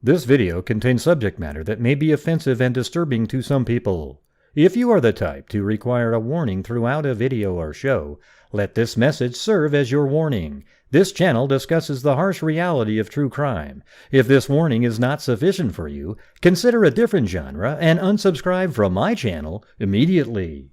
This video contains subject matter that may be offensive and disturbing to some people. If you are the type to require a warning throughout a video or show, let this message serve as your warning. This channel discusses the harsh reality of true crime. If this warning is not sufficient for you, consider a different genre and unsubscribe from my channel immediately.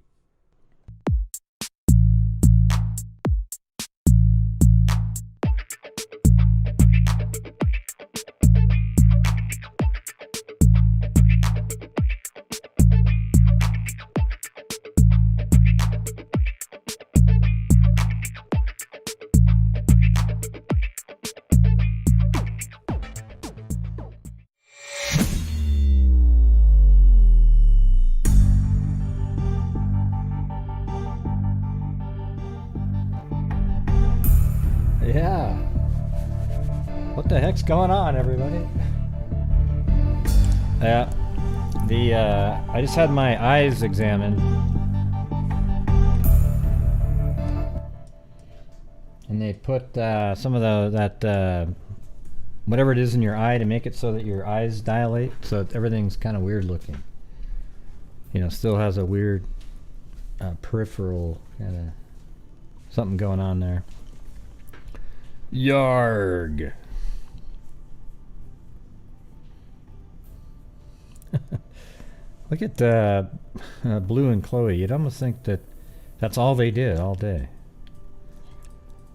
Yeah. What the heck's going on, everybody? Yeah. I just had my eyes examined. And they put some of that whatever it is in your eye to make it so that your eyes dilate, so everything's kind of weird looking. You know, still has a weird peripheral kind of something going on there. Yarg. Look at Blue and Chloe. You'd almost think that that's all they did all day.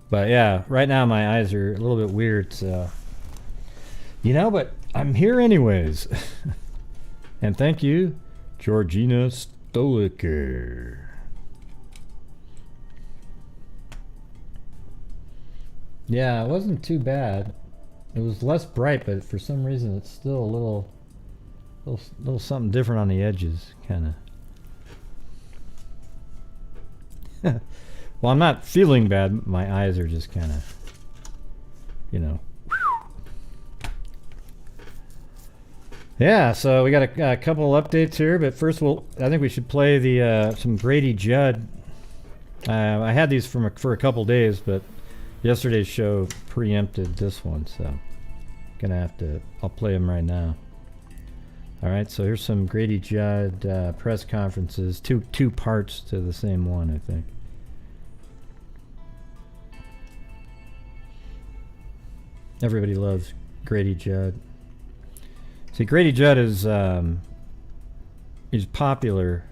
But yeah, right now my eyes are a little bit weird, so you know, but I'm here anyways. And thank you, Georgina Stoliker. Yeah, it wasn't too bad. It was less bright, but for some reason it's still a little something different on the edges, kind of. Well, I'm not feeling bad. My eyes are just kind of, you know. Yeah, so we got a couple updates here, but first I think we should play the some Grady Judd. I had these for a couple days, but yesterday's show preempted this one, so I'll play them right now. Alright, so here's some Grady Judd press conferences, two parts to the same one, I think. Everybody loves Grady Judd. See, Grady Judd is he's popular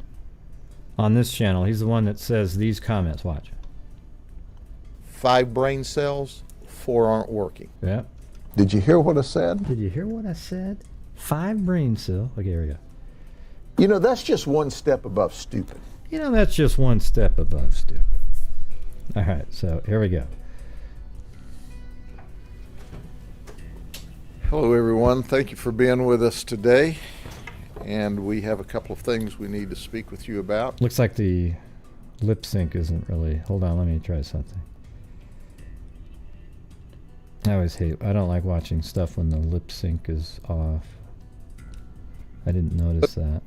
on this channel. He's the one that says these comments. Watch. 5 brain cells, 4 aren't working. Yeah. Did you hear what I said? Did you hear what I said? 5 brain cells. Okay, here we go. You know, that's just one step above stupid. You know, that's just one step above stupid. All right, so here we go. Hello, everyone. Thank you for being with us today. And we have a couple of things we need to speak with you about. Looks like the lip sync isn't really... Hold on, let me try something. I don't like watching stuff when the lip sync is off. I didn't notice that.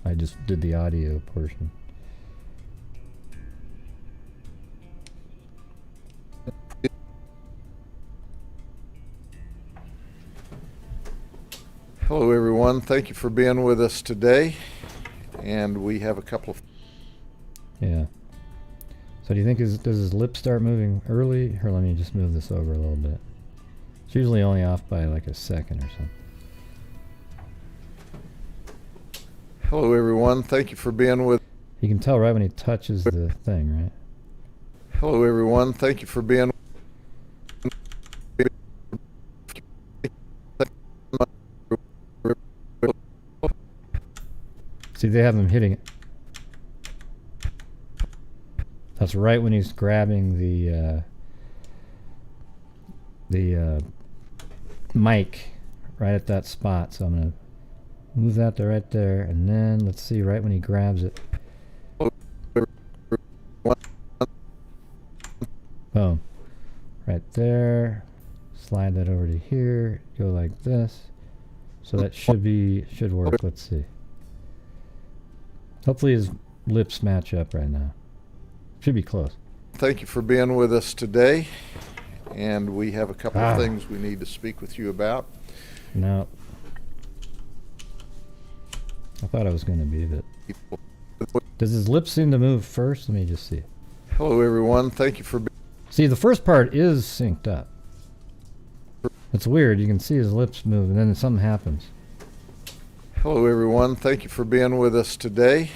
I just did the audio portion. Hello, everyone. Thank you for being with us today. And we have a couple of... Yeah. So do you think does his lip start moving early? Here, let me just move this over a little bit. It's usually only off by like a second or something. Hello, everyone. Thank you for being with... You can tell right when he touches the thing, right? Hello, everyone. Thank you for being... See, they have him hitting it. That's right when he's grabbing the mic right at that spot. So I'm going to move that to right there, and then let's see right when he grabs it. Boom. Right there. Slide that over to here. Go like this. So that should work. Let's see. Hopefully his lips match up right now. Should be close. Thank you for being with us today. And we have a couple of things we need to speak with you about. No. I thought I was going to be, but... Does his lips seem to move first? Let me just see. Hello, everyone. Thank you for being... See, the first part is synced up. It's weird. You can see his lips move, and then something happens. Hello, everyone. Thank you for being with us today.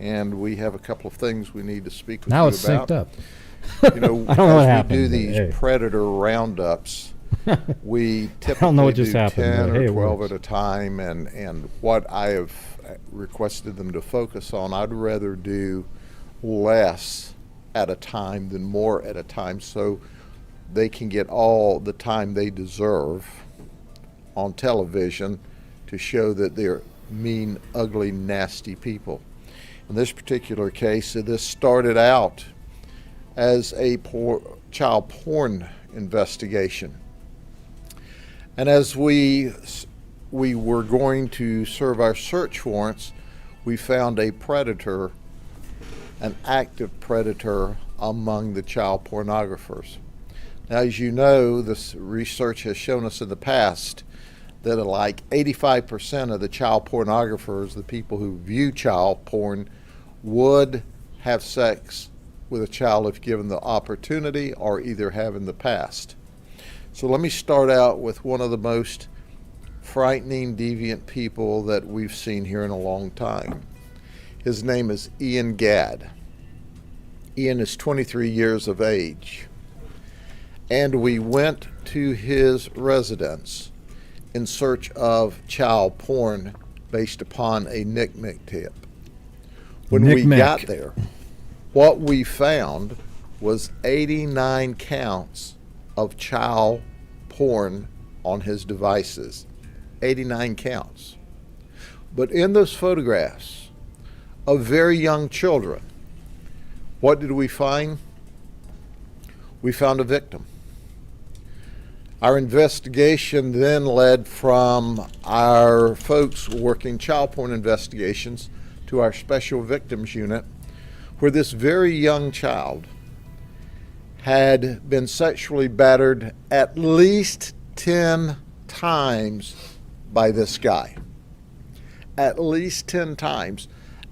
And we have a couple of things we need to speak with Now you it's about. synced up. You know, I don't know what as happened, we do but these hey. predator roundups, we don't know typically what just do happened, 10 but hey, or it 12 works. at a time, and what I have requested them to focus on, I'd rather do less at a time than more at a time, so they can get all the time they deserve on television to show that they're mean, ugly, nasty people. In this particular case, this started out as a child porn investigation. And as we were going to serve our search warrants, we found a predator, an active predator among the child pornographers. Now, as you know, this research has shown us in the past that like 85% of the child pornographers, the people who view child porn, would have sex with a child if given the opportunity, or either have in the past. So let me start out with one of the most frightening, deviant people that we've seen here in a long time. His name is Ian Gadd. Ian is 23 years of age. And we went to his residence in search of child porn based upon a NCMEC tip. When we got there, what we found was 89 counts of child porn on his devices. 89 counts. But in those photographs of very young children, what did we find? We found a victim. Our investigation then led from our folks working child porn investigations to our special victims unit, where this very young child had been sexually battered at least 10 times by this guy. At least 10 times.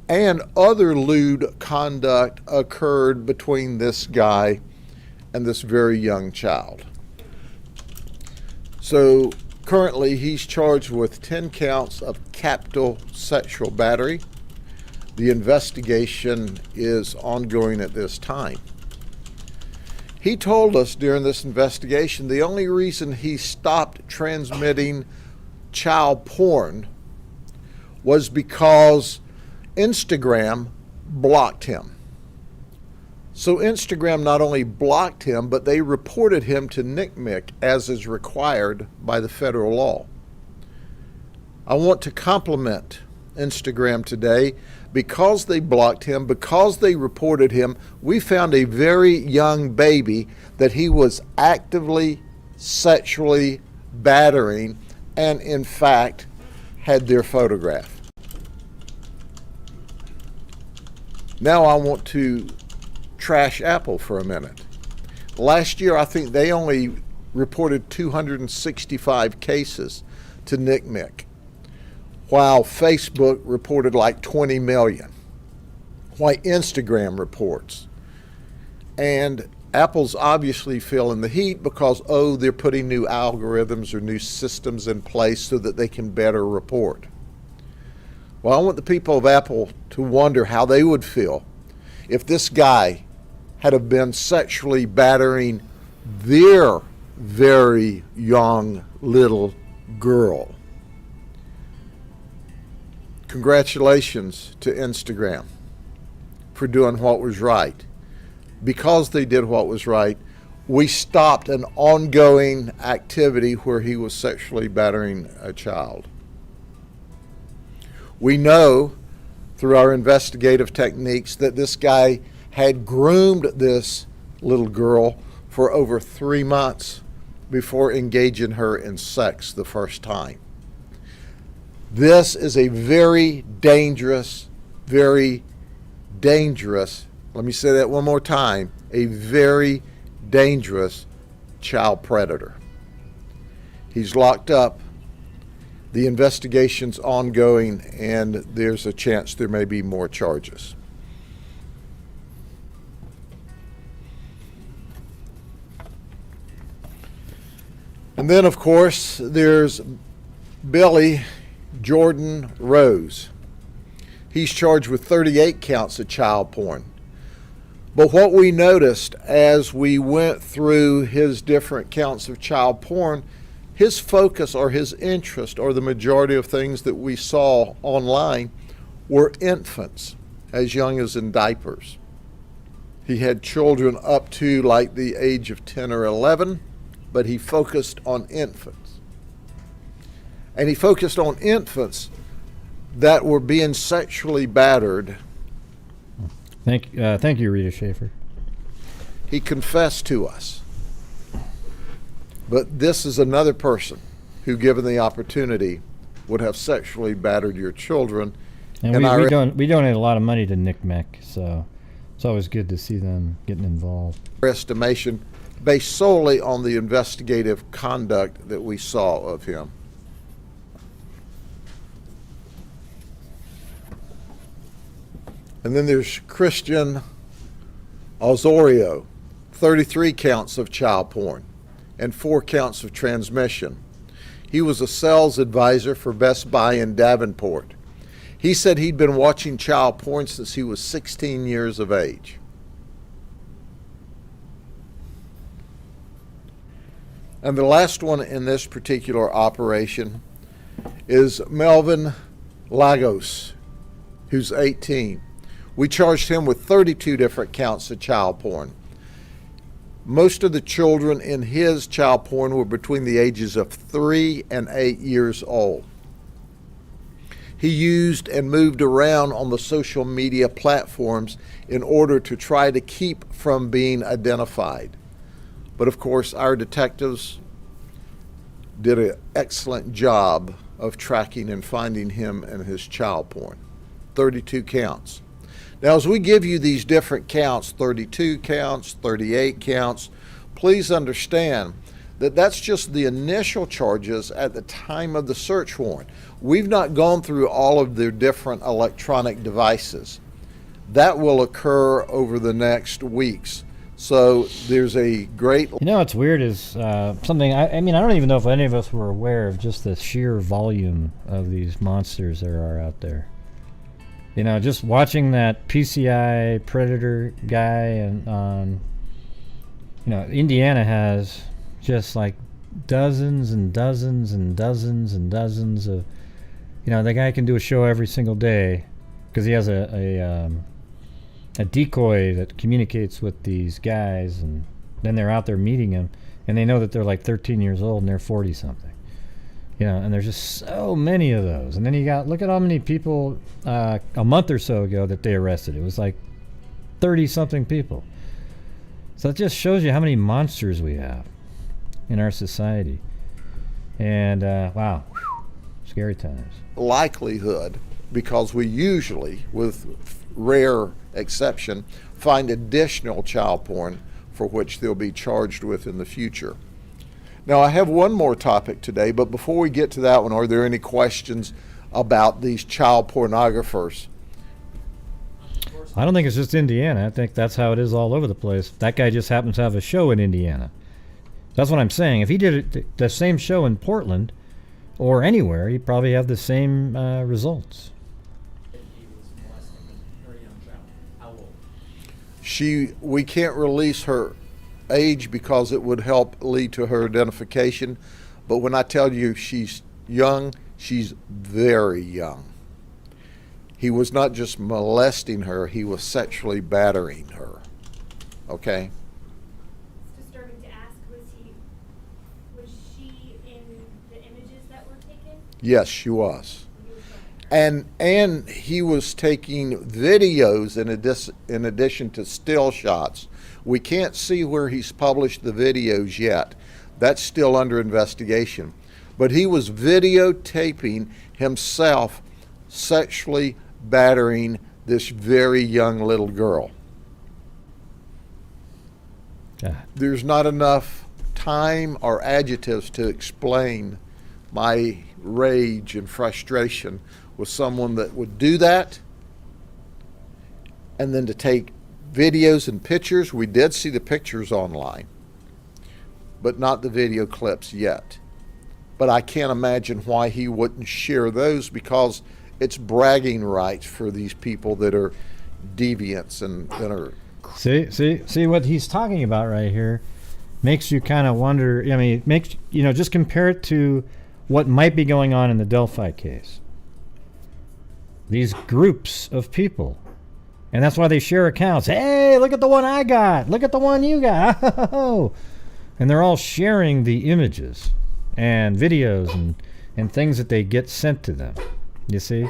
And other lewd conduct occurred between this guy and this very young child. So currently he's charged with 10 counts of capital sexual battery. The investigation is ongoing at this time. He told us during this investigation the only reason he stopped transmitting child porn was because Instagram blocked him. So Instagram not only blocked him, but they reported him to NCMEC as is required by the federal law. I want to compliment Instagram today. Because they blocked him, because they reported him, we found a very young baby that he was actively sexually battering and in fact had their photograph. Now I want to trash Apple for a minute. Last year I think they only reported 265 cases to NCMEC, while Facebook reported like 20 million, while Instagram reports. And Apple's obviously feeling the heat because, they're putting new algorithms or new systems in place so that they can better report. Well, I want the people of Apple to wonder how they would feel if this guy had have been sexually battering their very young little girl. Congratulations to Instagram for doing what was right. Because they did what was right, we stopped an ongoing activity where he was sexually battering a child. We know through our investigative techniques that this guy had groomed this little girl for over 3 months before engaging her in sex the first time. This is a very dangerous, let me say that one more time, a very dangerous child predator. He's locked up The investigation's ongoing, and there's a chance there may be more charges. And then, of course, there's Billy Jordan Rose. He's charged with 38 counts of child porn. But what we noticed as we went through his different counts of child porn, his focus or his interest or the majority of things that we saw online were infants as young as in diapers. He had children up to like the age of 10 or 11, but he focused on infants. And he focused on infants that were being sexually battered. Thank you, Rita Schaefer. He confessed to us. But this is another person who, given the opportunity, would have sexually battered your children. And we donate a lot of money to NCMEC, so it's always good to see them getting involved. Estimation based solely on the investigative conduct that we saw of him. And then there's Christian Osorio, 33 counts of child porn and 4 counts of transmission. He was a sales advisor for Best Buy in Davenport. He said he'd been watching child porn since he was 16 years of age. And the last one in this particular operation is Melvin Lagos, who's 18. We charged him with 32 different counts of child porn. Most of the children in his child porn were between the ages of 3 and 8 years old. He used and moved around on the social media platforms in order to try to keep from being identified. But of course, our detectives did an excellent job of tracking and finding him and his child porn. 32 counts. Now, as we give you these different counts, 32 counts, 38 counts, please understand that that's just the initial charges at the time of the search warrant. We've not gone through all of their different electronic devices. That will occur over the next weeks. So there's a great... You know what's weird is something, I mean, I don't even know if any of us were aware of just the sheer volume of these monsters there are out there. You know, just watching that PCI Predator guy and Indiana has just like dozens and dozens and dozens and dozens of, the guy can do a show every single day because he has a decoy that communicates with these guys, and then they're out there meeting him, and they know that they're like 13 years old and they're 40 something. And there's just so many of those. And then look at how many people a month or so ago that they arrested. It was like 30-something people. So it just shows you how many monsters we have in our society. And, wow, scary times. Likelihood, because we usually, with rare exception, find additional child porn for which they'll be charged with in the future. Now, I have one more topic today, but before we get to that one, are there any questions about these child pornographers? I don't think it's just Indiana. I think that's how it is all over the place. That guy just happens to have a show in Indiana. That's what I'm saying. If he did the same show in Portland or anywhere, he'd probably have the same results. We can't release her age because it would help lead to her identification, but when I tell you she's young, she's very young. He was not just molesting her, he was sexually battering her. Okay? It's disturbing to ask, was she in the images that were taken? Yes, she was. And he was taking videos in addition to still shots. We can't see where he's published the videos yet. That's still under investigation. But he was videotaping himself sexually battering this very young little girl. God. There's not enough time or adjectives to explain my rage and frustration with someone that would do that, and then to take videos and pictures. We did see the pictures online, but not the video clips yet. But I can't imagine why he wouldn't share those, because it's bragging rights for these people that are deviants and that are. See what he's talking about right here makes you kind of wonder. I mean, it makes, just compare it to what might be going on in the Delphi case. These groups of people, and that's why they share accounts. Hey, look at the one I got. Look at the one you got. And they're all sharing the images and videos and things that they get sent to them. You see?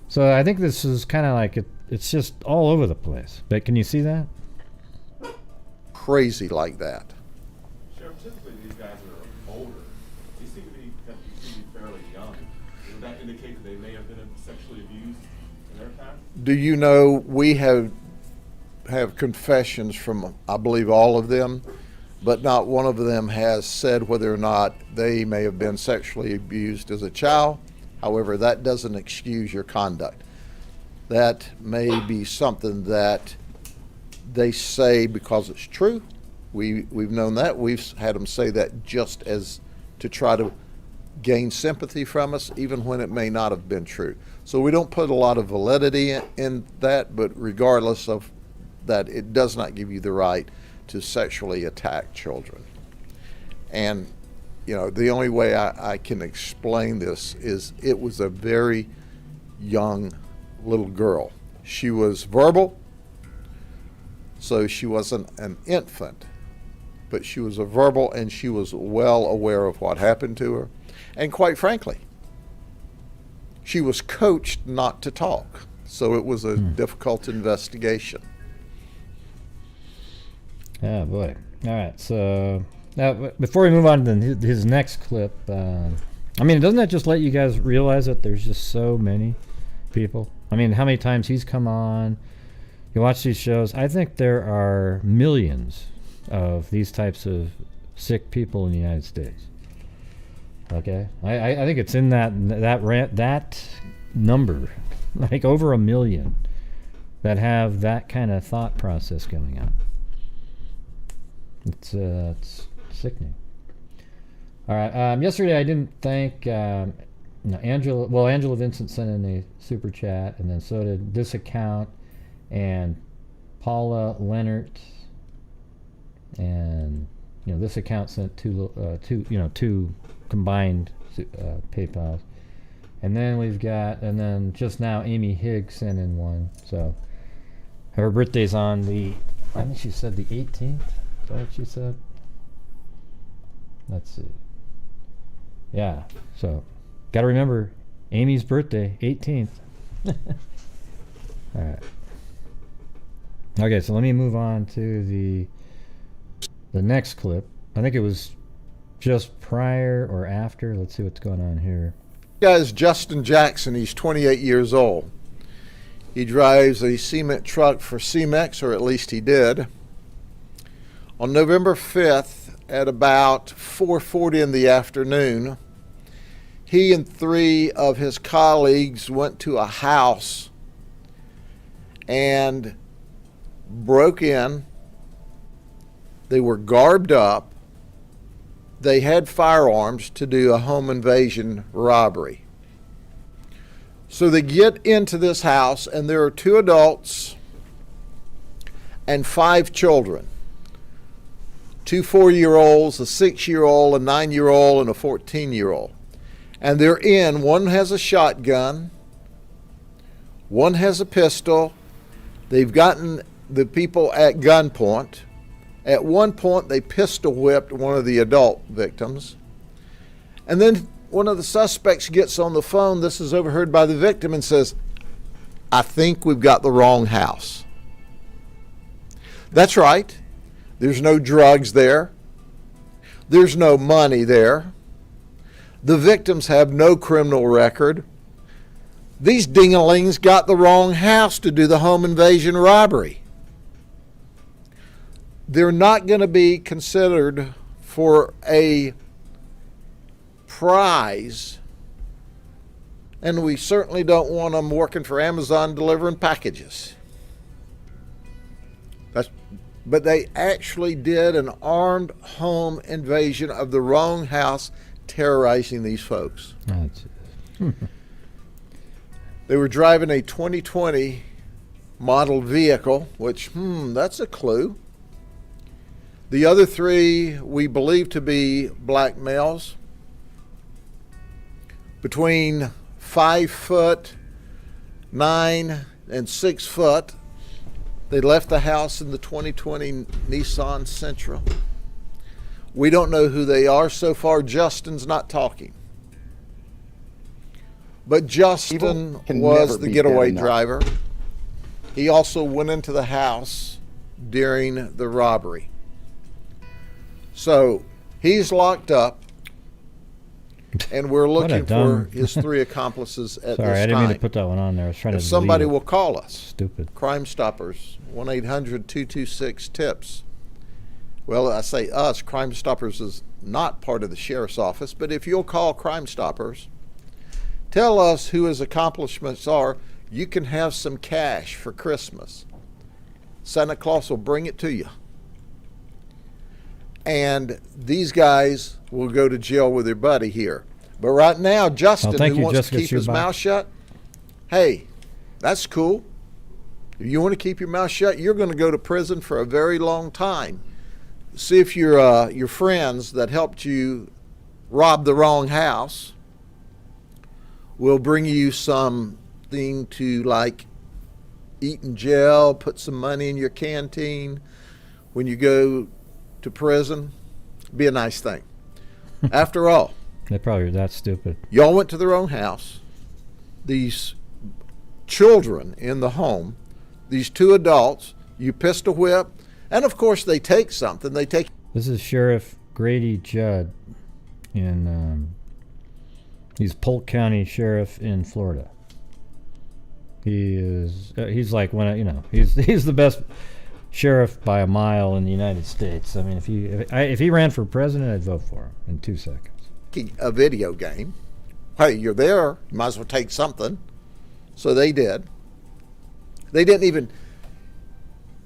So I think this is kind of like it's just all over the place. But can you see that? Crazy like that. Sheriff, typically these guys are older. These seem to be fairly young. Does that indicate that they may have been sexually abused in their past? Do you know, we have confessions from, I believe, all of them, but not one of them has said whether or not they may have been sexually abused as a child. However, that doesn't excuse your conduct. That may be something that they say because it's true. We've known that. We've had them say that just as to try to gain sympathy from us, even when it may not have been true. So we don't put a lot of validity in that, but regardless of that, it does not give you the right to sexually attack children. And the only way I can explain this is it was a very young little girl. She was verbal, so she wasn't an infant, but she was a verbal, and she was well aware of what happened to her. And quite frankly, she was coached not to talk, so it was a difficult investigation. Oh boy. All right, so now before we move on to his next clip, doesn't that just let you guys realize that there's just so many people? I mean, how many times he's come on, you watch these shows. I think there are millions of these types of sick people in the United States. Okay, I think it's in that number, like over 1 million, that have that kind of thought process going on. It's sickening. All right. Yesterday I didn't thank Angela. Well, Angela Vincent sent in a super chat, and then so did this account and Paula Leonard, and this account sent two combined PayPals, and then just now Amy Higgs sent in one. So her birthday's on I think she said the 18th. Is that what she said? Let's see. Yeah, so got to remember Amy's birthday, 18th. All right. Okay, so let me move on to the next clip. I think it was just prior or after. Let's see what's going on here. This guy is Justin Jackson. He's 28 years old. He drives a cement truck for Cemex, or at least he did. On November 5th at about 4:40 in the afternoon, he and 3 of his colleagues went to a house and broke in. They were garbed up. They had firearms to do a home invasion robbery. So they get into this house, and there are 2 adults and 5 children. 2 4-year-olds, a 6-year-old, a 9-year-old, and a 14-year-old. And they're in. One has a shotgun. One has a pistol. They've gotten the people at gunpoint. At one point, they pistol whipped one of the adult victims. And then one of the suspects gets on the phone. This is overheard by the victim and says, "I think we've got the wrong house." That's right. There's no drugs there. There's no money there. The victims have no criminal record. These ding-a-lings got the wrong house to do the home invasion robbery. They're not going to be considered for a fries, and we certainly don't want them working for Amazon delivering packages. But they actually did an armed home invasion of the wrong house, terrorizing these folks. They were driving a 2020 model vehicle, which, that's a clue. The other three we believe to be black males, between 5'9" and 6 foot. They left the house in the 2020 Nissan Sentra. We don't know who they are. So far, Justin's not talking. But Justin was the getaway driver. He also went into the house during the robbery. So he's locked up, and we're looking for his three accomplices at this time. Sorry, I didn't mean to put that one on there. I was trying to. If somebody will call us, stupid. Crime Stoppers, 1-800-226-TIPS. Well, I say us. Crime Stoppers is not part of the sheriff's office, but if you'll call Crime Stoppers, tell us who his accomplishments are. You can have some cash for Christmas. Santa Claus will bring it to you. And these guys will go to jail with their buddy here. But right now, Justin, who wants to keep his mouth shut, hey, that's cool. If you want to keep your mouth shut, you're going to go to prison for a very long time. See if your friends that helped you rob the wrong house will bring you something to, like, eat in jail, put some money in your canteen when you go to prison. Be a nice thing. After all, they probably are that stupid. Y'all went to the wrong house. These children in the home, these two adults, you pistol whip, and of course they take something. This is Sheriff Grady Judd in he's Polk County Sheriff in Florida. He's like he's the best sheriff by a mile in the United States. I mean, if he ran for president, I'd vote for him in 2 seconds. A video game. Hey, you're there, you might as well take something. So they did. They didn't even,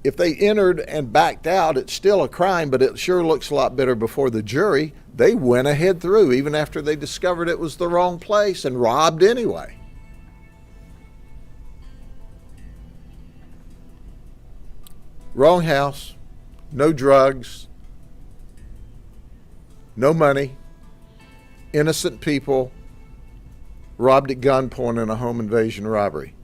if they entered and backed out, it's still a crime, but it sure looks a lot better before the jury. They went ahead through, even after they discovered it was the wrong place, and robbed anyway. Wrong house, no drugs, no money, innocent people robbed at gunpoint in a home invasion robbery.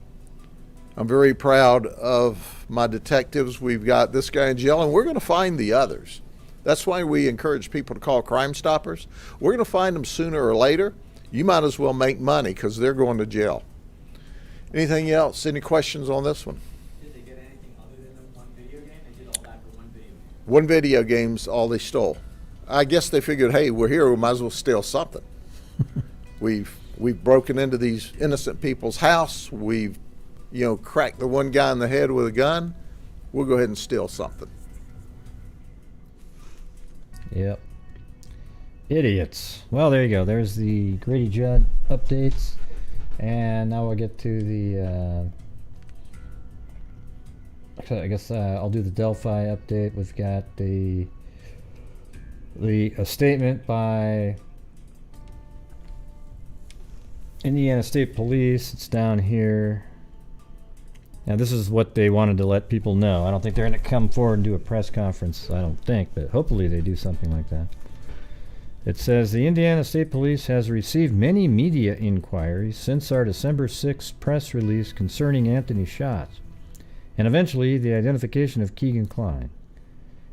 I'm very proud of my detectives. We've got this guy in jail, and we're going to find the others. That's why we encourage people to call Crime Stoppers. We're going to find them sooner or later. You might as well make money because they're going to jail. Anything else? Any questions on this one? One video game's all they stole. I guess they figured, hey, we're here, we might as well steal something. We've broken into these innocent people's house. We've, cracked the one guy in the head with a gun. We'll go ahead and steal something. Yep. Idiots. Well, there you go. There's the Grady Judd updates. And now we'll get to the I guess I'll do the Delphi update. We've got a statement by Indiana State Police. It's down here. Now this is what they wanted to let people know. I don't think they're going to come forward and do a press conference. I don't think, but hopefully they do something like that. It says the Indiana State Police has received many media inquiries since our December 6th press release concerning Anthony's shots, and eventually the identification of Kegan Kline.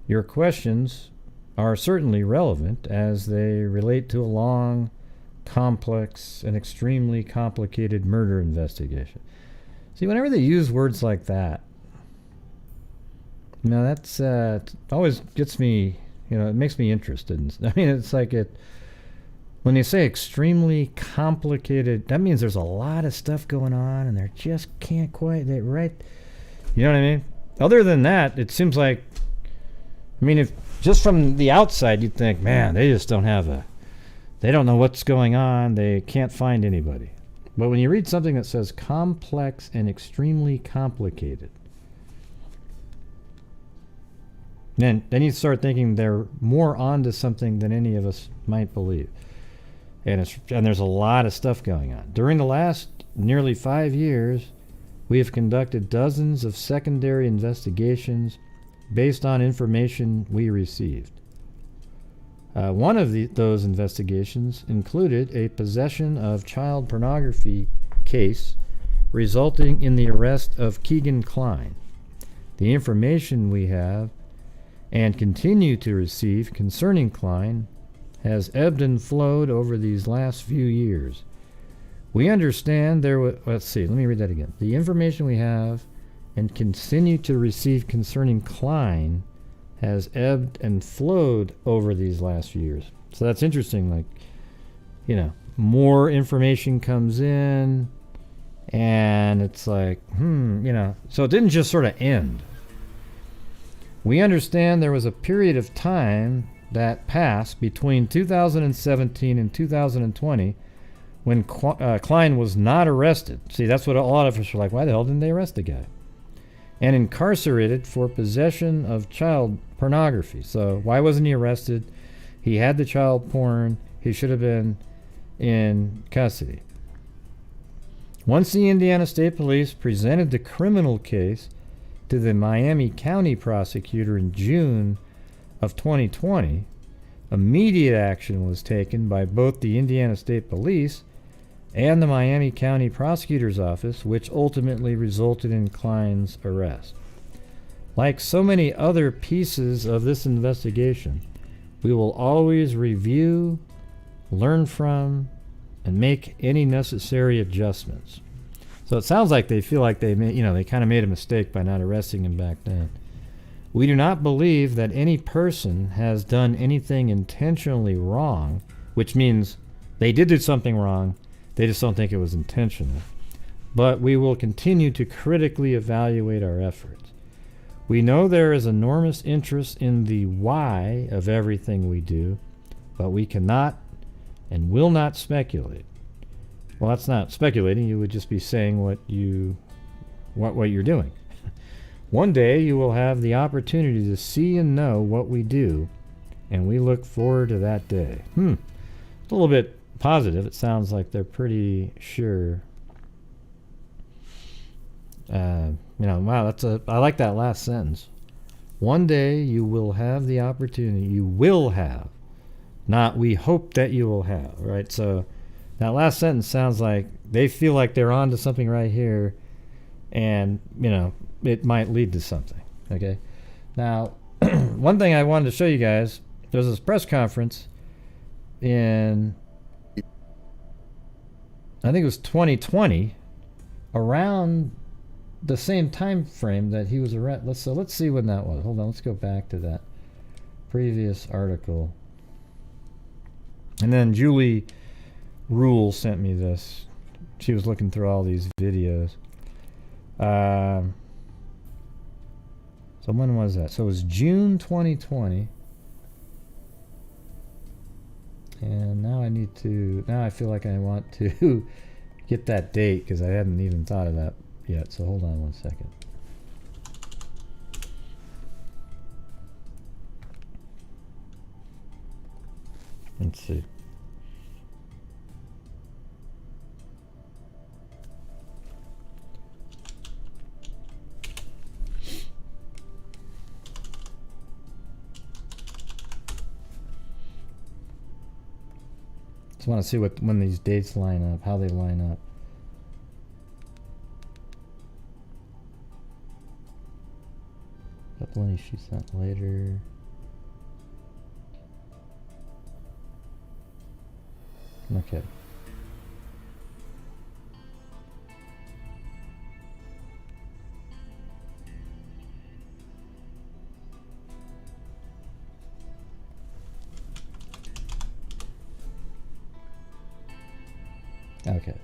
Your questions are certainly relevant as they relate to a long, complex, and extremely complicated murder investigation. See, whenever they use words like that, that's always gets me, it makes me interested. I mean, it's like when they say extremely complicated, that means there's a lot of stuff going on and they just can't quite, right? You know what I mean? Other than that, it seems like, if just from the outside you'd think, man, they just don't have They don't know what's going on. They can't find anybody. But when you read something that says complex and extremely complicated, then you start thinking they're more onto something than any of us might believe. And there's a lot of stuff going on. During the last nearly 5 years, we have conducted dozens of secondary investigations based on information we received. One of those investigations included a possession of child pornography case resulting in the arrest of Kegan Kline. The information we have and continue to receive concerning Kline has ebbed and flowed over these last few years. We understand there was, let's see, let me read that again. The information we have and continue to receive concerning Kline has ebbed and flowed over these last few years. So that's interesting, like, you know, more information comes in and it's like, you know, so it didn't just sort of end. We understand there was a period of time that passed between 2017 and 2020 when Kline was not arrested. See, that's what a lot of us were like, why the hell didn't they arrest the guy? And incarcerated for possession of child pornography. So why wasn't he arrested? He had the child porn. He should have been in custody. Once the Indiana State Police presented the criminal case to the Miami County Prosecutor in June of 2020, immediate action was taken by both the Indiana State Police and the Miami County Prosecutor's Office, which ultimately resulted in Kline's arrest. Like so many other pieces of this investigation, we will always review, learn from, and make any necessary adjustments. So it sounds like they feel like they kind of made a mistake by not arresting him back then. We do not believe that any person has done anything intentionally wrong, which means they did do something wrong. They just don't think it was intentional. But we will continue to critically evaluate our efforts. We know there is enormous interest in the why of everything we do, but we cannot and will not speculate. Well, that's not speculating. You would just be saying what you're doing. One day you will have the opportunity to see and know what we do, and we look forward to that day. It's a little bit positive. It sounds like they're pretty sure. Wow, I like that last sentence. One day you will have the opportunity. You will have, not we hope that you will have, right? So that last sentence sounds like they feel like they're onto something right here, and it might lead to something. Okay. Now, one thing I wanted to show you guys, there was this press conference in, I think it was 2020, around the same time frame that he was arrested. Let's see when that was. Hold on, let's go back to that previous article. And then Julie Rule sent me this. She was looking through all these videos. So when was that? So it was June 2020. And now I feel like I want to get that date because I hadn't even thought of that yet. So hold on one second. Let's see. Just want to see when these dates line up, how they line up. That one she sent later. Okay. Okay.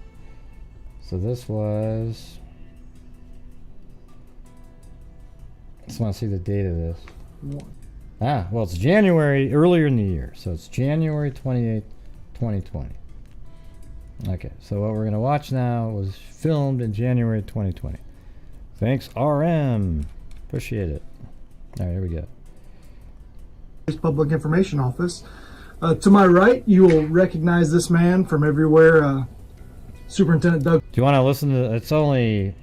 So this was, just want to see the date of this. Well, it's January, earlier in the year. So it's January 28th, 2020. Okay, so what we're going to watch now was filmed in January 2020. Thanks, RM. Appreciate it. All right, here we go. Public Information Office. To my right, you will recognize this man from everywhere, Superintendent Doug. Do you want to listen to? It's only.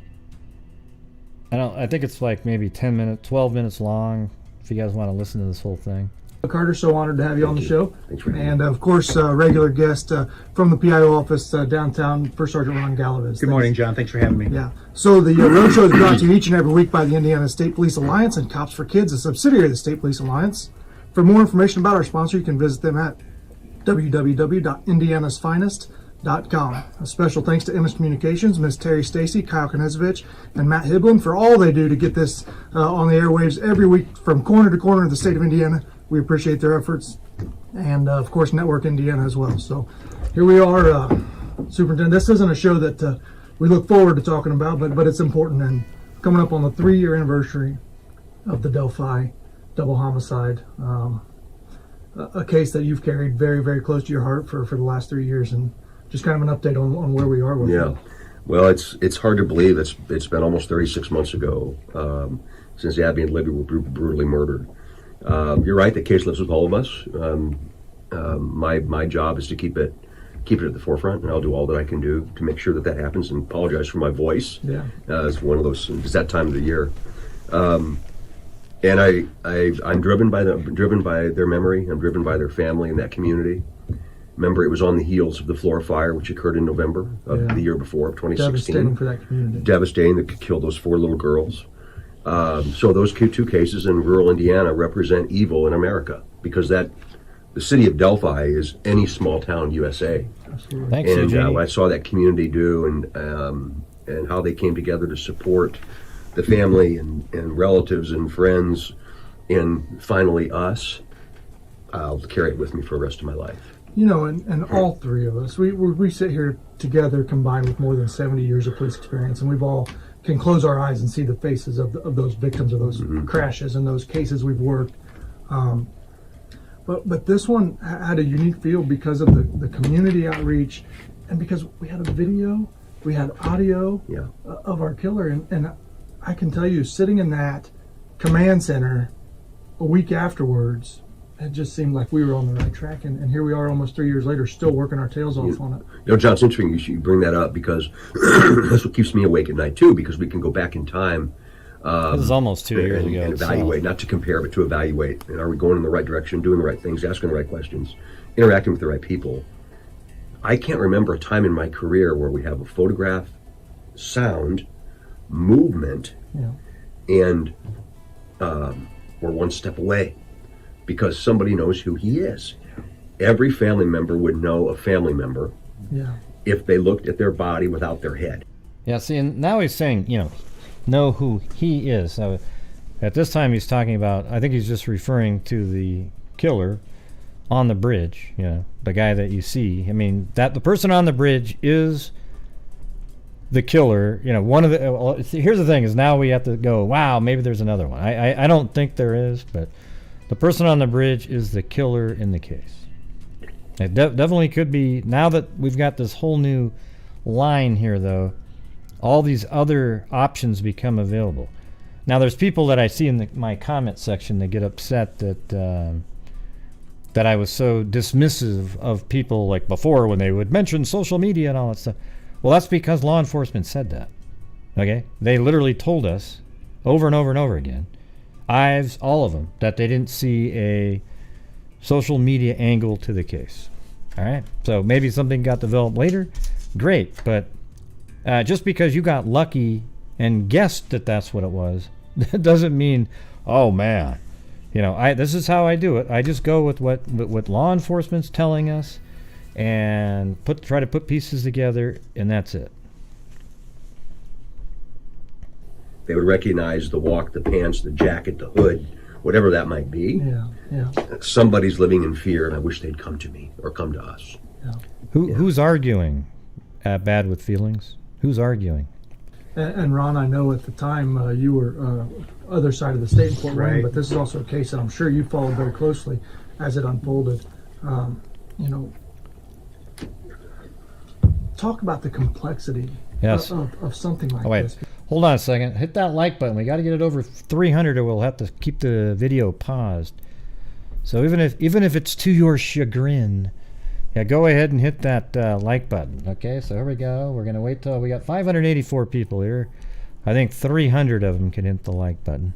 I think it's like maybe 10 minutes, 12 minutes long. If you guys want to listen to this whole thing. Carter, so honored to have you on the show. Thanks for having me. And of course, regular guest from the PIO office downtown, First Sergeant Ron Galavis. Good morning, John. Thanks for having me. Yeah. So the Roadshow is brought to you each and every week by the Indiana State Police Alliance and Cops for Kids, a subsidiary of the State Police Alliance. For more information about our sponsor, you can visit them at www.indianasfinest.com. A special thanks to MS Communications, Ms. Terry Stacy, Kyle Knezovich, and Matt Hiblin for all they do to get this on the airwaves every week from corner to corner of the state of Indiana. We appreciate their efforts, and of course Network Indiana as well. So here we are, Superintendent. This isn't a show that we look forward to talking about, but it's important, and coming up on the 3-year anniversary of the Delphi double homicide, a case that you've carried very, very close to your heart for the last 3 years, and just kind of an update on where we are with it. Well, it's hard to believe it's been almost 36 months ago since Abby and Libby were brutally murdered. You're right. The case lives with all of us. My job is to keep it at the forefront, and I'll do all that I can do to make sure that happens. And apologize for my voice. Yeah, it's one of those. It's that time of the year, and I'm driven by their memory. I'm driven by their family and that community. Remember, it was on the heels of the Flora fire, which occurred in November of the year before, of 2016. Devastating for that community. Devastating that killed those 4 little girls. So those 2 cases in rural Indiana represent evil in America, because the city of Delphi is any small town USA. Absolutely. Thanks, And CJ. I saw that community do, and how they came together to support the family and relatives and friends, and finally us. I'll carry it with me for the rest of my life. You know, and all 3 of us, we sit here together combined with more than 70 years of police experience, and we've all can close our eyes and see the faces of those victims of those crashes and those cases we've worked. But this one had a unique feel because of the community outreach, and because we had a video, we had audio of our killer, and I can tell you, sitting in that command center a week afterwards, it just seemed like we were on the right track, and here we are almost 3 years later, still working our tails off on it. You know, John, it's interesting you bring that up, because that's what keeps me awake at night too, because we can go back in time. This is almost 2 years ago. And evaluate, not to compare, but to evaluate. And are we going in the right direction, doing the right things, asking the right questions, interacting with the right people? I can't remember a time in my career where we have a photograph, sound, movement, and we're one step away, because somebody knows who he is. Every family member would know a family member if they looked at their body without their head. Yeah, see, and now he's saying, know who he is. So at this time he's talking about, I think he's just referring to the killer on the bridge, the guy that you see. I mean, that the person on the bridge is the killer. One of the, here's the thing, is now we have to go, wow, maybe there's another one. I don't think there is, but the person on the bridge is the killer in the case. It definitely could be. Now that we've got this whole new line here, though, all these other options become available. Now, there's people that I see in my comment section that get upset that I was so dismissive of people like before, when they would mention social media and all that stuff. Well, that's because law enforcement said that. Okay? They literally told us over and over and over again, Ives, all of them, that they didn't see a social media angle to the case. All right? So maybe something got developed later. Great. But just because you got lucky and guessed that that's what it was, that doesn't mean, oh, man. This is how I do it. I just go with what law enforcement's telling us and try to put pieces together, and that's it. They would recognize the walk, the pants, the jacket, the hood, whatever that might be. Yeah. Somebody's living in fear, and I wish they'd come to me or come to us. Yeah. Who's arguing Bad with Feelings? Who's arguing? And Ron, I know at the time you were other side of the state in Fort Wayne, but this is also a case that I'm sure you followed very closely as it unfolded. talk about the complexity Yes. of something like Oh, wait. this. Hold on a second. Hit that like button. We got to get it over 300 or we'll have to keep the video paused. So even if it's to your chagrin, yeah, go ahead and hit that like button. Okay, so here we go. We're going to wait till we got 584 people here. I think 300 of them can hit the like button.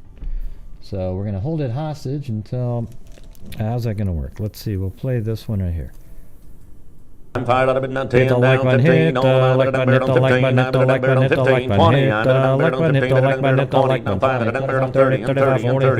So we're going to hold it hostage until... How's that going to work? Let's see. We'll play this one right here. I'm fired out of it, not Hit 10 the like down, button, 15, hit no, the I'm like at button, hit the like button, hit the like button, hit the like button, 20, hit I'm the at like button, hit the like button, hit the like button, 20, I'm 5 at 30,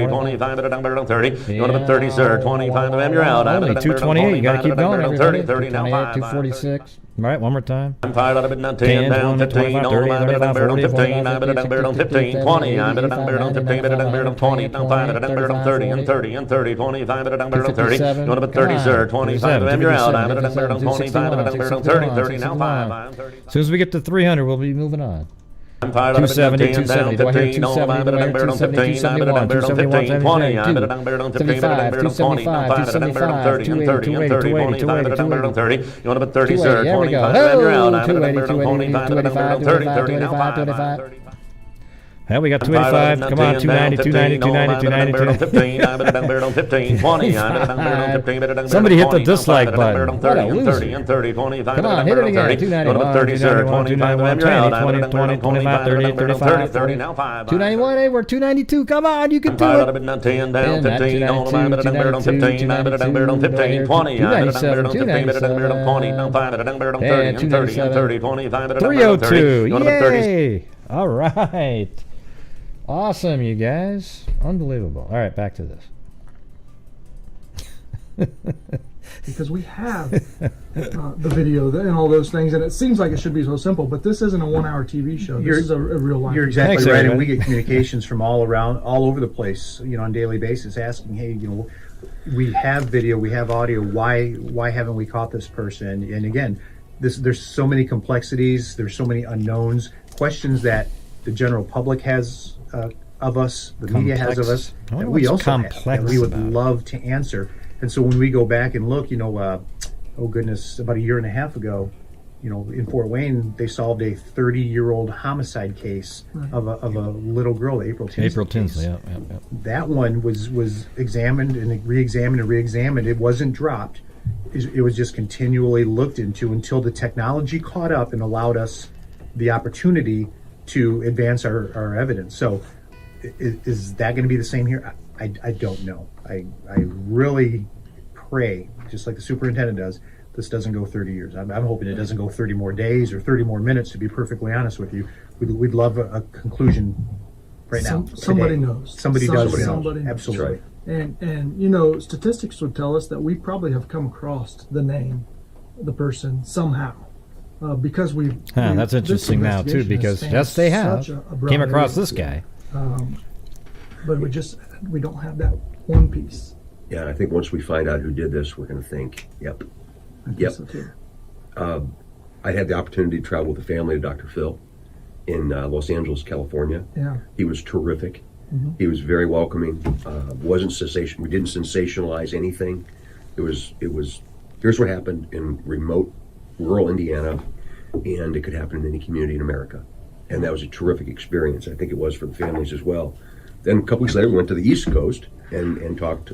25 at 30. You want to 30, sir, 25 of them, you're out. I'm Only at 228. You got to keep going, everybody. 30, now 5. 246. All right, one more time. I'm fired out of it, not 10 down, 15, no, I'm at 15, I'm at 15, 20, I'm at 15, I'm 20, now 5 at 30, and 30, and 30, 25 at 30. You want to 30, sir, 25 of them, you're out. I'm at 25 at 30, 30, now 5. As soon as we get to 300, we'll be moving on. I'm tired of 270, 270, 270. Do I hear 270? Do I hear 270, 271, 271, 20, 75, 275, 275, 280, 280, 280. You want to put 30, sir, 25, there you're out. 280, 280, 285, 285, 285. Yeah, we got 285. Come on, 290, 290, 290, 290, 290. Somebody hit the dislike button. What a loser. Come on, hit it again. 291, 291, 291, 20, 20, 25, 30, 35, 40. 291, hey, we're 292. Come on, you can do it. 10 down, 15, 15, 15, 20, 297, 302. Yay! All right. Awesome, you guys. Unbelievable. All right, back to this. Because we have the video and all those things, and it seems like it should be so simple, but this isn't a 1 hour TV show. This is a real life. You're exactly Thanks, right, and everybody. we get communications from all over the place, on a daily basis, asking, hey, we have video, we have audio, why haven't we caught this person? And again, there's so many complexities, there's so many unknowns, questions that the general public has of us, the media has of us, that we also have, that we would love to answer. And so when we go back and look, oh goodness, about a year and a half ago, in Fort Wayne, they solved a 30-year-old homicide case of a little girl, April Tinsley. April Tinsley, yeah. That one was examined and re-examined and re-examined. It wasn't dropped. It was just continually looked into until the technology caught up and allowed us the opportunity to advance our evidence. So is that going to be the same here? I don't know. I really pray, just like the superintendent does, this doesn't go 30 years. I'm hoping it doesn't go 30 more days or 30 more minutes, to be perfectly honest with you. We'd love a conclusion right now. Somebody today. knows. Somebody does know. Somebody knows. Absolutely. And statistics would tell us that we probably have come across the name, the person, somehow. Because that's interesting now too, because yes, they have came across this guy, but we don't have that one piece. Yeah, and I think once we find out who did this, we're going to think, yep. So too. I had the opportunity to travel with the family of Dr. Phil in Los Angeles, California. Yeah, he was terrific. Mm-hmm. He was very welcoming. Wasn't sensation. We didn't sensationalize anything. It was. Here's what happened in remote rural Indiana, and it could happen in any community in America. And that was a terrific experience. I think it was for the families as well. Then a couple weeks later, we went to the East Coast and talked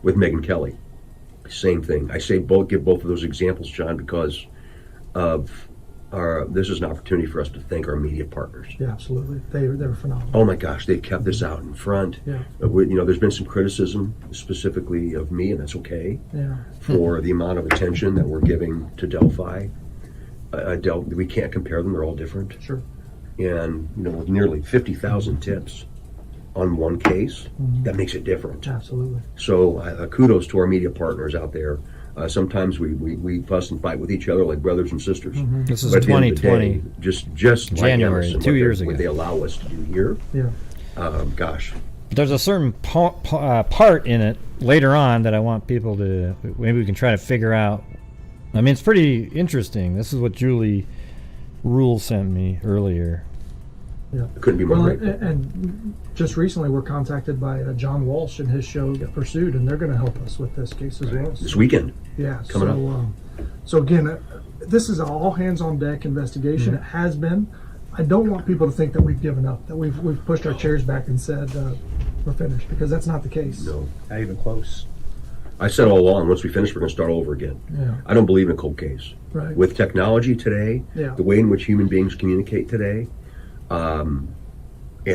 with Megan Kelly. Same thing. I say give both of those examples, John, because of this is an opportunity for us to thank our media partners. Yeah, absolutely. They were phenomenal. Oh my gosh, they kept this out in front. Yeah. There's been some criticism specifically of me, and that's okay. Yeah. For the amount of attention that we're giving to Delphi. We can't compare them; they're all different. Sure. And with nearly 50,000 tips on one case, that makes it different. Absolutely. So kudos to our media partners out there. Sometimes we fuss and fight with each other like brothers and sisters. Mm-hmm. This is but 2020, just January, like 2 years ago. What they allow us to do here. Yeah. Gosh. There's a certain part in it later on that I want people to maybe we can try to figure out. I mean, it's pretty interesting. This is what Julie Rule sent me earlier. Yeah. It couldn't be more grateful. And just recently we're contacted by John Walsh and his show Get Pursued, and they're going to help us with this case as well. This weekend. Yeah. Coming up. So again, this is an all hands on deck investigation. It has been. I don't want people to think that we've given up, that we've pushed our chairs back and said we're finished, because that's not the case. No. Not even close. I said all along, once we finish, we're going to start all over again. Yeah. I don't believe in a cold case. Right. With technology today, Yeah. the way in which human beings communicate today, and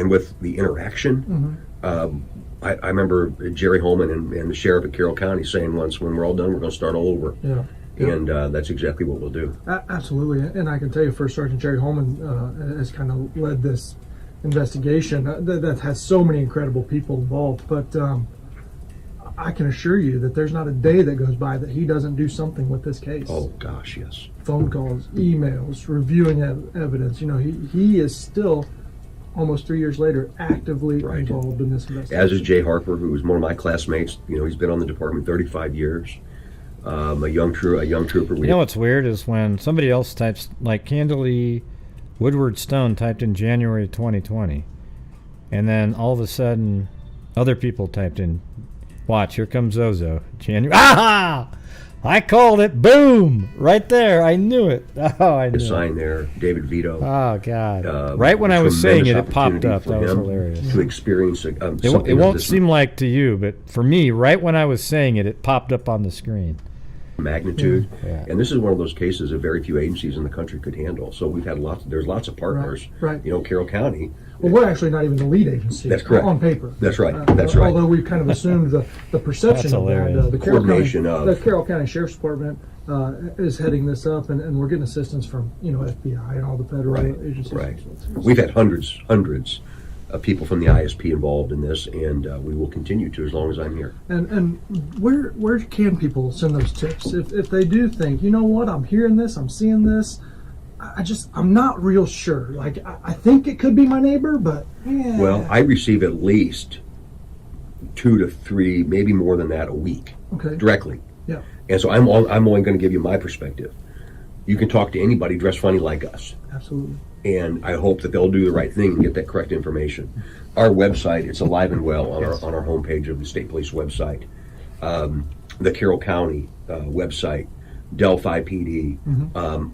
with the interaction, I remember Jerry Holman and the sheriff of Carroll County saying once, when we're all done, we're going to start all over. Yeah. And that's exactly what we'll do. Absolutely, and I can tell you, First Sergeant Jerry Holman has kind of led this investigation that has so many incredible people involved. But I can assure you that there's not a day that goes by that he doesn't do something with this case. Oh gosh, yes. Phone calls, emails, reviewing evidence. You know, he is still, almost 3 years later, actively involved in this investigation. As is Jay Harper, who was one of my classmates. You know, he's been on the department 35 years. A young trooper. You know what's weird is when somebody else types, like Candalee Woodward Stone typed in January 2020, and then all of a sudden other people typed in, watch, here comes Zozo, January. Ah! I called it. Boom! Right there. I knew it. Oh, I knew The sign it. there, David Vito. Oh, God. Right when I was saying it, it popped up. That was hilarious. To experience It something won't of this seem like to you, but for me, right when I was saying it, it popped up on the screen. magnitude. Yeah. And this is one of those cases that very few agencies in the country could handle. So we've had there's lots of partners. Right. You know, Carroll County. Well, we're actually not even the lead agency. That's correct. On paper. That's right. That's right. Although we've kind of assumed the perception That's of hilarious. that. The Coordination of. The Carroll County Sheriff's Department is heading this up, and we're getting assistance from, FBI and all the federal agencies. Right. We've had hundreds of people from the ISP involved in this, and we will continue to as long as I'm here. And where can people send those tips if they do think, you know what, I'm hearing this, I'm seeing this, I'm not real sure. Like I think it could be my neighbor, but yeah. Well, I receive at least 2 to 3, maybe more than that, a week. Okay. Directly. Yeah. And so I'm only going to give you my perspective. You can talk to anybody dressed funny like us. Absolutely. And I hope that they'll do the right thing and get that correct information. Our website, it's alive and well on our homepage of the State Police website. The Carroll County website, Delphi PD,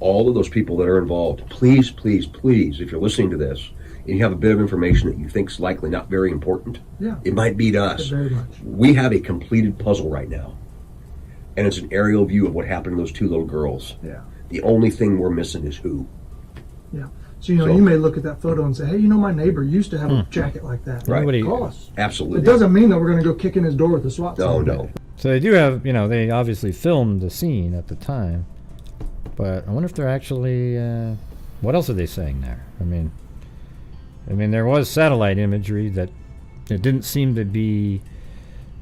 all of those people that are involved, please, if you're listening to this and you have a bit of information that you think is likely not very important, it might be to us. Very much. We have a completed puzzle right now, and it's an aerial view of what happened to those 2 little girls. Yeah. The only thing we're missing is who. Yeah. So, you may look at that photo and say, hey, my neighbor used to have a jacket like that. Right. Call us. Absolutely. It doesn't mean that we're going to go kick in his door with a SWAT team. No. So they do have, they obviously filmed the scene at the time, but I wonder if they're actually, what else are they saying there? I mean, there was satellite imagery that it didn't seem to be,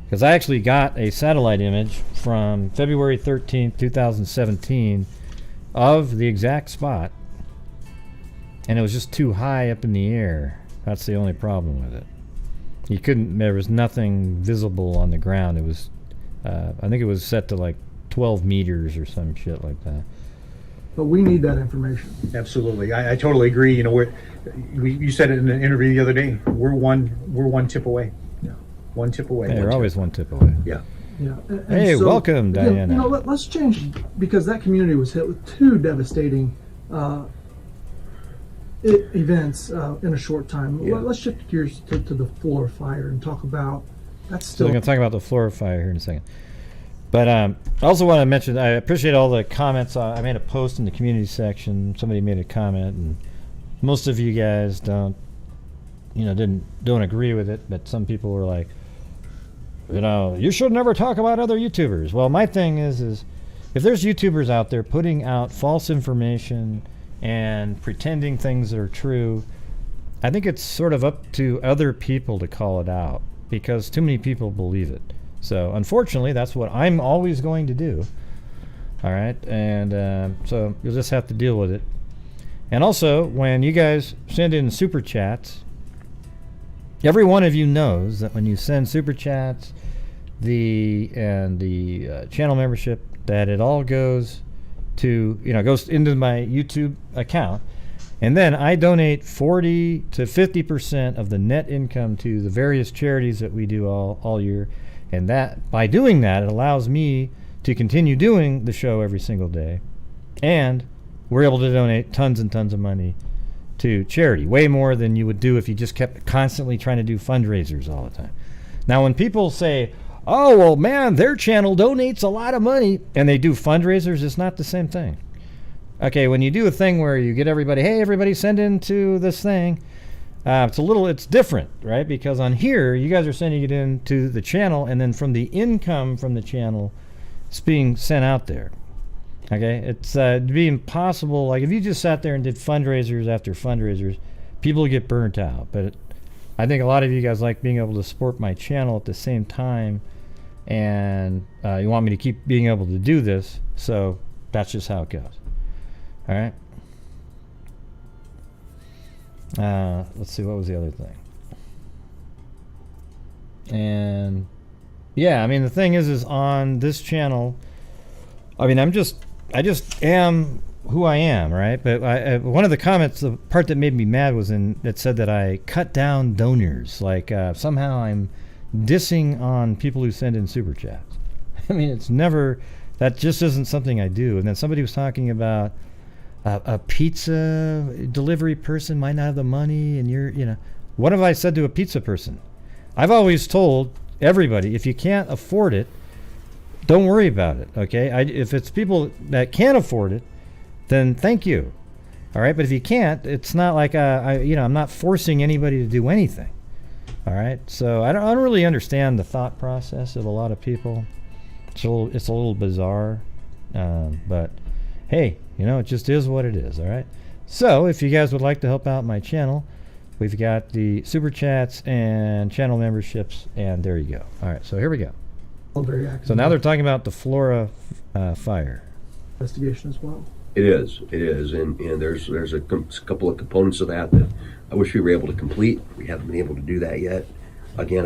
because I actually got a satellite image from February 13th, 2017 of the exact spot, and it was just too high up in the air. That's the only problem with it. There was nothing visible on the ground. It was, I think it was set to like 12 meters or some shit like that. But we need that information. Absolutely, I totally agree. You said it in an interview the other day. We're one tip away. Yeah. One tip away. They're always one tip away. Yeah. Yeah. Hey, welcome, Diana. Let's change, because that community was hit with 2 devastating events in a short time. Yeah. Let's shift gears to the Flora fire and talk about that's So still. we're going to talk about the Flora fire here in a second. But I also want to mention, I appreciate all the comments. I made a post in the community section. Somebody made a comment, and most of you guys don't agree with it. But some people were like, you should never talk about other YouTubers. Well, my thing is if there's YouTubers out there putting out false information and pretending things are true, I think it's sort of up to other people to call it out, because too many people believe it. So unfortunately, that's what I'm always going to do. All right, and so you'll just have to deal with it. And also, when you guys send in super chats, every one of you knows that when you send super chats, the channel membership, that it all goes to goes into my YouTube account, and then I donate 40 to 50% of the net income to the various charities that we do all year. And that by doing that, it allows me to continue doing the show every single day, And we're able to donate tons and tons of money to charity, way more than you would do if you just kept constantly trying to do fundraisers all the time. Now, when people say, oh, well, man, their channel donates a lot of money, and they do fundraisers, it's not the same thing. Okay, when you do a thing where you get everybody, hey, everybody send into this thing, it's different, right? Because on here, you guys are sending it into the channel, and then from the income from the channel, it's being sent out there. Okay, it's it'd be impossible. Like if you just sat there and did fundraisers after fundraisers, people would get burnt out. But I think a lot of you guys like being able to support my channel at the same time, and you want me to keep being able to do this. So that's just how it goes. All right. Let's see, what was the other thing? And yeah, I mean the thing is on this channel, I mean I just am who I am, right? But one of the comments, the part that made me mad was that said that I cut down donors, like somehow I'm dissing on people who send in super chats. I mean, it's never, that just isn't something I do. And then somebody was talking about a pizza delivery person might not have the money, and what have I said to a pizza person? I've always told everybody, if you can't afford it, don't worry about it, okay? If it's people that can't afford it, then thank you, all right? But if you can't, it's not like I'm not forcing anybody to do anything, all right? So I don't really understand the thought process of a lot of people. It's a little bizarre, but hey, it just is what it is, all right? So if you guys would like to help out my channel, we've got the super chats and channel memberships, and there you go. All right, so here we go. So now they're talking about the Flora fire investigation as well. It is, and there's a couple of components of that I wish we were able to complete. We haven't been able to do that yet. Again,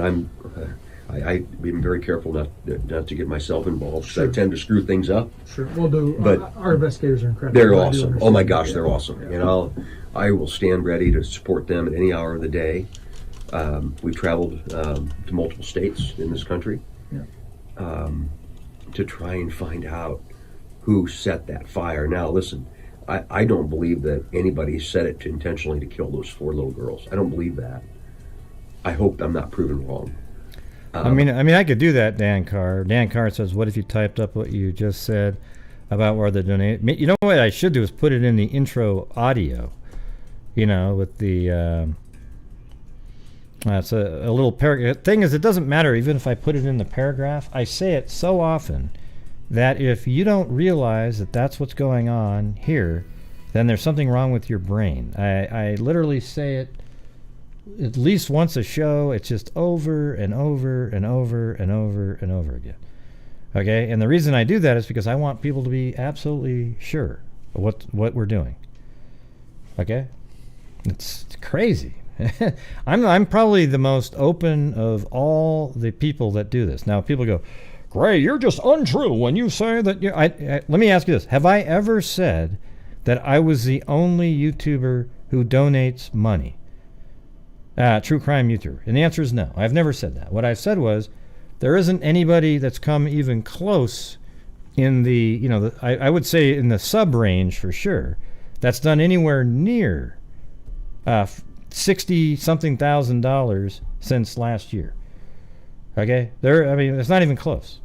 I've been very careful not to get myself involved. Sure. I tend to screw things up. Sure, we'll do. But our investigators are incredible. They're awesome. Oh my gosh, they're awesome. Yeah. I will stand ready to support them at any hour of the day. We've traveled to multiple states in this country. Yeah. To try and find out who set that fire. Now, listen, I don't believe that anybody set it intentionally to kill those 4 little girls. I don't believe that. I hope I'm not proven wrong. I mean, I could do that, Dan Carr. Dan Carr says, what if you typed up what you just said about where the donate? You know what I should do is put it in the intro audio, with the... it's a little paragraph. Thing is, it doesn't matter even if I put it in the paragraph. I say it so often that if you don't realize that that's what's going on here, then there's something wrong with your brain. I literally say it at least once a show. It's just over and over and over and over and over again. Okay, and the reason I do that is because I want people to be absolutely sure of what we're doing. Okay, it's crazy. I'm probably the most open of all the people that do this. Now, people go, Gray, you're just untrue when you say that. Let me ask you this. Have I ever said that I was the only YouTuber who donates money? True crime YouTuber. And the answer is no. I've never said that. What I've said was there isn't anybody that's come even close in the, I would say in the sub range for sure, that's done anywhere near 60-something $1,000 since last year. Okay, it's not even close.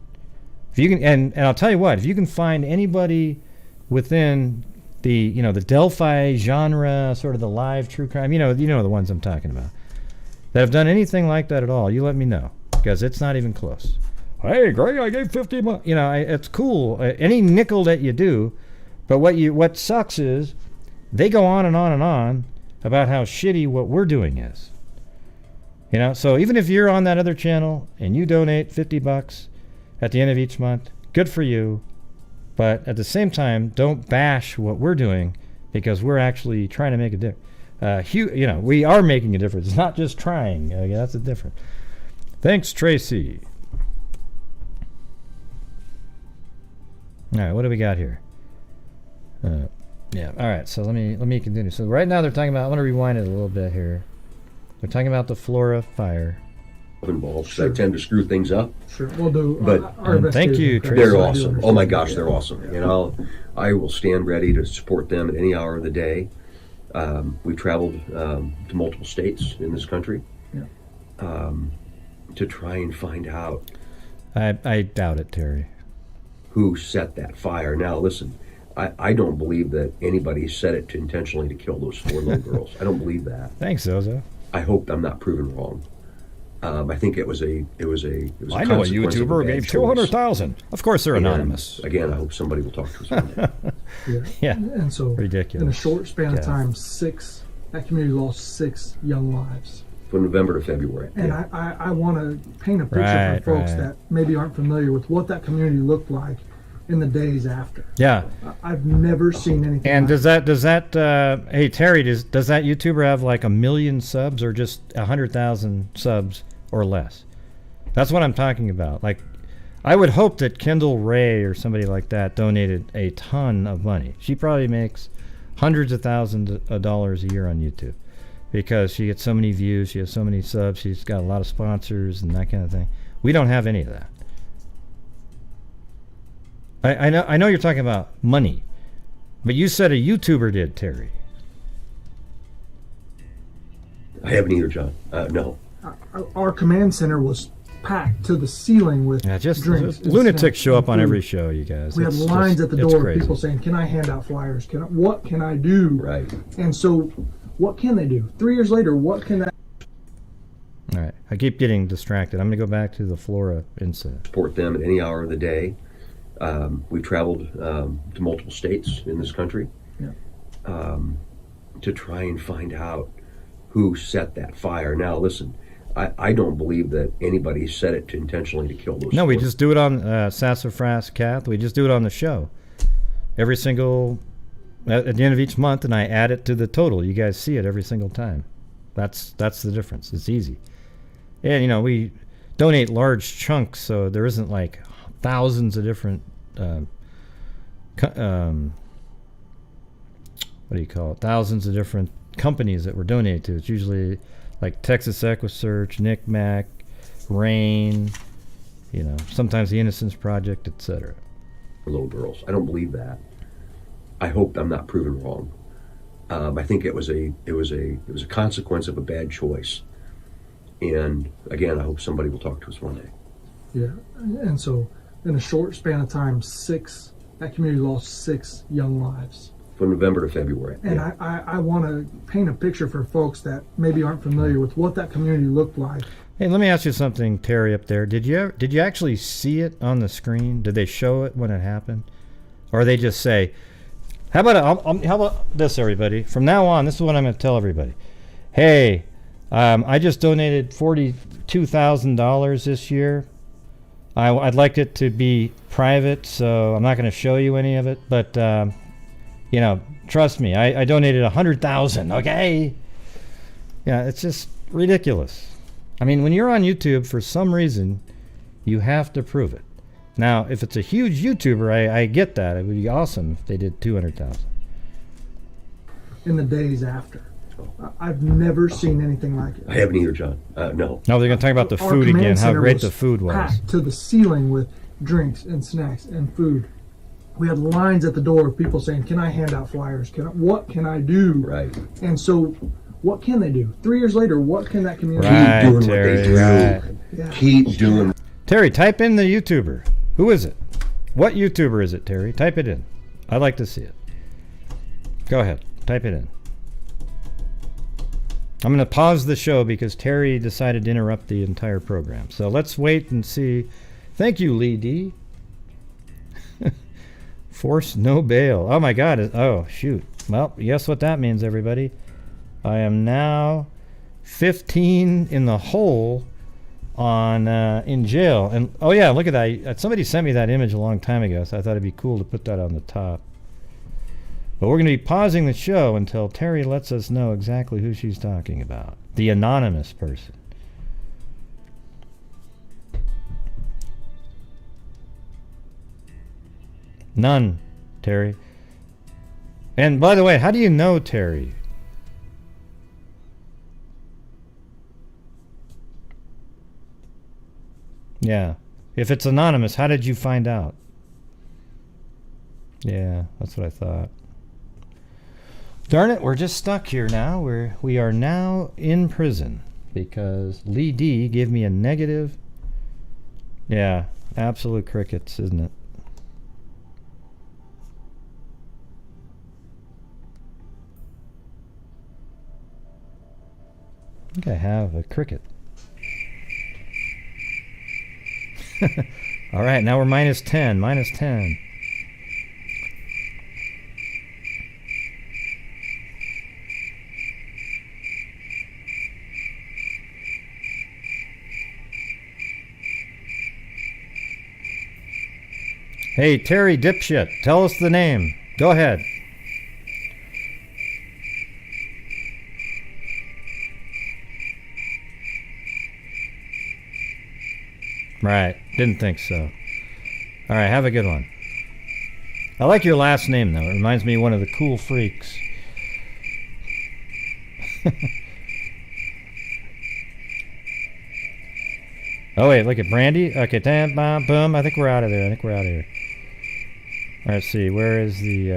If you can, and I'll tell you what, if you can find anybody within the the Delphi genre, sort of the live true crime, the ones I'm talking about, that have done anything like that at all, you let me know, because it's not even close. Hey, Greg, I gave $50. It's cool. Any nickel that you do, but what sucks is they go on and on and on about how shitty what we're doing is. So even if you're on that other channel and you donate $50 at the end of each month, good for you. But at the same time, don't bash what we're doing, because we're actually trying to make a difference. We are making a difference. It's not just trying. That's a difference. Thanks, Tracy. All right, what do we got here? Yeah. All right. So let me continue. So right now they're talking about. I want to rewind it a little bit here. They're talking about the Flora fire. involved, so I tend to screw things up. Sure, we'll do. But thank you, Tracy. They're awesome. Oh my gosh, they're awesome. And I will stand ready to support them at any hour of the day. We've traveled to multiple states in this country to try and find out. I doubt it, Terry. Who set that fire? Now listen, I don't believe that anybody set it to intentionally to kill those 4 little girls. I don't believe that. Thanks, Zozo. I hope I'm not proven wrong. I think it was a I know a YouTuber gave 200,000. Of course, they're anonymous. Again, I hope somebody will talk to us one day. Yeah. And so, ridiculous. in a short span of time, that community lost 6 young lives. From November to February. And I want to paint a picture for folks that maybe aren't familiar with what that community looked like in the days after. Yeah. I've never seen anything. And like does that hey Terry, does that YouTuber have like 1 million subs or just 100,000 subs or less? That's what I'm talking about. Like, I would hope that Kendall Ray or somebody like that donated a ton of money. She probably makes hundreds of thousands of dollars a year on YouTube because she gets so many views, she has so many subs, she's got a lot of sponsors and that kind of thing. We don't have any of that. I know you're talking about money, but you said a YouTuber did, Terry. I haven't either, John. No. Our command center was packed to the ceiling with drinks. Lunatics show up on every show, you guys. We had lines at the door of people saying, "Can I hand out flyers? What can I do?" Right. And so, what can they do? 3 years later, what can that? All right. I keep getting distracted. I'm going to go back to the Flora incident. Support them at any hour of the day. We've traveled to multiple states in this country to try and find out who set that fire. Now, listen, I don't believe that anybody set it to intentionally to kill those. No, we just do it on Sassafras Cath. We just do it on the show. Every single, at the end of each month, and I add it to the total. You guys see it every single time. That's the difference. It's easy. And, we donate large chunks, so there isn't like thousands of different, thousands of different companies that we're donating to. It's usually like Texas EquiSearch, NICMAC, RAIN, sometimes the Innocence Project, etc. Little girls. I don't believe that. I hope I'm not proven wrong. I think it was a consequence of a bad choice. And again, I hope somebody will talk to us one day. Yeah, and so in a short span of time, that community lost 6 young lives. From November to February. And I want to paint a picture for folks that maybe aren't familiar with what that community looked like. Hey, let me ask you something, Terry, up there. Did you actually see it on the screen? Did they show it when it happened? Or they just say, how about this, everybody? From now on, this is what I'm going to tell everybody. Hey, I just donated $42,000 this year. I'd like it to be private, so I'm not going to show you any of it. But, trust me, I donated $100,000, okay? Yeah, it's just ridiculous. I mean, when you're on YouTube, for some reason, you have to prove it. Now, if it's a huge YouTuber, I get that. It would be awesome if they did $200,000. In the days after. I've never seen anything like it. I haven't either, John. No. No, they're going to talk about the food again, how great the food was. Packed to the ceiling with drinks and snacks and food. We had lines at the door of people saying, "Can I hand out flyers? What can I do?" Right. And so, what can they do? 3 years later, what can that community do? Keep doing Terry, what they do. right. Yeah. Keep doing. Terry, type in the YouTuber. Who is it? What YouTuber is it, Terry? Type it in. I'd like to see it. Go ahead. Type it in. I'm going to pause the show because Terry decided to interrupt the entire program. So let's wait and see. Thank you, Lee D. Force no bail. Oh, my God. Oh, shoot. Well, guess what that means, everybody? I am now 15 in the hole on in jail. And oh yeah, look at that. Somebody sent me that image a long time ago, so I thought it'd be cool to put that on the top. But we're going to be pausing the show until Terry lets us know exactly who she's talking about. The anonymous person. None, Terry. And by the way, how do you know Terry? Yeah. If it's anonymous, how did you find out? Yeah, that's what I thought. Darn it, we're just stuck here now. We are now in prison because Lee D gave me a negative. Yeah, absolute crickets, isn't it? I think I have a cricket. All right, now we're minus 10. Minus 10. Hey, Terry Dipshit, tell us the name. Go ahead. Right, didn't think so. All right, have a good one. I like your last name, though. It reminds me of one of the cool freaks. Oh, wait, look at Brandy. Okay, damn, boom. I think we're out of there. All right, let's see. Where is the...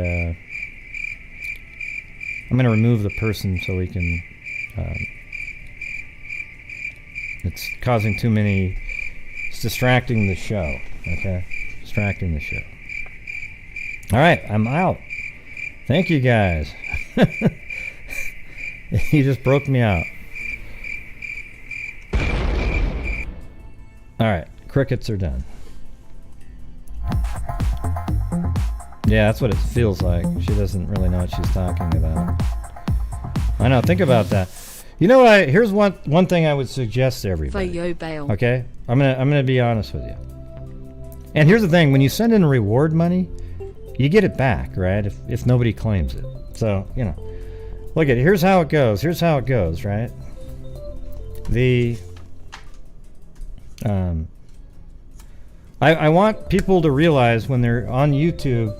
I'm going to remove the person so we can... it's causing too many... It's distracting the show. Okay? Distracting the show. All right, I'm out. Thank you, guys. You just broke me out. All right, crickets are done. Yeah, that's what it feels like. She doesn't really know what she's talking about. I know, think about that. You know what? Here's one thing I would suggest to everybody. For yo bail. Okay? I'm gonna be honest with you. And here's the thing, when you send in reward money, you get it back, right? If nobody claims it. So, you know. Look at it. Here's how it goes. Right? I want people to realize when they're on YouTube,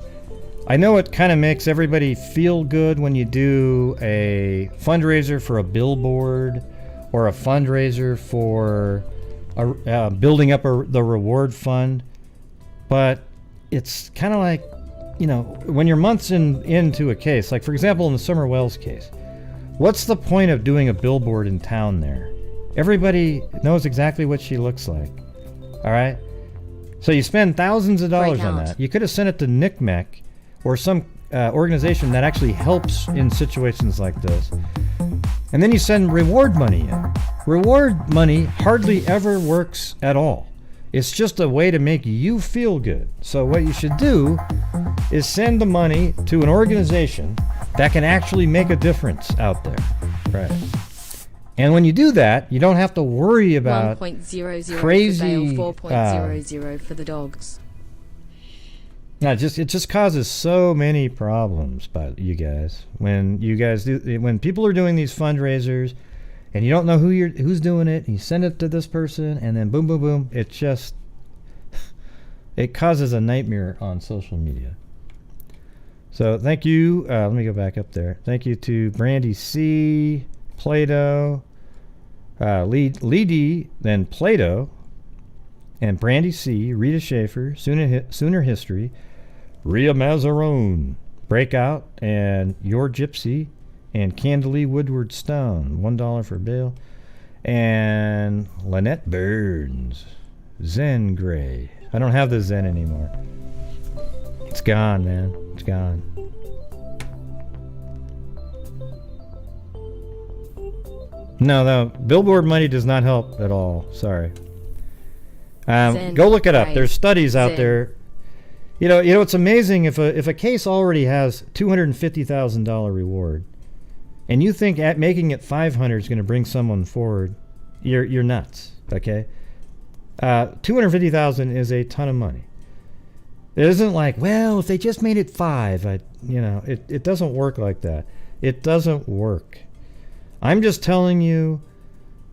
I know it kind of makes everybody feel good when you do a fundraiser for a billboard or a fundraiser for building up the reward fund, but it's kind of like, you know, when you're months into a case, like for example in the Summer Wells case, what's the point of doing a billboard in town there? Everybody knows exactly what she looks like. All right? So you spend thousands of dollars on that. You could have sent it to NCMEC or some organization that actually helps in situations like this. And then you send reward money in. Reward money hardly ever works at all. It's just a way to make you feel good. So what you should do is send the money to an organization that can actually make a difference out there. Right. And when you do that, you don't have to worry about 1.00 crazy for bail, 4.00 for the dogs. No, it just causes so many problems by you guys. When people are doing these fundraisers and you don't know who's doing it, and you send it to this person and then boom boom boom, it causes a nightmare on social media. So thank you. Let me go back up there. Thank you to Brandy C, Plato, Lee D, then Plato, and Brandy C, Rita Schaefer, Sooner History, Rhea Mazzarone, Breakout, and Your Gypsy, and Candalee Woodward Stone, $1 for bail, and Lynette Burns, Zen Gray. I don't have the Zen anymore. It's gone, man. It's gone. No, billboard money does not help at all. Sorry. Go look it up. There's studies out there. You know, it's amazing if a case already has $250,000 reward, and you think making it $500 is going to bring someone forward, you're nuts. Okay, $250,000 is a ton of money. It isn't like, well, if they just made it $5, it doesn't work like that. It doesn't work. I'm just telling you,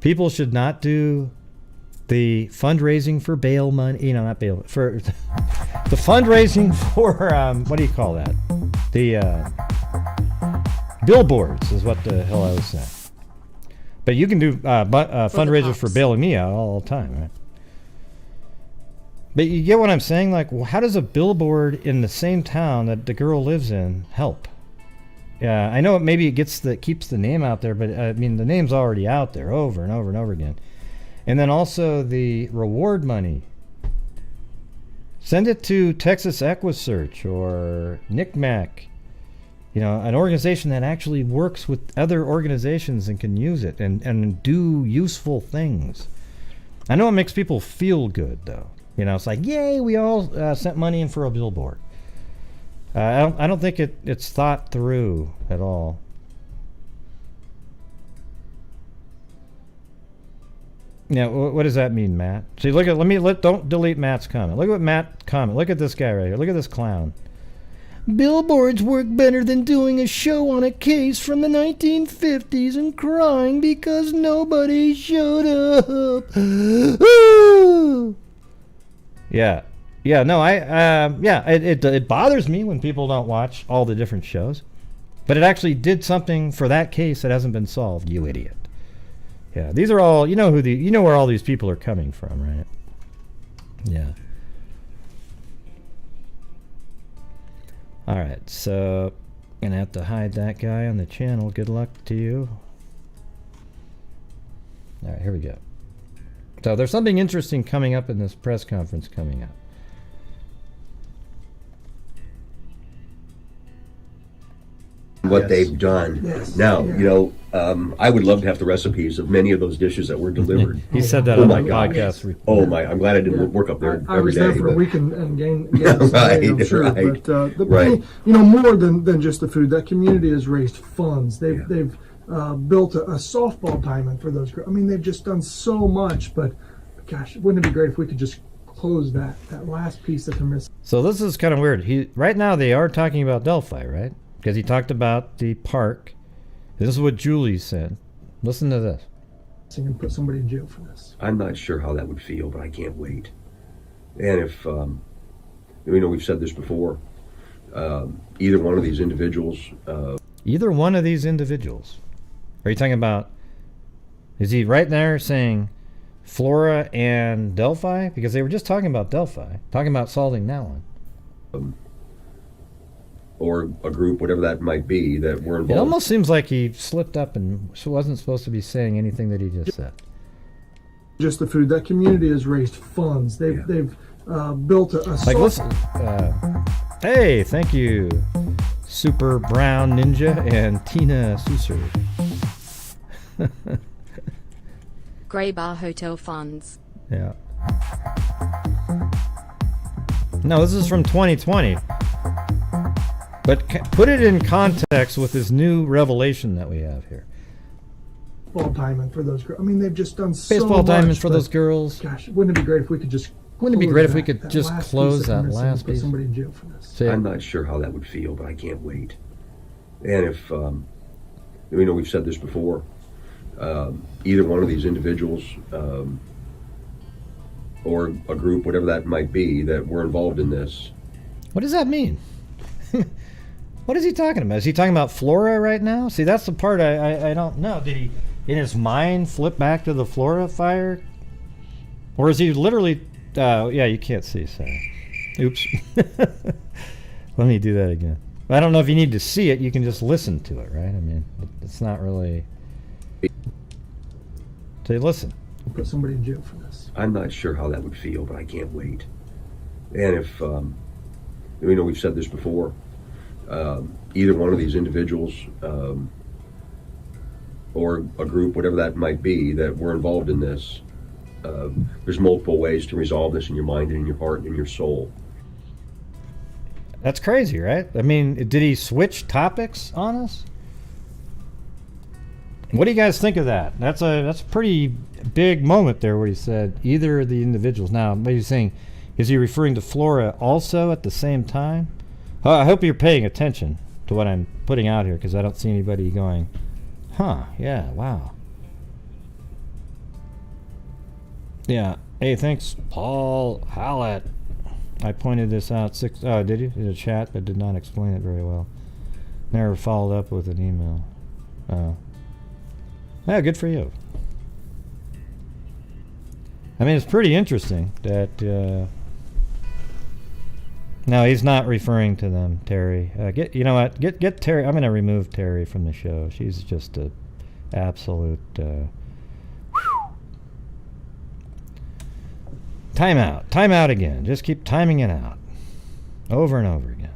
people should not do the fundraising for bail money, not bail, for the fundraising for, what do you call that? The billboards is what the hell I was saying. But you can do fundraisers for bailing me out all the time, right? But you get what I'm saying? Like, well, how does a billboard in the same town that the girl lives in help? Yeah, I know maybe it keeps the name out there, but I mean the name's already out there over and over and over again. And then also the reward money. Send it to Texas EquiSearch or NCMEC. You know, an organization that actually works with other organizations and can use it and do useful things. I know it makes people feel good, though. You know, it's like, yay, we all sent money in for a billboard. I don't think it's thought through at all. Yeah, what does that mean, Matt? See, don't delete Matt's comment. Look at what Matt comment. Look at this guy right here. Look at this clown. Billboards work better than doing a show on a case from the 1950s and crying because nobody showed up. Yeah. Yeah, no, it bothers me when people don't watch all the different shows. But it actually did something for that case that hasn't been solved, you idiot. Yeah, these are all, you know where all these people are coming from, right? Yeah. All right, so gonna have to hide that guy on the channel. Good luck to you. All right, here we go. So there's something interesting coming up in this press conference coming up. What they've done. Yes. Now, I would love to have the recipes of many of those dishes that were delivered. He said that on my podcast. Oh my! I'm glad I didn't work up there I every was day. there for a week and gained some weight, I'm sure. Right. But Right. more than just the food, that community has raised funds. They've built a softball diamond for those girls. I mean, they've just done so much. But gosh, wouldn't it be great if we could just close that last piece that they're missing? So this is kind of weird. Right now they are talking about Delphi, right? Because he talked about the park. This is what Julie said. Listen to this. And put somebody in jail for this. I'm not sure how that would feel, but I can't wait. And if, we've said this before, either one of these individuals... Either one of these individuals. Are you talking about... Is he right there saying Flora and Delphi? Because they were just talking about Delphi. Talking about solving that one. Or a group, whatever that might be, that were involved. It almost seems like he slipped up and wasn't supposed to be saying anything that he just said. Just the food. That community has raised funds. They've built a like, listen. Hey, thank you, Super Brown Ninja and Tina Susser. Grey Bar Hotel Funds. Yeah. No, this is from 2020. But put it in context with this new revelation that we have here. Baseball diamond for those girls. I mean, they've just done so much. Baseball diamonds for those girls. Gosh, wouldn't it be great if we could just... Wouldn't it be great if we could just close that last piece? Put somebody in jail for this. I'm not sure how that would feel, but I can't wait. And if, we've said this before, either one of these individuals or a group, whatever that might be, that were involved in this. What does that mean? What is he talking about? Is he talking about Flora right now? See, that's the part I don't know. Did he, in his mind, flip back to the Flora fire? Or is he literally... yeah, you can't see, sorry. Oops. Let me do that again. I don't know if you need to see it. You can just listen to it, right? I mean, it's not really... Say, listen. Put somebody in jail for this. I'm not sure how that would feel, but I can't wait. And if, we've said this before, either one of these individuals or a group, whatever that might be, that were involved in this, there's multiple ways to resolve this in your mind and in your heart and in your soul. That's crazy, right? I mean, did he switch topics on us? What do you guys think of that? That's a pretty big moment there where he said either of the individuals. Now, maybe he's saying, is he referring to Flora also at the same time? I hope you're paying attention to what I'm putting out here, because I don't see anybody going, huh, yeah, wow. Yeah. Hey, thanks, Paul Hallett. I pointed this out did you? In a chat, but did not explain it very well. Never followed up with an email. Yeah, good for you. I mean, it's pretty interesting that No, he's not referring to them, Terry. You know what? Get Terry. I'm going to remove Terry from the show. She's just a absolute. Time out. Time out again. Just keep timing it out, over and over again.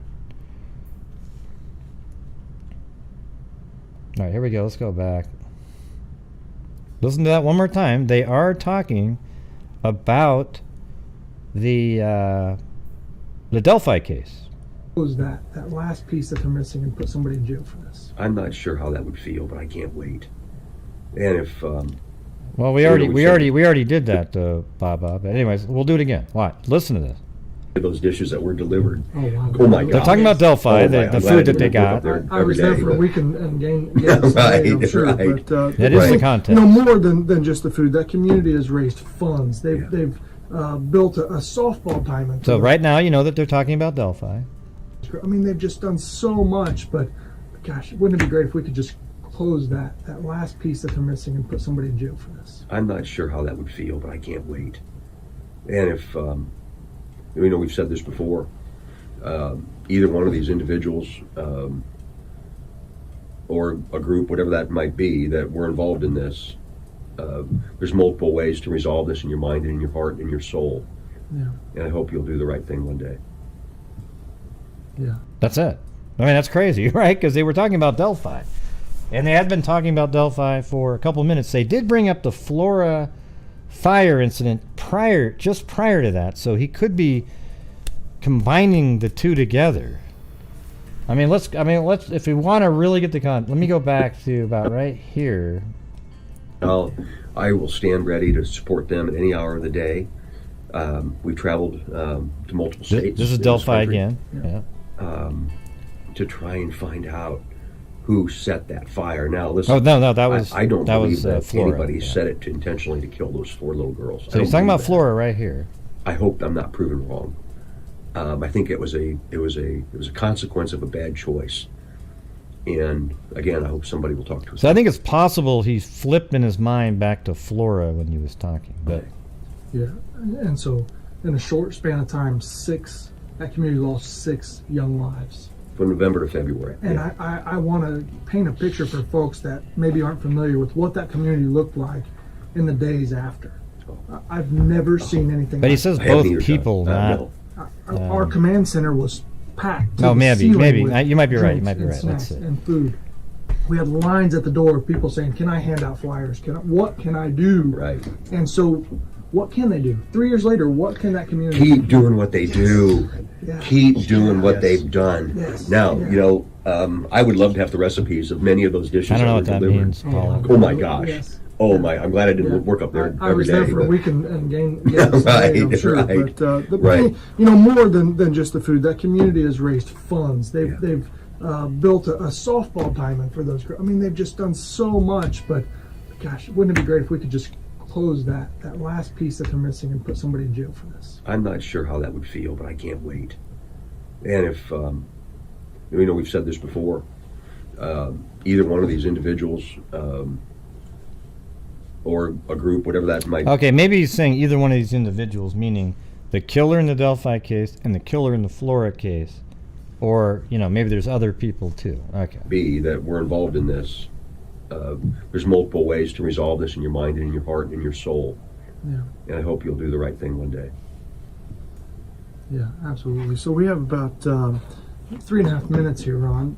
All right, here we go. Let's go back. Listen to that one more time. They are talking about the Delphi case. Was that last piece that they're missing and put somebody in jail for this? I'm not sure how that would feel, but I can't wait. And if well, we already did that, Bob. But anyways, we'll do it again. What? Listen to this. Those dishes that were delivered. Oh, wow. Oh my God! They're talking about Delphi, the food that they got. I was there for a week and gained some weight, I'm sure. Right. But that is the context. More than just the food. That community has raised funds. They've built a softball diamond. So right now, you know that they're talking about Delphi. I mean, they've just done so much, but gosh, wouldn't it be great if we could just close that last piece that they're missing and put somebody in jail for this? I'm not sure how that would feel, but I can't wait. And if we've said this before, either one of these individuals or a group, whatever that might be, that were involved in this, there's multiple ways to resolve this in your mind and in your heart and in your soul. Yeah. And I hope you'll do the right thing one day. Yeah. That's it. I mean, that's crazy, right? Because they were talking about Delphi. And they had been talking about Delphi for a couple of minutes. They did bring up the Flora fire incident just prior to that, so he could be combining the two together. Let's if we want to really get the let me go back to about right here. I will stand ready to support them at any hour of the day. We traveled to multiple states. This is Delphi again. Yeah. To try and find out who set that fire. Now, listen. Oh no, that was I don't believe that Flora, anybody set it intentionally to kill those 4 little girls. So he's talking about Flora right here. I hope I'm not proven wrong. I think it was a consequence of a bad choice. And again, I hope somebody will talk to us. So I think it's possible he flipped in his mind back to Flora when he was talking. But yeah, and so in a short span of time, that community lost 6 young lives. From November to February. And yeah. I want to paint a picture for folks that maybe aren't familiar with what that community looked like in the days after. I've never seen anything. But he says both people, not. Our command center was packed. No, maybe you might be right. You might be right. That's it. And food. We had lines at the door of people saying, "Can I hand out flyers? What can I do?" Right. And so, what can they do? 3 years later, what can that community keep doing what they do? Yeah. Keep doing what they've done. Yes. Now, I would love to have the recipes of many of those dishes. I don't know what that means, Paul. Oh my gosh. Yes. Oh my! I'm glad I didn't work up there every day. I was there for a week and gained some weight, I'm sure. Right. But Right. More than just the food, that community has raised funds. They've built a softball diamond for those girls. I mean, they've just done so much. But gosh, wouldn't it be great if we could just close that last piece that they're missing and put somebody in jail for this? I'm not sure how that would feel, but I can't wait. And if we've said this before, either one of these individuals. Or a group, whatever that might be. Okay, maybe he's saying either one of these individuals, meaning the killer in the Delphi case and the killer in the Flora case. Or, maybe there's other people too. Okay. Be that we're involved in this. There's multiple ways to resolve this in your mind and in your heart and in your soul. Yeah. And I hope you'll do the right thing one day. Yeah, absolutely. So we have about 3.5 minutes here, Ron.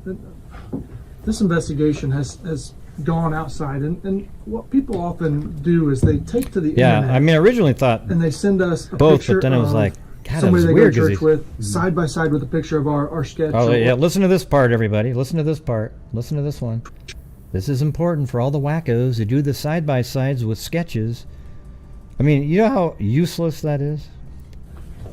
This investigation has gone outside, and what people often do is they take to the internet. I mean, I originally thought and they send us a both, picture but then it was of like, God, somebody they weird go to church with, side by side with a picture of our sketch. Oh yeah, listen to this part, everybody. Listen to this part. Listen to this one. This is important for all the wackos who do the side by sides with sketches. I mean, you know how useless that is?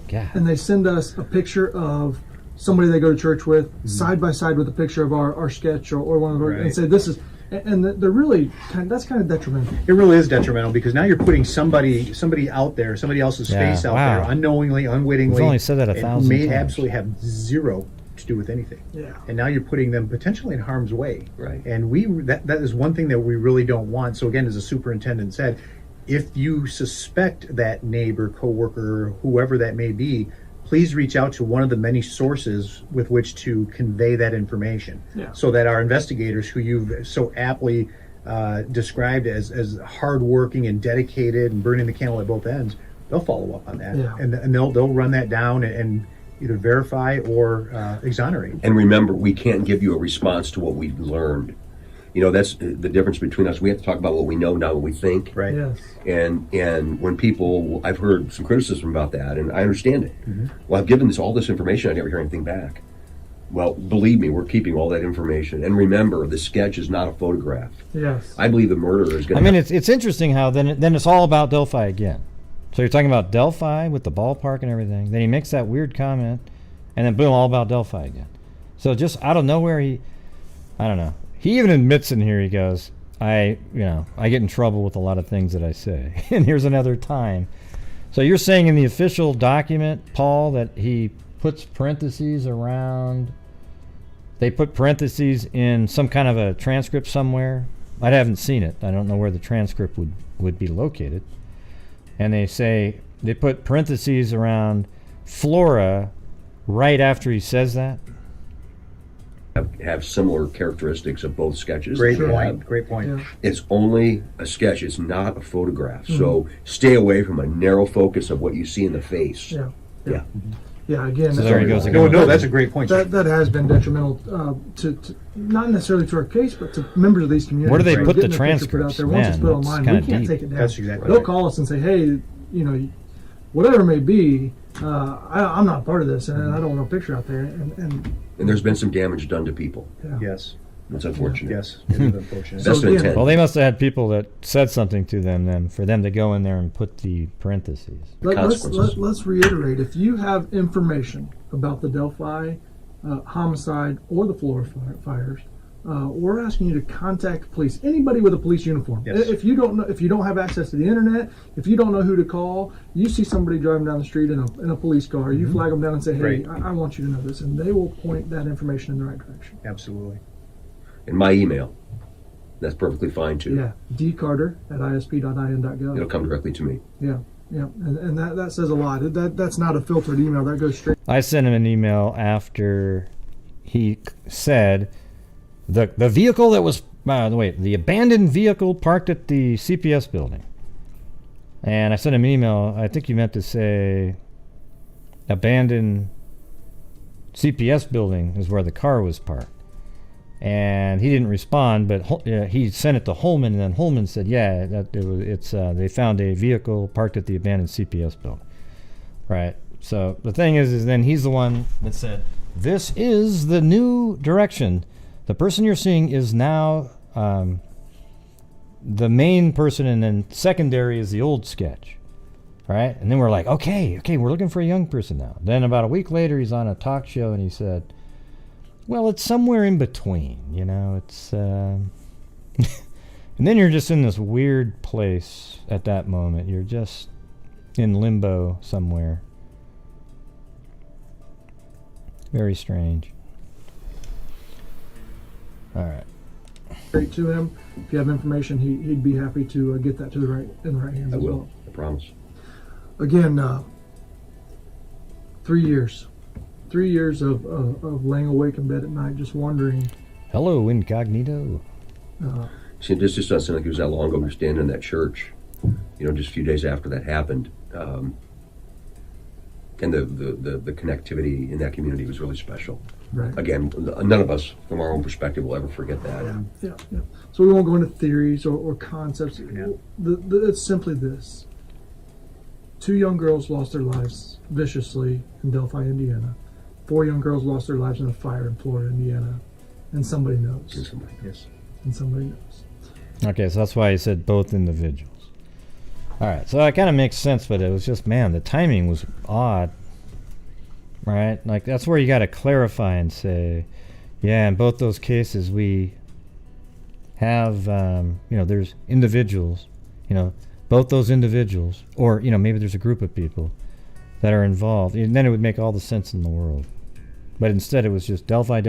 God. And they send us a picture of somebody they go to church with, side by side with a picture of our sketch or one of our, and say this is. And they're really that's kind of detrimental. It really is detrimental because now you're putting somebody out there, somebody else's face out there, unknowingly, unwittingly. We've only said that 1,000 times. May absolutely have zero to do with anything. Yeah. And now you're putting them potentially in harm's way. Right. And that is one thing that we really don't want. So again, as the superintendent said, if you suspect that neighbor, coworker, whoever that may be, please reach out to one of the many sources with which to convey that information, Yeah. so that our investigators, who you've so aptly described as hardworking and dedicated and burning the candle at both ends, they'll follow up on that, Yeah. and they'll run that down and either verify or exonerate. And remember, we can't give you a response to what we've learned. You know, that's the difference between us. We have to talk about what we know, not what we think. Right. Yes. And when people, I've heard some criticism about that, and I understand it. Well, I've given all this information, I never hear anything back. Well, believe me, we're keeping all that information. And remember, the sketch is not a photograph. Yes. I believe the murderer is going I to... mean, it's interesting how then it's all about Delphi again. So you're talking about Delphi with the ballpark and everything. Then he makes that weird comment, and then boom, all about Delphi again. So just out of nowhere, I don't know. He even admits in here, he goes, I get in trouble with a lot of things that I say. And here's another time. So you're saying in the official document, Paul, that he puts parentheses around, they put parentheses in some kind of a transcript somewhere. I haven't seen it. I don't know where the transcript would be located. And they put parentheses around Flora right after he says that. have similar characteristics of both sketches. Great point. Great point. Yeah. It's only a sketch. It's not a photograph. So stay away from a narrow focus of what you see in the face. Yeah. Yeah. Yeah, again, So there he goes again. No, that's a great point. that has been detrimental to not necessarily to our case, but to members of these communities. Where do they Right. put the Getting a picture put out transcripts? there. Once it's Man, put that's online, kinda we can't deep. take it down. That's exactly They'll right. call us and say, hey, whatever it may be, I'm not part of this, and I don't want a picture out there. And And there's been some damage done to people. yeah. Yes. It's unfortunate. Yes. It is unfortunate. That's So the again- intent. Well, they must have had people that said something to them then for them to go in there and put the parentheses. Let's reiterate. If you have information about the Delphi homicide or the Flora fires, we're asking you to contact police. Anybody with a police uniform. Yes. If you don't know, if you don't have access to the internet, if you don't know who to call, you see somebody driving down the street in a police car, you flag them down and say, "Hey, Right. I want you to know this," and they will point that information in the right direction. Absolutely. And my email, that's perfectly fine too. Yeah, dcarter@isp.in.gov. It'll come directly to me. Yeah, and that says a lot. That's not a filtered email. That goes straight. I sent him an email after he said the vehicle that was the abandoned vehicle parked at the CPS building. And I sent him an email. I think he meant to say abandoned CPS building is where the car was parked. And he didn't respond, but he sent it to Holman, and then Holman said, "Yeah, they found a vehicle parked at the abandoned CPS building." Right. So the thing is then he's the one that said, "This is the new direction. The person you're seeing is now the main person, and then secondary is the old sketch." Right. And then we're like, okay, we're looking for a young person now. Then about a week later, he's on a talk show, and he said, well, it's somewhere in between, it's, and then you're just in this weird place at that moment. You're just in limbo somewhere. Very strange. All right. Straight to him. If you have information, he'd be happy to get that in the right hands I as will. well. I promise. Again, 3 years. 3 years of laying awake in bed at night, just wondering. Hello, incognito. See, this just doesn't seem like it was that long ago. We were standing in that church, just a few days after that happened. And the connectivity in that community was really special. Right. Again, none of us, from our own perspective, will ever forget that. Yeah. So we won't go into theories or concepts. It's simply this. 2 young girls lost their lives viciously in Delphi, Indiana. 4 young girls lost their lives in a fire in Florida, Indiana. And somebody knows. Yes. And somebody knows. Okay, so that's why he said both individuals. All right, so that kind of makes sense, but it was just, man, the timing was odd. Right? Like, that's where you got to clarify and say, yeah, in both those cases, we have, there's individuals, both those individuals, or, maybe there's a group of people that are involved. And then it would make all the sense in the world. But instead, it was just Delphi,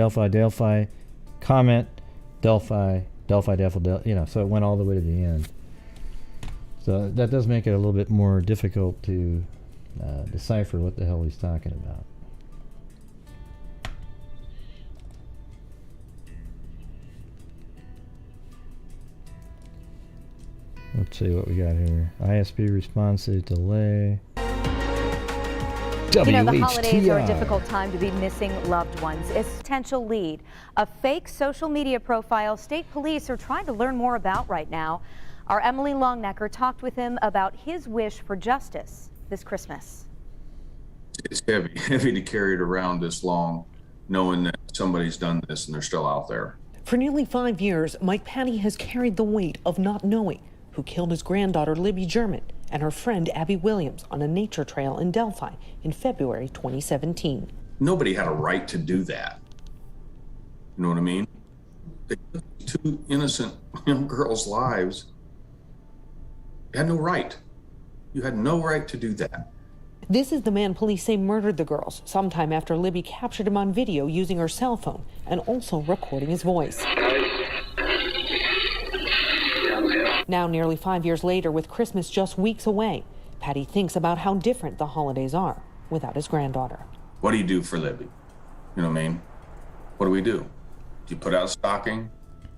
comment, Delphi, so it went all the way to the end. So that does make it a little bit more difficult to decipher what the hell he's talking about. Let's see what we got here. ISP responsive delay. You know, the holidays are a difficult time to be missing loved ones. A potential lead, a fake social media profile state police are trying to learn more about right now. Our Emily Longnecker talked with him about his wish for justice this Christmas. It's heavy to carry it around this long, knowing that somebody's done this and they're still out there. For nearly 5 years, Mike Patty has carried the weight of not knowing who killed his granddaughter Libby German and her friend Abby Williams on a nature trail in Delphi in February 2017. Nobody had a right to do that. You know what I mean? They took 2 innocent young girls' lives. You had no right. You had no right to do that. This is the man police say murdered the girls sometime after Libby captured him on video using her cell phone and also recording his voice. Now, nearly 5 years later, with Christmas just weeks away, Patty thinks about how different the holidays are without his granddaughter. What do you do for Libby? You know what I mean? What do we do? Do you put out a stocking?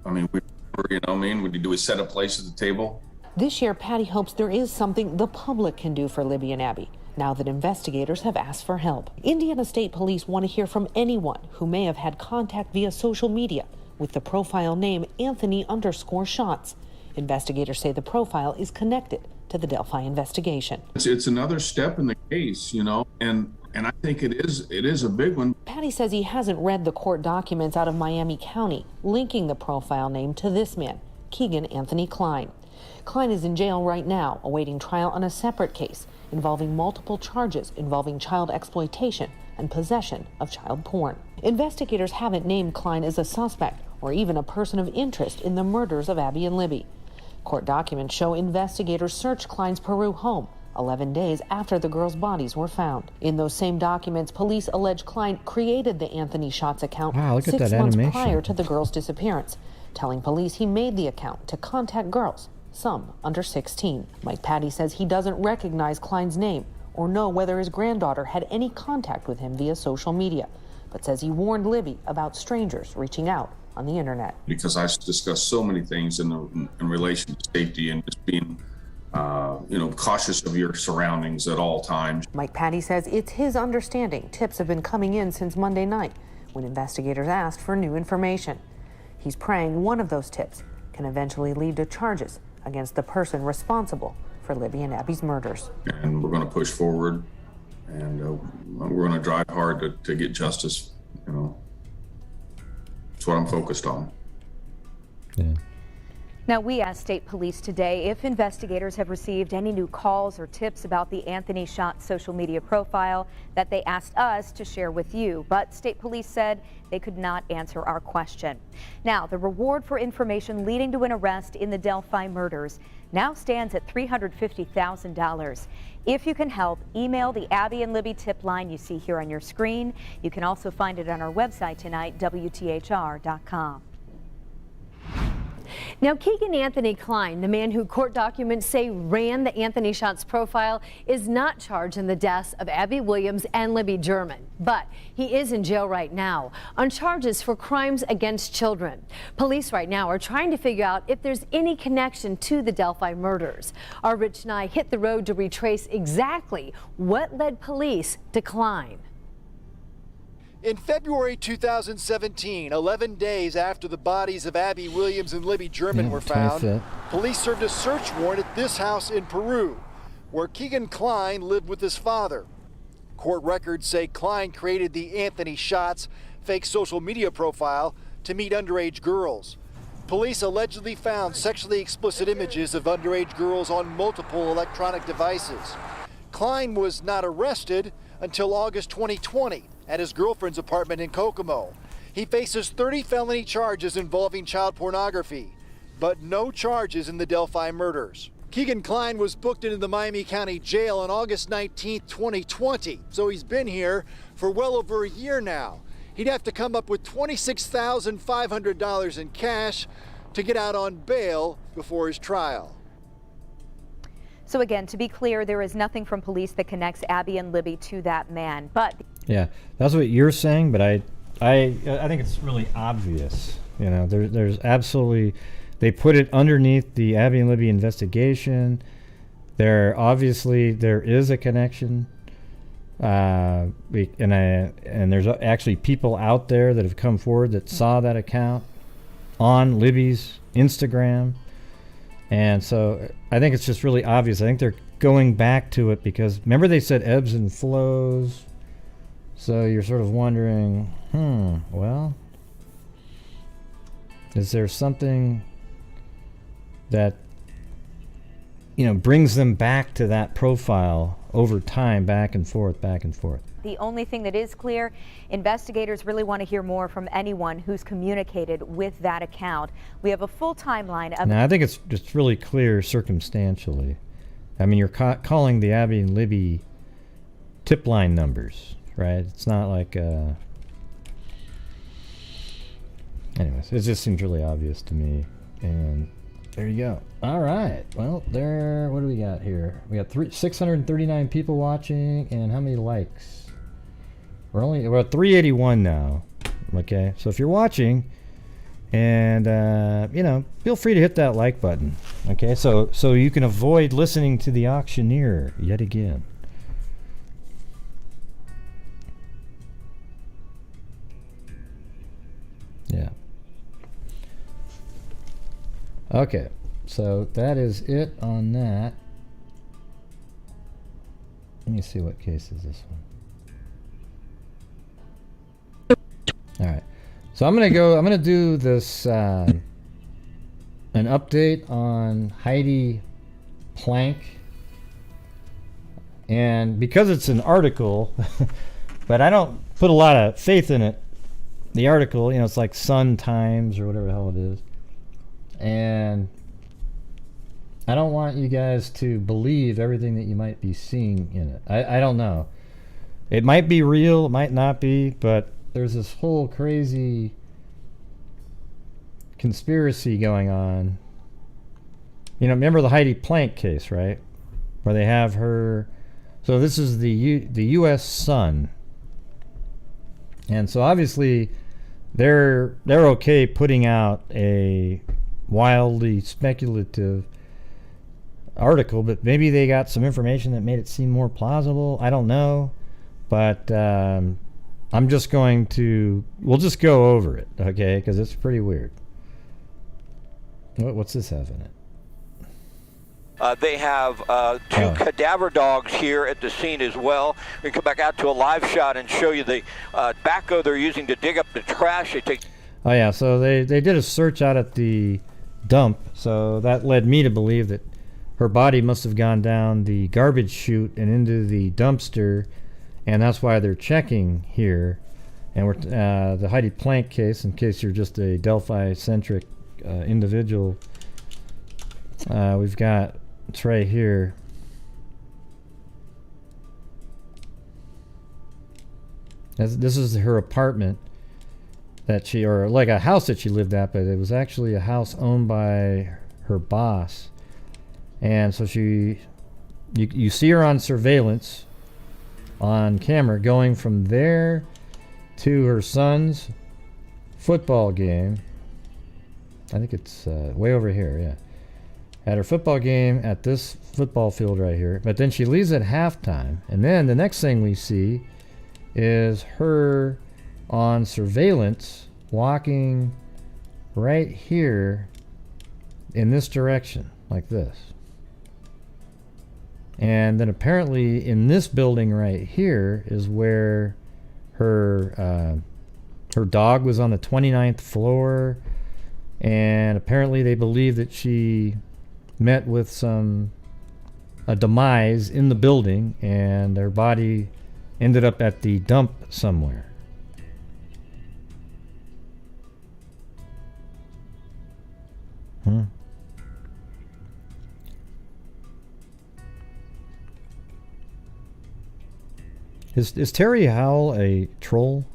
I mean, you know what I mean? What do we set a place at the table? This year, Patty hopes there is something the public can do for Libby and Abby, now that investigators have asked for help. Indiana State Police want to hear from anyone who may have had contact via social media with the profile name Anthony_Shots. Investigators say the profile is connected to the Delphi investigation. It's another step in the case, you know, and I think it is a big one. Patty says he hasn't read the court documents out of Miami County linking the profile name to this man, Kegan Kline. Kline is in jail right now, awaiting trial on a separate case involving multiple charges involving child exploitation and possession of child porn. Investigators haven't named Kline as a suspect or even a person of interest in the murders of Abby and Libby. Court documents show investigators searched Kline's Peru home 11 days after the girls' bodies were found. In those same documents, police allege Kline created the Anthony Shots account 6 months prior to the girls' disappearance, telling police he made the account to contact girls, some under 16. Mike Patty says he doesn't recognize Kline's name or know whether his granddaughter had any contact with him via social media, but says he warned Libby about strangers reaching out on the internet. Because I discussed so many things in relation to safety and just being, cautious of your surroundings at all times. Mike Patty says it's his understanding tips have been coming in since Monday night when investigators asked for new information. He's praying one of those tips can eventually lead to charges against the person responsible for Libby and Abby's murders. And we're going to push forward, and we're going to drive hard to get justice, you know. That's what I'm focused on. Yeah. Now, we asked state police today if investigators have received any new calls or tips about the Anthony Shots social media profile that they asked us to share with you, but state police said they could not answer our question. Now, the reward for information leading to an arrest in the Delphi murders now stands at $350,000. If you can help, email the Abby and Libby tip line you see here on your screen. You can also find it on our website tonight, WTHR.com. Now, Kegan Kline, the man who court documents say ran the Anthony Shots profile, is not charged in the deaths of Abby Williams and Libby German, but he is in jail right now on charges for crimes against children. Police right now are trying to figure out if there's any connection to the Delphi murders. Our Rich Nye hit the road to retrace exactly what led police to Kline. In February 2017, 11 days after the bodies of Abby Williams and Libby German were found, police served a search warrant at this house in Peru, where Kegan Kline lived with his father. Court records say Kline created the Anthony Shots fake social media profile to meet underage girls. Police allegedly found sexually explicit images of underage girls on multiple electronic devices. Kline was not arrested until August 2020. At his girlfriend's apartment in Kokomo. He faces 30 felony charges involving child pornography, but no charges in the Delphi murders. Kegan Kline was booked into the Miami County Jail on August 19, 2020, so he's been here for well over a year now. He'd have to come up with $26,500 in cash to get out on bail before his trial. So again, to be clear, there is nothing from police that connects Abby and Libby to that man. But Yeah, that's what you're saying, but I think it's really obvious. You know, there's absolutely, they put it underneath the Abby and Libby investigation. Obviously there is a connection. And there's actually people out there that have come forward that saw that account on Libby's Instagram. And so I think it's just really obvious. I think they're going back to it because remember they said ebbs and flows. So you're sort of wondering, well, is there something that, you know, brings them back to that profile over time, back and forth, back and forth? the only thing that is clear, investigators really want to hear more from anyone who's communicated with that account. We have a full timeline of... Now, I think it's just really clear circumstantially. I mean, you're calling the Abby and Libby tip line numbers, right? It's not like... Anyways, it just seems really obvious to me. And there you go. All right. Well, there... What do we got here? We got 639 people watching, and how many likes? We're at 381 now. Okay, so if you're watching, and you know, feel free to hit that like button. Okay, so you can avoid listening to the auctioneer yet again. Yeah. Okay, so that is it on that. Let me see what case is this one. All right, so I'm gonna do this an update on Heidi Planck, and because it's an article, but I don't put a lot of faith in it. The article, you know, it's like Sun Times or whatever the hell it is, and I don't want you guys to believe everything that you might be seeing in it. I don't know. It might be real, it might not be, but there's this whole crazy conspiracy going on. You know, remember the Heidi Planck case, right? Where they have her. So this is the U.S. Sun, and so obviously they're okay putting out a wildly speculative article, but maybe they got some information that made it seem more plausible. I don't know, but we'll just go over it, okay? Because it's pretty weird. What's this have in it? They have two cadaver dogs here at the scene as well. We can come back out to a live shot and show you the backhoe they're using to dig up the trash. Oh yeah, so they did a search out at the dump, so that led me to believe that her body must have gone down the garbage chute and into the dumpster, and that's why they're checking here. And we're the Heidi Planck case, in case you're just a Delphi-centric individual. We've got, it's right here. This is her apartment that she, or like a house that she lived at, but it was actually a house owned by her boss. And so you see her on surveillance on camera going from there to her son's football game. I think it's way over here, yeah. At her football game at this football field right here. But then she leaves at halftime. And then the next thing we see is her on surveillance walking right here in this direction, like this. And then apparently in this building right here is where her dog was on the 29th floor, and apparently they believe that she met with a demise in the building, and her body ended up at the dump somewhere. Is Terry Howell a troll?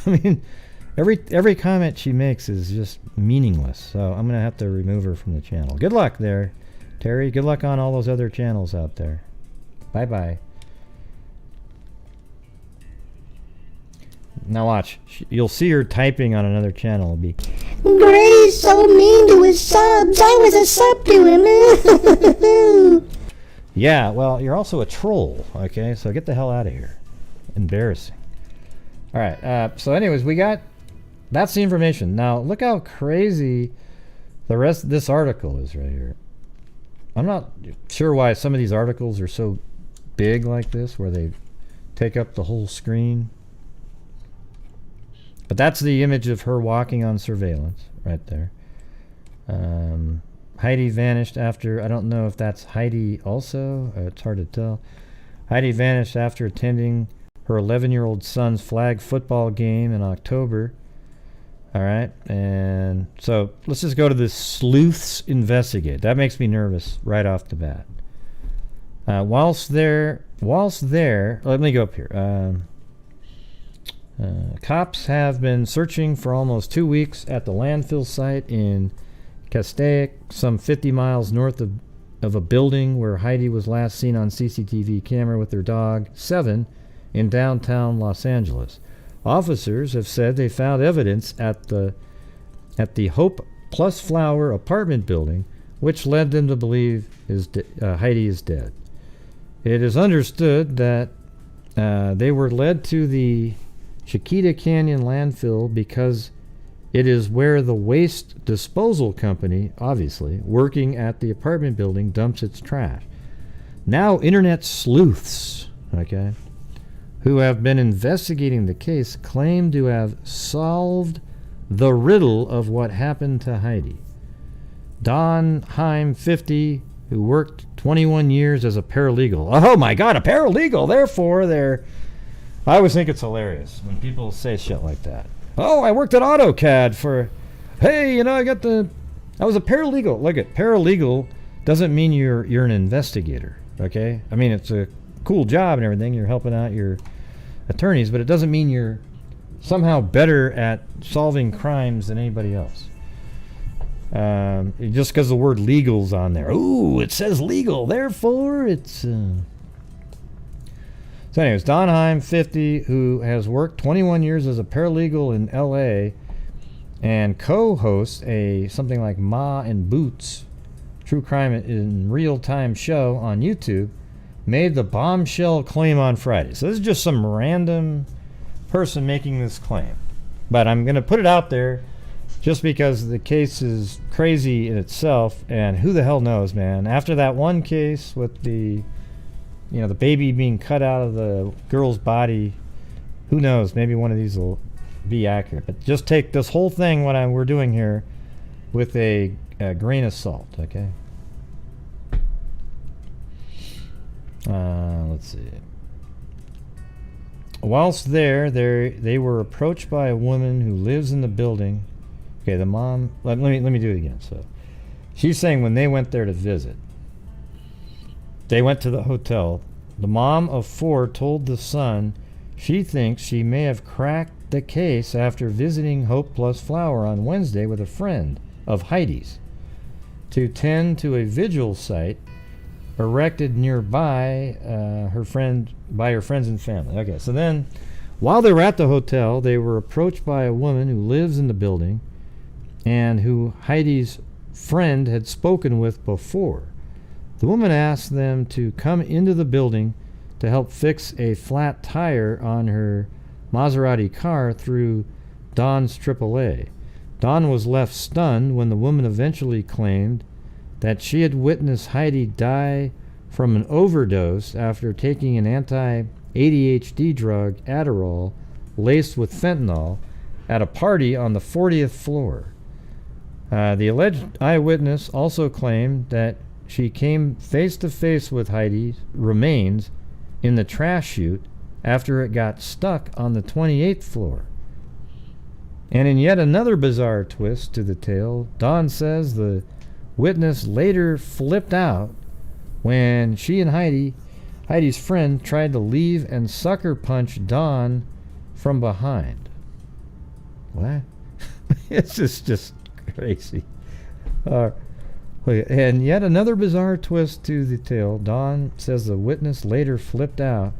I mean, every comment she makes is just meaningless. So I'm gonna have to remove her from the channel. Good luck there. Terry, good luck on all those other channels out there. Bye-bye. Now watch. You'll see her typing on another channel. It'll be, Grady's so mean to his subs. I was a sub to him. yeah, well, you're also a troll, okay? So get the hell out of here. Embarrassing. All right, so anyways, that's the information. Now, look how crazy the rest of this article is right here. I'm not sure why some of these articles are so big like this, where they take up the whole screen. But that's the image of her walking on surveillance right there. Heidi vanished after, I don't know if that's Heidi also. It's hard to tell. Heidi vanished after attending her 11-year-old son's flag football game in October. All right, and so let's just go to the sleuths investigate. That makes me nervous right off the bat. Whilst there, let me go up here. Cops have been searching for almost 2 weeks at the landfill site in Castaic, some 50 miles north of a building where Heidi was last seen on CCTV camera with her dog, Seven, in downtown Los Angeles. Officers have said they found evidence at the Hope Plus Flower apartment building, which led them to believe Heidi is dead. It is understood that they were led to the Chiquita Canyon landfill because it is where the waste disposal company, obviously, working at the apartment building, dumps its trash. Now, internet sleuths, okay, who have been investigating the case, claim to have solved the riddle of what happened to Heidi. Don Heim, 50, who worked 21 years as a paralegal. Oh my God, a paralegal! Therefore, I always think it's hilarious when people say shit like that. Oh, I worked at AutoCAD for, hey, I was a paralegal. Look at paralegal doesn't mean you're an investigator, okay? I mean, it's a cool job and everything. You're helping out your attorneys, but it doesn't mean you're somehow better at solving crimes than anybody else. Just because the word legal's on there. Ooh, it says legal, therefore it's... So anyways, Don Heim, 50, who has worked 21 years as a paralegal in L.A. and co-hosts something like Ma and Boots, true crime in real-time show on YouTube, made the bombshell claim on Friday. So this is just some random person making this claim. But I'm going to put it out there just because the case is crazy in itself, and who the hell knows, man. After that one case with the baby being cut out of the girl's body, who knows, maybe one of these will be accurate. But just take this whole thing, we're doing here, with a grain of salt, okay? Let's see. Whilst they were approached by a woman who lives in the building. Okay, the mom, let me do it again. So she's saying when they went there to visit, they went to the hotel. The mom of 4 told the son she thinks she may have cracked the case after visiting Hope Plus Flower on Wednesday with a friend of Heidi's to tend to a vigil site erected nearby her friends and family. Okay, so then while they were at the hotel, they were approached by a woman who lives in the building and who Heidi's friend had spoken with before. The woman asked them to come into the building to help fix a flat tire on her Maserati car through Don's AAA. Don was left stunned when the woman eventually claimed that she had witnessed Heidi die from an overdose after taking an anti-ADHD drug, Adderall, laced with fentanyl, at a party on the 40th floor. The alleged eyewitness also claimed that she came face-to-face with Heidi's remains in the trash chute after it got stuck on the 28th floor. And in yet another bizarre twist to the tale, Don says the witness later flipped out when she and Heidi's friend, tried to leave and sucker punch Don from behind. What? It's just crazy. And yet another bizarre twist to the tale. Dawn says the witness later flipped out.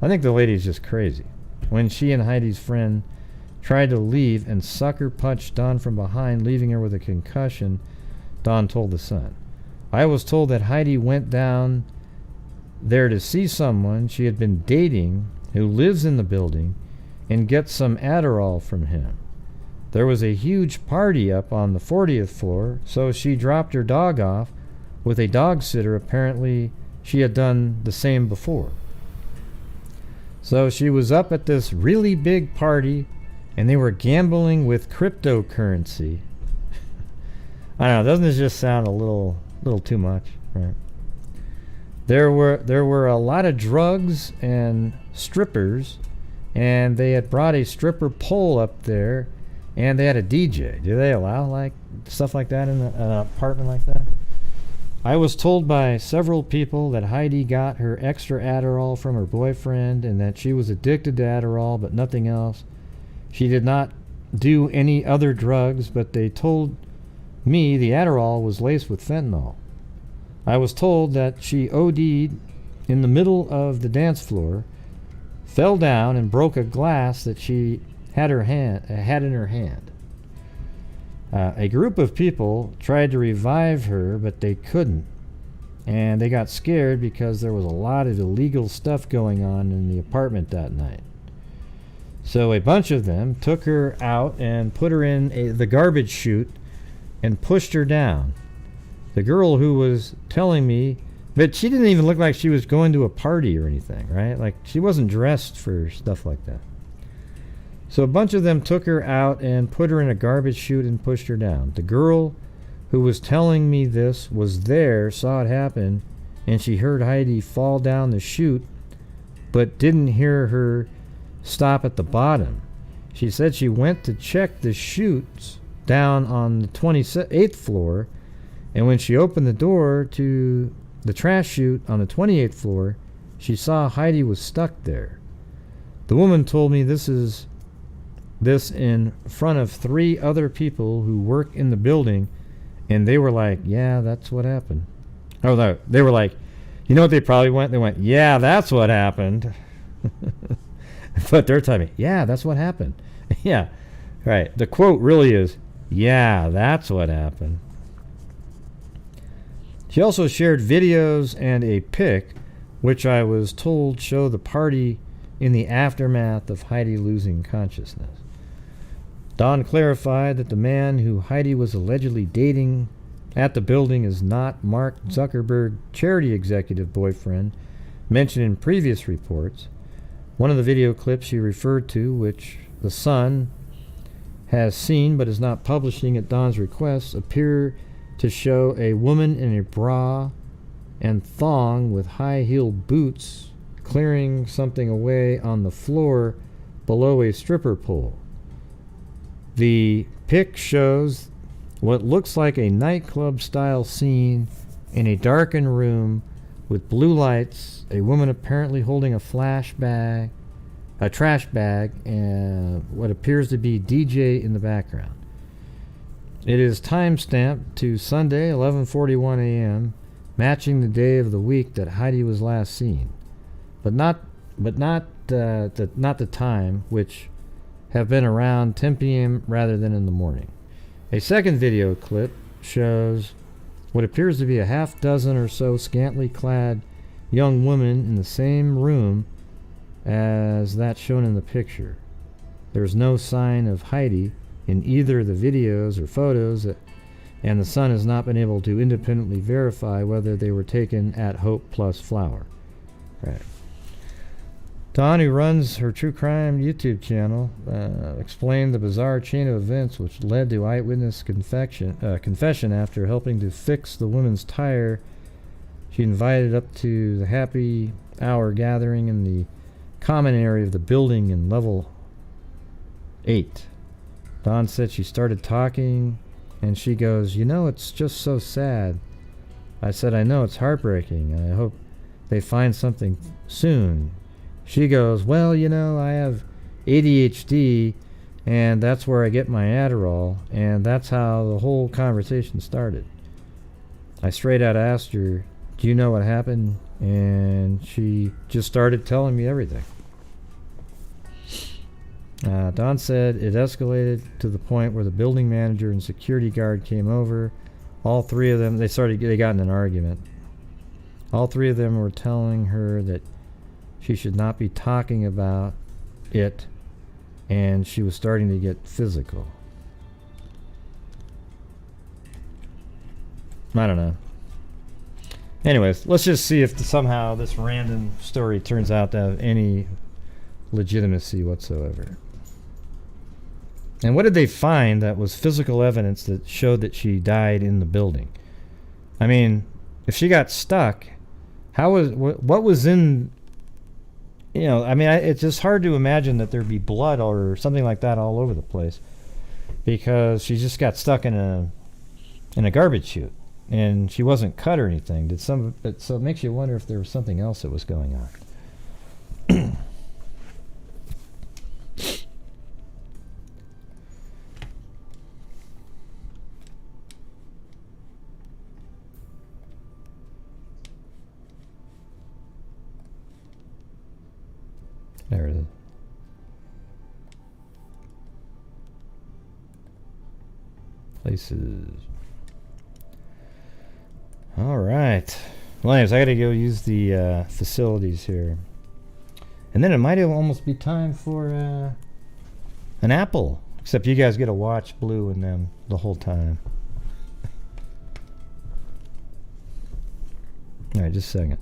I think the lady's just crazy. When she and Heidi's friend tried to leave and sucker punched Dawn from behind, leaving her with a concussion, Dawn told the Sun. I was told that Heidi went down there to see someone she had been dating who lives in the building and get some Adderall from him. There was a huge party up on the 40th floor, so she dropped her dog off with a dog sitter. Apparently, she had done the same before. So she was up at this really big party, and they were gambling with cryptocurrency. I don't know, doesn't this just sound a little too much, right? There were a lot of drugs and strippers, and they had brought a stripper pole up there, and they had a DJ. Do they allow like stuff like that in an apartment like that? I was told by several people that Heidi got her extra Adderall from her boyfriend and that she was addicted to Adderall but nothing else. She did not do any other drugs, but they told me the Adderall was laced with fentanyl. I was told that she OD'd in the middle of the dance floor, fell down and broke a glass that she had in her hand. A group of people tried to revive her, but they couldn't. And they got scared because there was a lot of illegal stuff going on in the apartment that night. So a bunch of them took her out and put her in the garbage chute and pushed her down. The girl who was telling me, but she didn't even look like she was going to a party or anything, right? Like she wasn't dressed for stuff like that. So a bunch of them took her out and put her in a garbage chute and pushed her down. The girl who was telling me this was there, saw it happen, and she heard Heidi fall down the chute, but didn't hear her stop at the bottom. She said she went to check the chutes down on the 28th floor, and when she opened the door to the trash chute on the 28th floor, she saw Heidi was stuck there. The woman told me this in front of 3 other people who work in the building, and they were like, yeah, that's what happened. Oh, no, they were like, you know what they probably went? They went, yeah, that's what happened. But they're telling me, yeah, that's what happened. Yeah, right. The quote really is, yeah, that's what happened. She also shared videos and a pic, which I was told show the party in the aftermath of Heidi losing consciousness. Dawn clarified that the man who Heidi was allegedly dating at the building is not Mark Zuckerberg charity executive boyfriend mentioned in previous reports. One of the video clips she referred to, which the Sun has seen but is not publishing at Dawn's request, appear to show a woman in a bra and thong with high-heeled boots clearing something away on the floor below a stripper pole. The pic shows what looks like a nightclub-style scene in a darkened room with blue lights, a woman apparently holding a trash bag, and what appears to be DJ in the background. It is time-stamped to Sunday, 11:41 a.m., matching the day of the week that Heidi was last seen, but not the time, which have been around 10 p.m. rather than in the morning. A second video clip shows what appears to be a half dozen or so scantily clad young women in the same room as that shown in the picture. There's no sign of Heidi in either the videos or photos, and the Sun has not been able to independently verify whether they were taken at Hope Plus Flower. Right. Dawn, who runs her true crime YouTube channel, explained the bizarre chain of events which led to eyewitness confession after helping to fix the woman's tire. She invited up to the happy hour gathering in the common area of the building in level 8. Dawn said she started talking, and she goes, "You know, it's just so sad." I said, "I know, it's heartbreaking. I hope they find something soon." She goes, "Well, you know, I have ADHD, and that's where I get my Adderall," and that's how the whole conversation started. I straight out asked her, do you know what happened? And she just started telling me everything. Don said it escalated to the point where the building manager and security guard came over. All three of them, they got in an argument. All three of them were telling her that she should not be talking about it, and she was starting to get physical. I don't know. Anyways, let's just see if somehow this random story turns out to have any legitimacy whatsoever. And what did they find that was physical evidence that showed that she died in the building? I mean, if she got stuck, what was in, I mean, it's just hard to imagine that there'd be blood or something like that all over the place, because she just got stuck in a garbage chute, and she wasn't cut or anything. So it makes you wonder if there was something else that was going on. There it is. Places. All right. Well, anyways, I got to go use the facilities here. And then it might almost be time for an apple. Except you guys get to watch Blue and them the whole time. All right, just a second.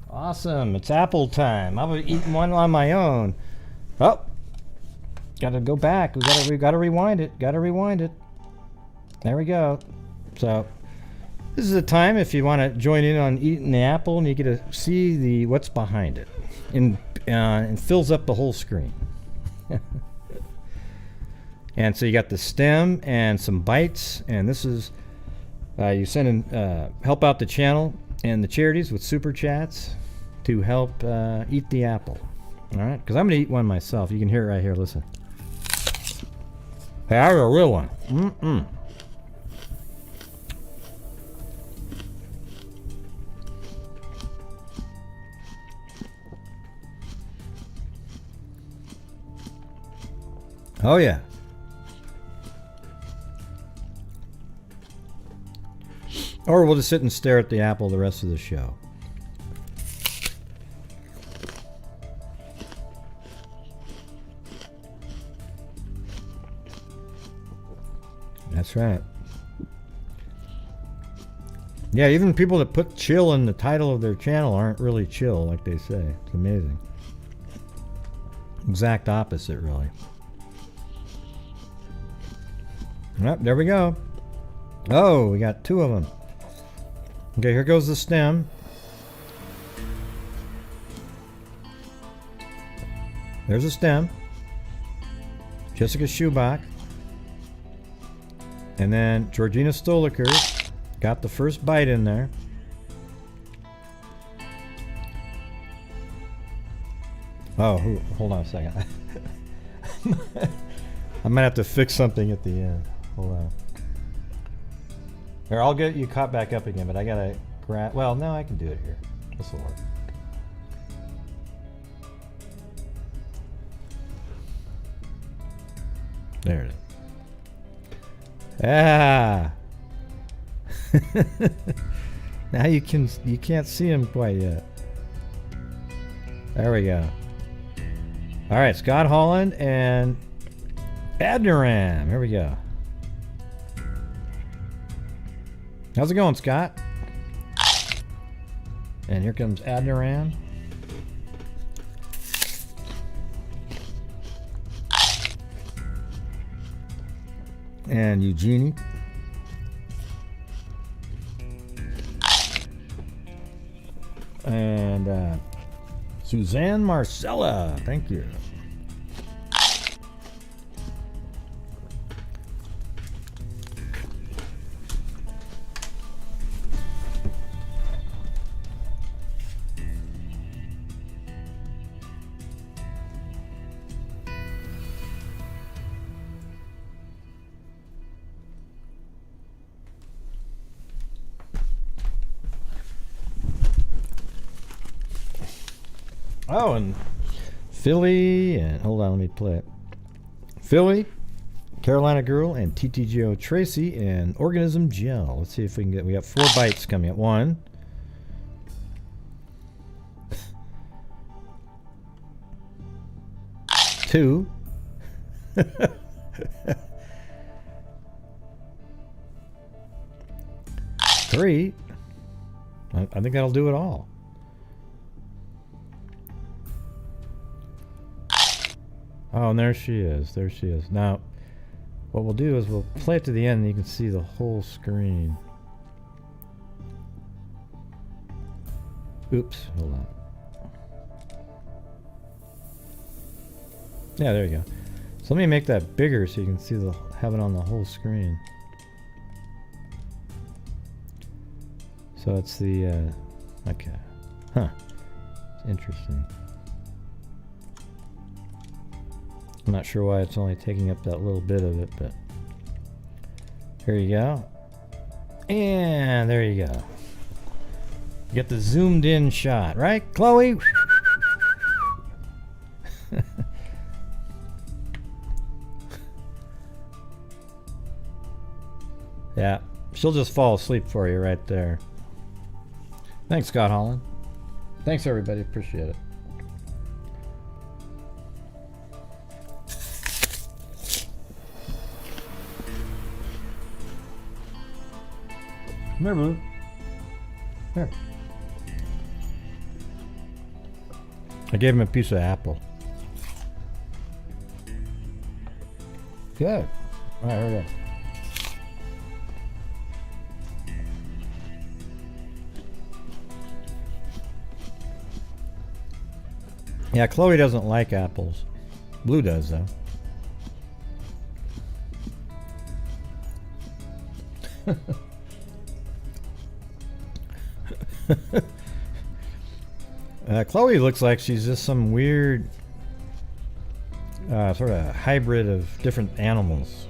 Awesome, it's apple time. I was eating one on my own. Oh, gotta go back. We gotta rewind it. There we go. So this is the time if you want to join in on eating the apple, and you get to see what's behind it, and fills up the whole screen. And so you got the stem and some bites, and this is you send in help out the channel and the charities with super chats to help eat the apple. All right, because I'm gonna eat one myself. You can hear it right here. Listen. Hey, I have a real one. Oh, yeah. Or we'll just sit and stare at the apple the rest of the show. That's right. Yeah, even people that put chill in the title of their channel aren't really chill, like they say. It's amazing. Exact opposite, really. Yep, there we go. Oh, we got 2 of them. Okay, here goes the stem. There's a stem. Jessica Schubach. And then Georgina Stoliker got the first bite in there. Oh, hold on a second. I might have to fix something at the end. Hold on. Here, I'll get you caught back up again, but I gotta grab. Well, no, I can do it here. This will work. There it is. Ah. Now you can't see him quite yet. There we go. All right, Scott Holland and Adniram. Here we go. How's it going, Scott? And here comes Adniram. And Eugenie. And Suzanne Marcella. Thank you. Oh, and Philly, and hold on, let me play it. Philly, Carolina Girl, and TTGO Tracy, and Organism Gel. Let's see if we can get. We got 4 bites coming up. 1, 2, 3. I think that'll do it all. Oh, and there she is. There she is. Now, what we'll do is we'll play it to the end and you can see the whole screen. Oops, hold on. Yeah, there you go. So let me make that bigger so you can see have it on the whole screen. So it's the, okay. Huh. It's interesting. I'm not sure why it's only taking up that little bit of it, but here you go. And there you go. You get the zoomed in shot, right, Chloe? Yeah, she'll just fall asleep for you right there. Thanks, Scott Holland. Thanks, everybody. Appreciate it. Come here, Blue. Here. I gave him a piece of apple. Good. All right, here we go. Yeah, Chloe doesn't like apples. Blue does, though. Chloe looks like she's just some weird sort of hybrid of different animals.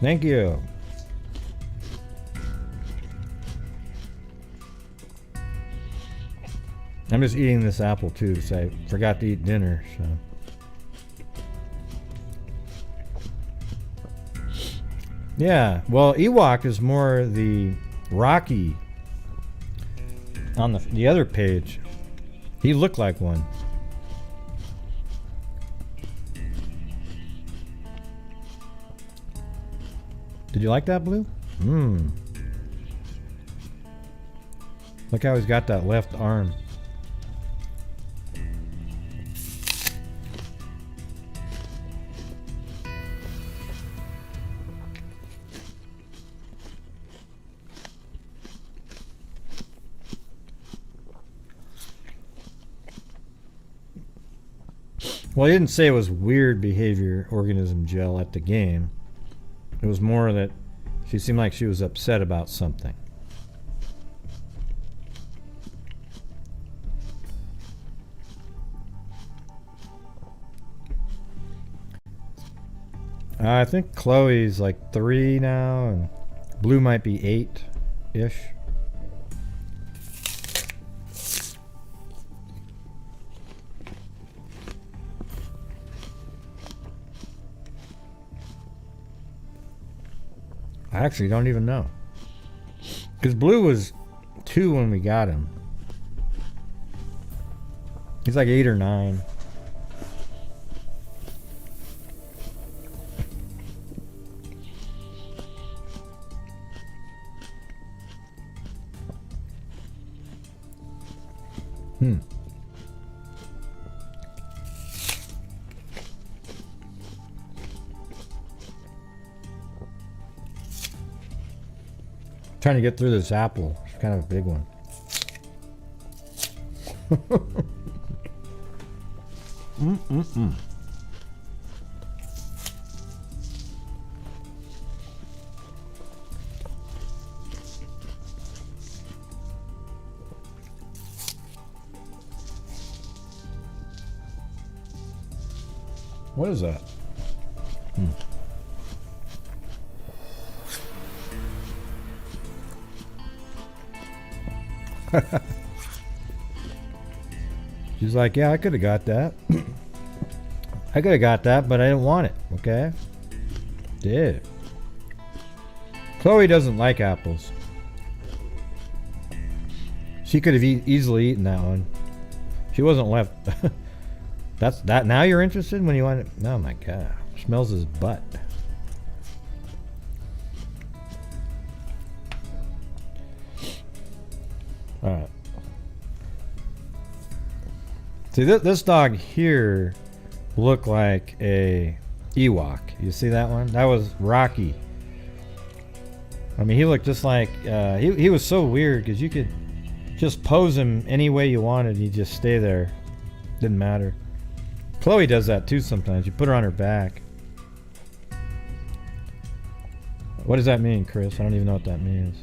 Thank you. I'm just eating this apple too because I forgot to eat dinner. So. Yeah, well, Ewok is more the Rocky on the other page. He looked like one. Did you like that, Blue? Look how he's got that left arm. Well, he didn't say it was weird behavior organism gel at the game. It was more that she seemed like she was upset about something. I think Chloe's like 3 now, and Blue might be 8-ish. I actually don't even know. Because Blue was 2 when we got him. He's like 8 or 9. Trying to get through this apple. It's kind of a big one. What is that? She's like, yeah, I could have got that. I could have got that, but I didn't want it. Okay? Did. Chloe doesn't like apples. She could have easily eaten that one. She wasn't left. That's that. Now you're interested when you want it. Oh my god. Smells his butt. Alright. See, this dog here looked like a Ewok. You see that one? That was Rocky. I mean, he looked just like... he was so weird because you could just pose him any way you wanted. He'd just stay there. Didn't matter. Chloe does that too sometimes. You put her on her back. What does that mean, Chris? I don't even know what that means.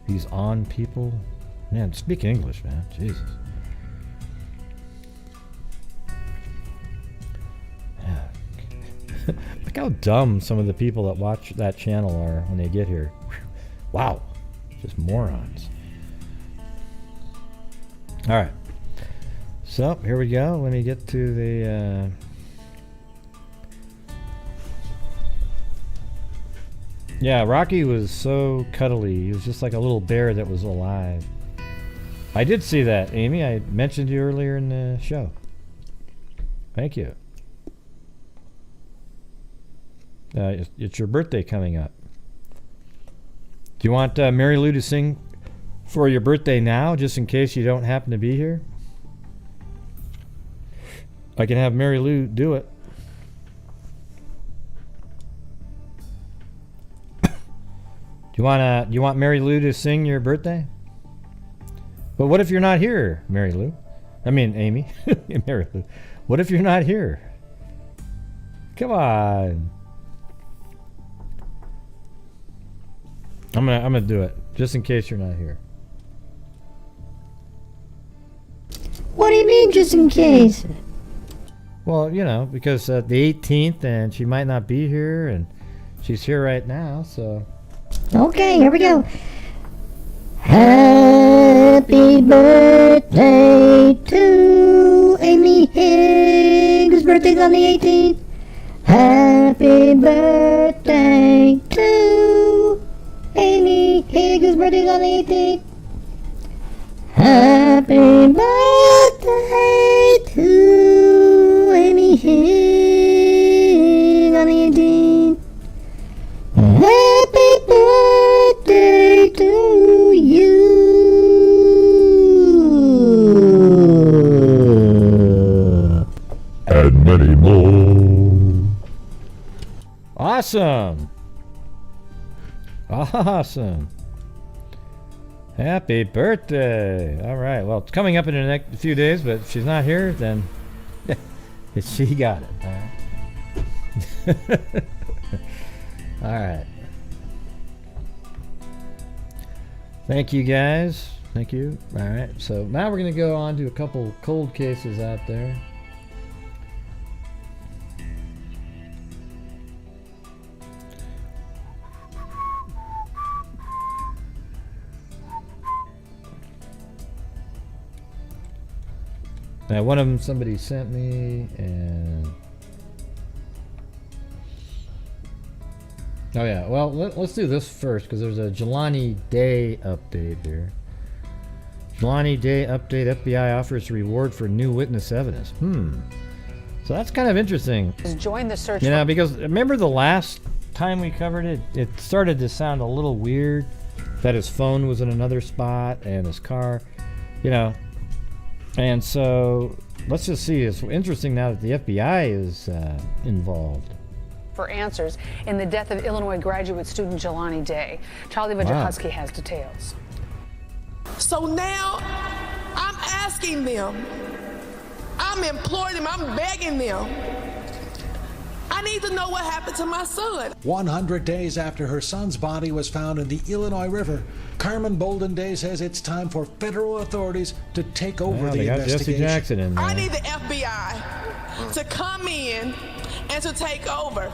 He's on people? Man, speak English, man. Jesus. Yeah. Look how dumb some of the people that watch that channel are when they get here. Wow. Just morons. Alright. So, here we go. Let me get to the... Yeah, Rocky was so cuddly. He was just like a little bear that was alive. I did see that, Amy. I mentioned you earlier in the show. Thank you. It's your birthday coming up. Do you want Mary Lou to sing for your birthday now, just in case you don't happen to be here? I can have Mary Lou do it. Do you want Mary Lou to sing your birthday? But what if you're not here, Mary Lou? I mean, Amy. Mary Lou. What if you're not here? Come on. I'm gonna do it just in case you're not here. What do you mean, just in case? Well, you know, because the 18th, and she might not be here, and she's here right now, so. Okay, here we go. Happy birthday birthday to Amy Higgs. Birthday's on the 18th. Happy birthday to Amy Higgs. Birthday's on the 18th. Happy birthday to Amy Higgs on the 18th. Happy birthday to you. And many more. Awesome. Awesome. Happy birthday. All right. Well, it's coming up in the next few days, but if she's not here, then she got it. All right. All right. Thank you, guys. Thank you. All right. So now we're going to go on to a couple cold cases out there. Now, one of them somebody sent me, and oh yeah, well let's do this first because there's a Jelani Day update here. Jelani Day update: FBI offers reward for new witness evidence. So that's kind of interesting. Join the search. You know, because remember the last time we covered it, it started to sound a little weird that his phone was in another spot and his car, you know. And so let's just see. It's interesting now that the FBI is involved. For answers in the death of Illinois graduate student Jelani Day. Charlie Wojciechowski has details. So now I'm asking them, I'm imploring them, I'm begging them. I need to know what happened to my son. 100 days after her son's body was found in the Illinois River, Carmen Bolden Day says it's time for federal authorities to take over the investigation. Jesse Jackson in there. I need the FBI to come in and to take over,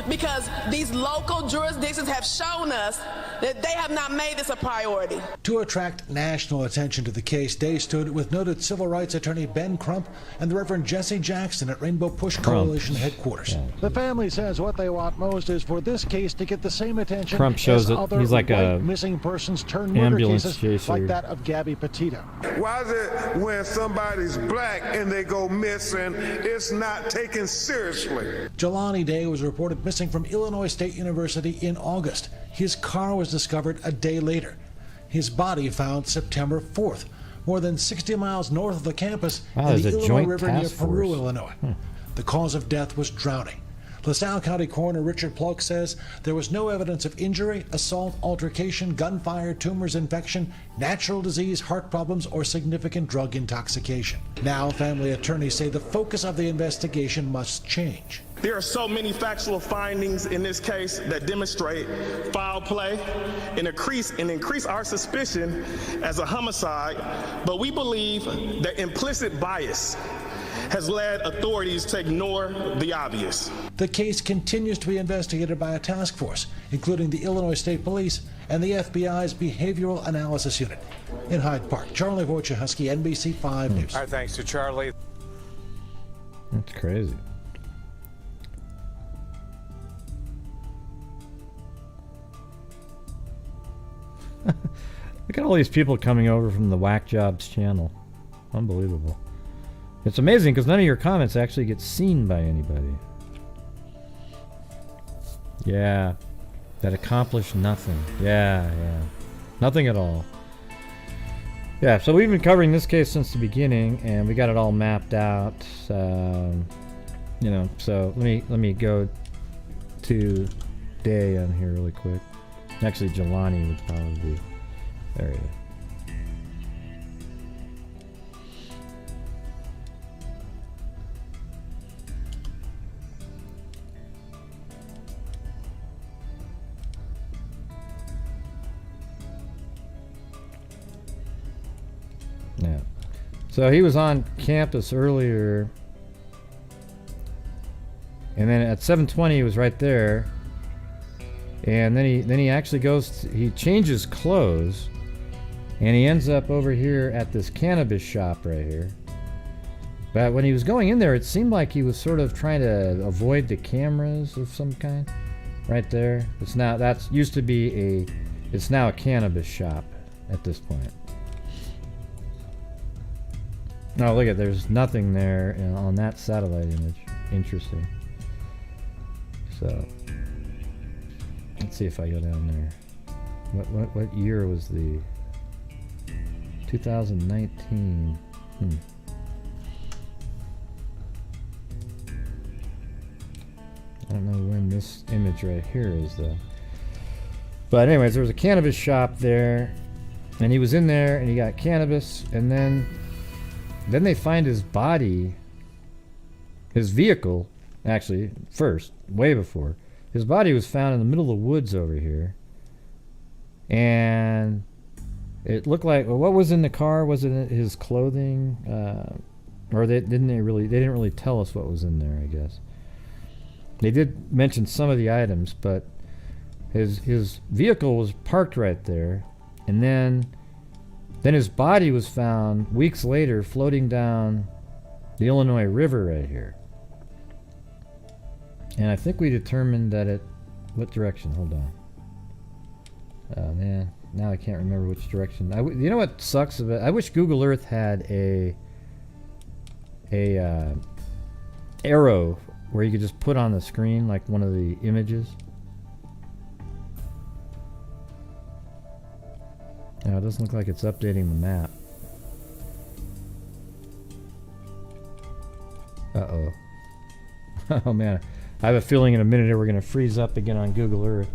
because these local jurisdictions have shown us that they have not made this a priority. To attract national attention to the case, Day stood with noted civil rights attorney Ben Crump and the Reverend Jesse Jackson at Rainbow Push Coalition headquarters. The family says what they want most is for this case to get the same attention Crump shows as that other he's like a missing persons turned murder ambulance cases chaser. like that of Gabby Petito. Why is it when somebody's black and they go missing, it's not taken seriously? Jelani Day was reported missing from Illinois State University in August. His car was discovered a day later. His body found September 4th, more than 60 miles north of the campus in the Illinois River near Peru, Illinois. The cause of death was drowning. LaSalle County Coroner Richard Plok says there was no evidence of injury, assault, altercation, gunfire, tumors, infection, natural disease, heart problems, or significant drug intoxication. Now, family attorneys say the focus of the investigation must change. There are so many factual findings in this case that demonstrate foul play and increase our suspicion as a homicide, but we believe that implicit bias has led authorities to ignore the obvious. The case continues to be investigated by a task force, including the Illinois State Police and the FBI's Behavioral Analysis Unit. In Hyde Park, Charlie Wojciechowski, NBC 5 News. Our thanks to Charlie. That's crazy. Look at all these people coming over from the Whack Jobs channel. Unbelievable. It's amazing because none of your comments actually get seen by anybody. Yeah. That accomplished nothing. Yeah. Nothing at all. Yeah, so we've been covering this case since the beginning, and we got it all mapped out. You know, so let me go to Day on here really quick. Actually, Jelani would probably be. There it is. Yeah. So he was on campus earlier, and then at 7:20 he was right there, and then he actually goes. He changes clothes, And he ends up over here at this cannabis shop right here. But when he was going in there, it seemed like he was sort of trying to avoid the cameras of some kind. Right there. It's now, that's used to be it's now a cannabis shop at this point. Oh, look at, there's nothing there on that satellite image. Interesting. So, let's see if I go down there. What year was the 2019? I don't know when this image right here is though. But anyways, there was a cannabis shop there, and he was in there and he got cannabis, and then they find his body, his vehicle, actually, first, way before. His body was found in the middle of the woods over here. And it looked like, well, what was in the car? Was it his clothing? Or they didn't really tell us what was in there, I guess. They did mention some of the items, but his vehicle was parked right there, and then his body was found weeks later floating down the Illinois River right here. And I think we determined that what direction? Hold on. Oh man, now I can't remember which direction. You know what sucks about it? I wish Google Earth had a arrow where you could just put on the screen like one of the images. Now it doesn't look like it's updating the map. Uh-oh. Oh man, I have a feeling in a minute we're gonna freeze up again on Google Earth.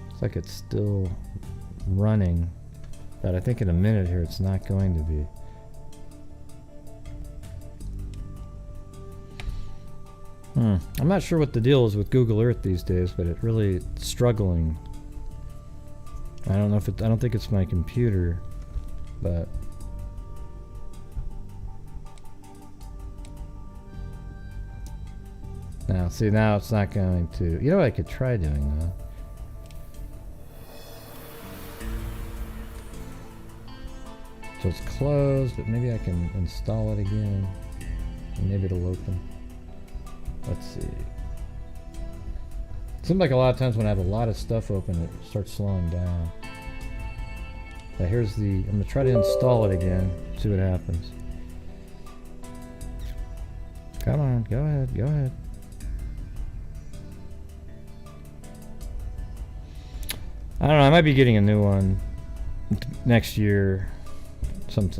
Looks like it's still running. But I think in a minute here it's not going to be. I'm not sure what the deal is with Google Earth these days, but it's really struggling. I don't think it's my computer, but now it's not going to. You know what I could try doing though? So it's closed, but maybe I can install it again, and maybe it'll open. Let's see. It seems like a lot of times when I have a lot of stuff open, it starts slowing down. But here's I'm gonna try to install it again, see what happens. Come on, go ahead. I don't know, I might be getting a new one next year.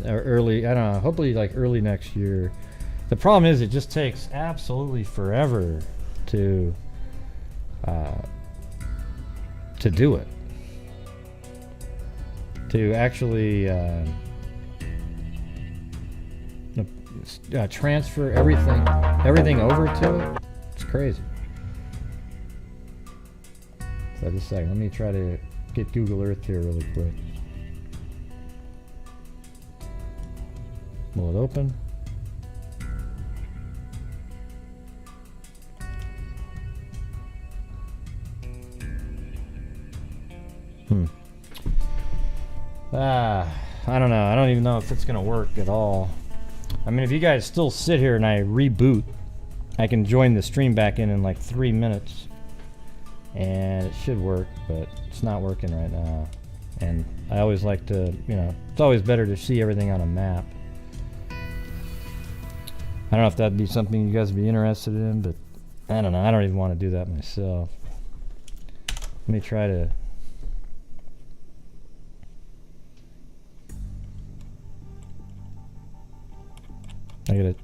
Early, I don't know, hopefully like early next year. The problem is it just takes absolutely forever to do it. To actually transfer everything over to it. It's crazy. So just a second, let me try to get Google Earth here really quick. Will it open? I don't know. I don't even know if it's going to work at all. I mean, if you guys still sit here and I reboot, I can join the stream back in like 3 minutes. And it should work, but it's not working right now. And I always like to, it's always better to see everything on a map. I don't know if that'd be something you guys would be interested in, but I don't know. I don't even want to do that myself. Let me try to... I gotta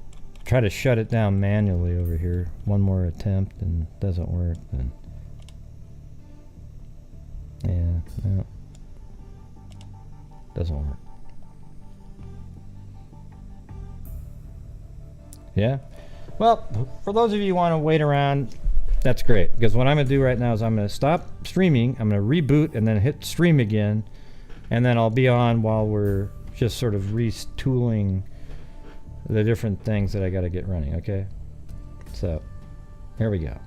try to shut it down manually over here. One more attempt and it doesn't work. Then yeah, no, doesn't work. Yeah. Well, for those of you who want to wait around, that's great. Because what I'm going to do right now is I'm going to stop streaming. I'm going to reboot and then hit stream again. And then I'll be on while we're just sort of retooling the different things that I got to get running, okay? So, here we go.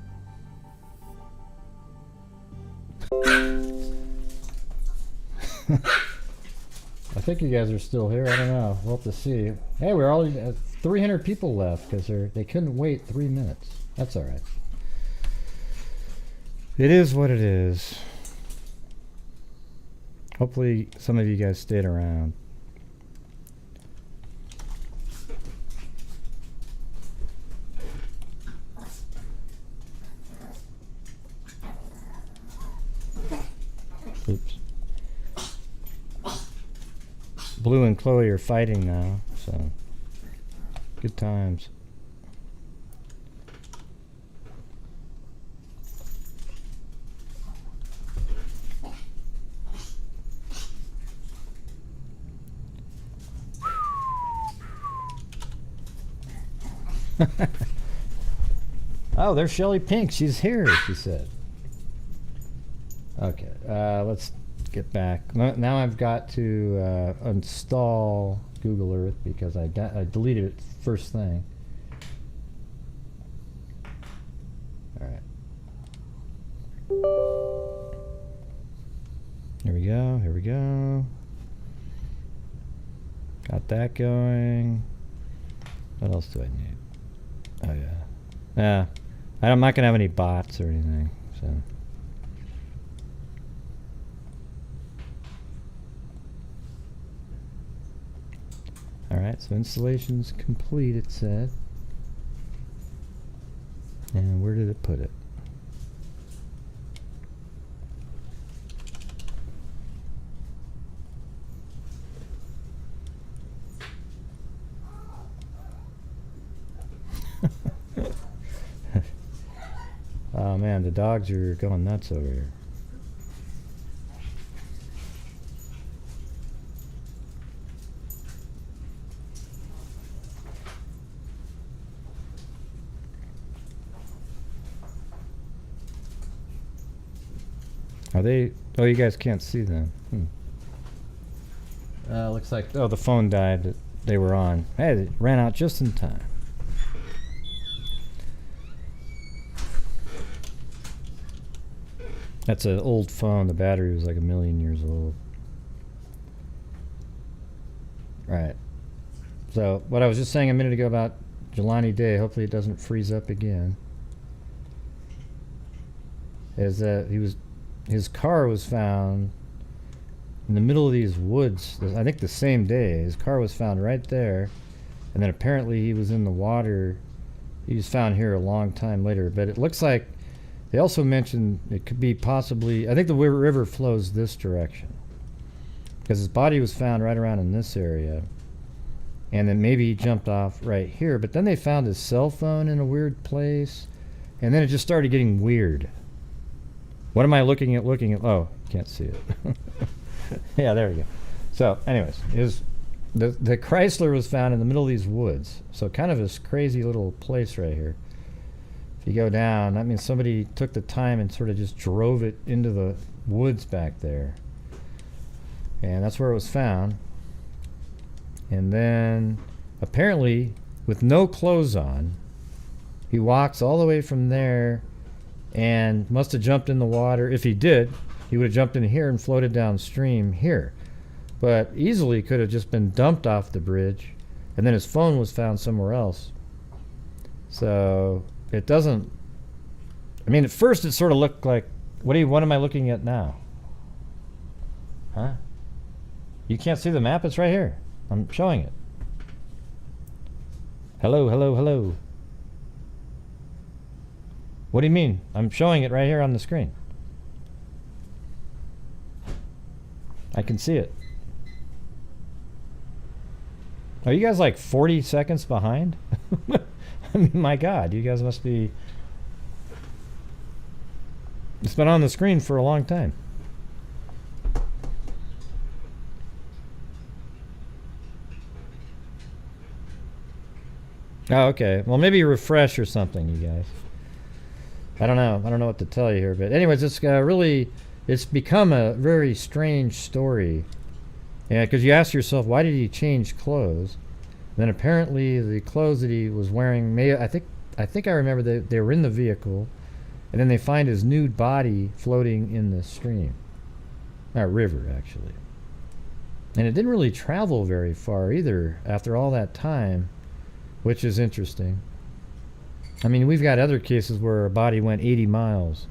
I think you guys are still here. I don't know. We'll have to see. Hey, we're all 300 people left because they couldn't wait 3 minutes. That's all right. It is what it is. Hopefully some of you guys stayed around. Oops. Blue and Chloe are fighting now, so good times. Oh, there's Shelly Pink. She's here, she said. Okay, let's get back. Now I've got to install Google Earth because I deleted it first thing. All right. Here we go. Here we go. Got that going. What else do I need? Oh yeah. Yeah. I'm not gonna have any bots or anything, so. Alright, so installation's complete, it said. And where did it put it? Oh man, the dogs are going nuts over here. Are they? Oh, you guys can't see them. Looks like, oh, the phone died that they were on. Hey, it ran out just in time. That's an old phone. The battery was like 1,000,000 years old. Right. So, what I was just saying a minute ago about Jelani Day, hopefully it doesn't freeze up again, is that his car was found in the middle of these woods. I think the same day. His car was found right there, and then apparently he was in the water. He was found here a long time later, but it looks like they also mentioned it could be possibly, I think the river flows this direction, because his body was found right around in this area, and then maybe he jumped off right here, but then they found his cell phone in a weird place, and then it just started getting weird. What am I looking at? Oh, can't see it. Yeah, there we go. So anyways, the Chrysler was found in the middle of these woods, so kind of this crazy little place right here. If you go down, that means somebody took the time and sort of just drove it into the woods back there, and that's where it was found. And then apparently with no clothes on, he walks all the way from there and must have jumped in the water. If he did, he would have jumped in here and floated downstream here, but easily could have just been dumped off the bridge, and then his phone was found somewhere else. So it doesn't, I mean, at first it sort of looked like, what am I looking at now? Huh? You can't see the map? It's right here. I'm showing it. Hello, hello, hello. What do you mean? I'm showing it right here on the screen. I can see it. Are you guys like 40 seconds behind? I mean, my God, you guys must be... It's been on the screen for a long time. Oh, okay. Well, maybe refresh or something, you guys. I don't know. I don't know what to tell you here. But anyways, it's really... It's become a very strange story. Yeah, because you ask yourself, why did he change clothes? Then apparently the clothes that he was wearing, I think I remember that they were in the vehicle, and then they find his nude body floating in the stream. River, actually. And it didn't really travel very far either after all that time, which is interesting. I mean, we've got other cases where a body went 80 miles.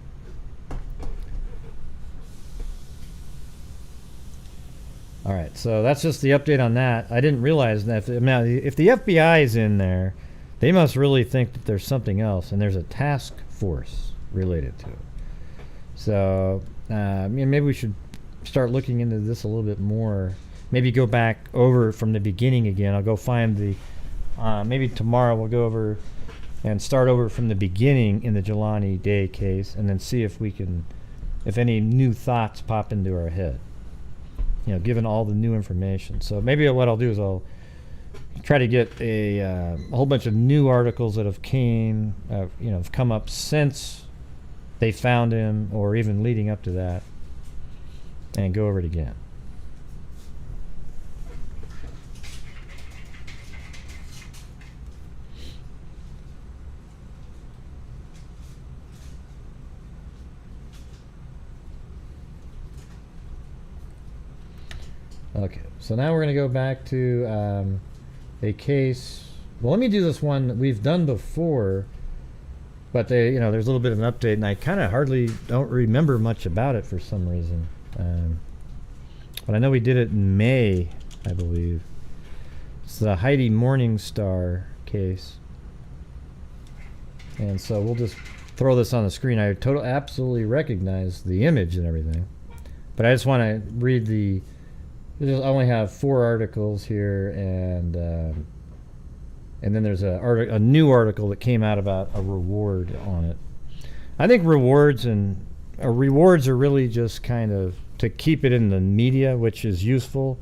All right, so that's just the update on that. I didn't realize that if the FBI is in there, they must really think that there's something else, and there's a task force related to it. So maybe we should start looking into this a little bit more. Maybe go back over from the beginning again. I'll go find the, maybe tomorrow we'll go over and start over from the beginning in the Jelani Day case, and then see if we can, if any new thoughts pop into our head, you know, given all the new information. So maybe what I'll do is I'll try to get a whole bunch of new articles that have have come up since they found him, or even leading up to that, and go over it again. Okay, so now we're going to go back to a case. Well, let me do this one that we've done before, but there's a little bit of an update, and I kind of hardly don't remember much about it for some reason. But I know we did it in May, I believe. It's the Heidi Morningstar case. And so we'll just throw this on the screen. I absolutely recognize the image and everything, but I just want to read I only have 4 articles here, and then there's a new article that came out about a reward on it. I think rewards are really just kind of to keep it in the media, which is useful.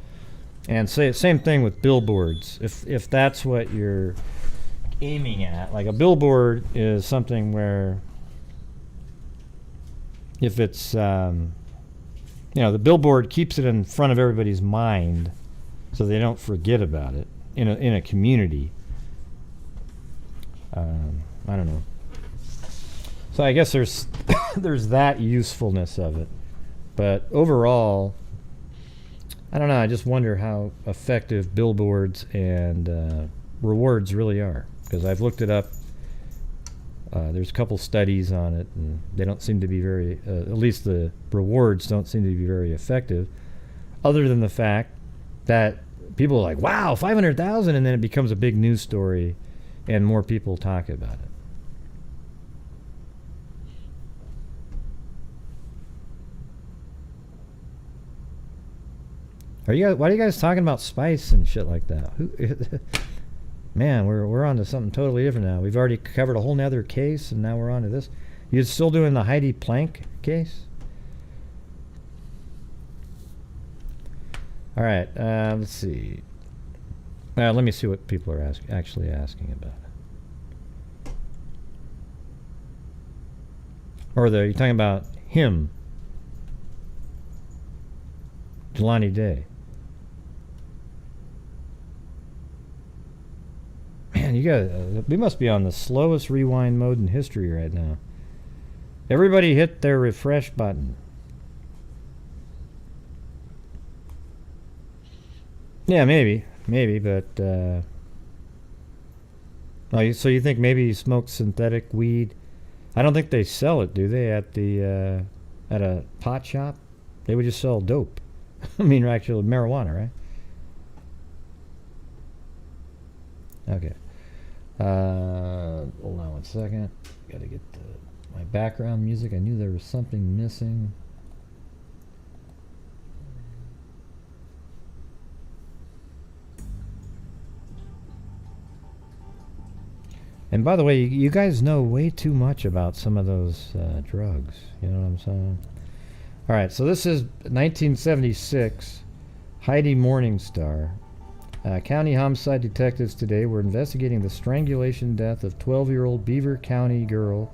And same thing with billboards. If that's what you're aiming at, like a billboard is something where if it's the billboard keeps it in front of everybody's mind so they don't forget about it in a community. I don't know. So I guess there's there's that usefulness of it. But overall, I don't know, I just wonder how effective billboards and rewards really are. Because I've looked it up. There's a couple studies on it, and they don't seem to be very, at least the rewards don't seem to be very effective, other than the fact that people are like, wow, 500,000, and then it becomes a big news story, and more people talk about it. Why are you guys talking about spice and shit like that? Man, we're on to something totally different now. We've already covered a whole nother case, and now we're on to this. You still doing the Heidi Planck case? All right, let's see. Let me see what people are actually asking about. Or you're talking about him, Jelani Day. Man, we must be on the slowest rewind mode in history right now. Everybody hit their refresh button. Yeah, maybe, but so you think maybe he smoked synthetic weed? I don't think they sell it, do they, at a pot shop? They would just sell dope. I mean, actually marijuana, right? Okay. Hold on 1 second. Gotta get my background music. I knew there was something missing. And by the way, you guys know way too much about some of those drugs. You know what I'm saying? All right, so this is 1976. Heidi Morningstar. County homicide detectives today were investigating the strangulation death of 12-year-old Beaver County girl.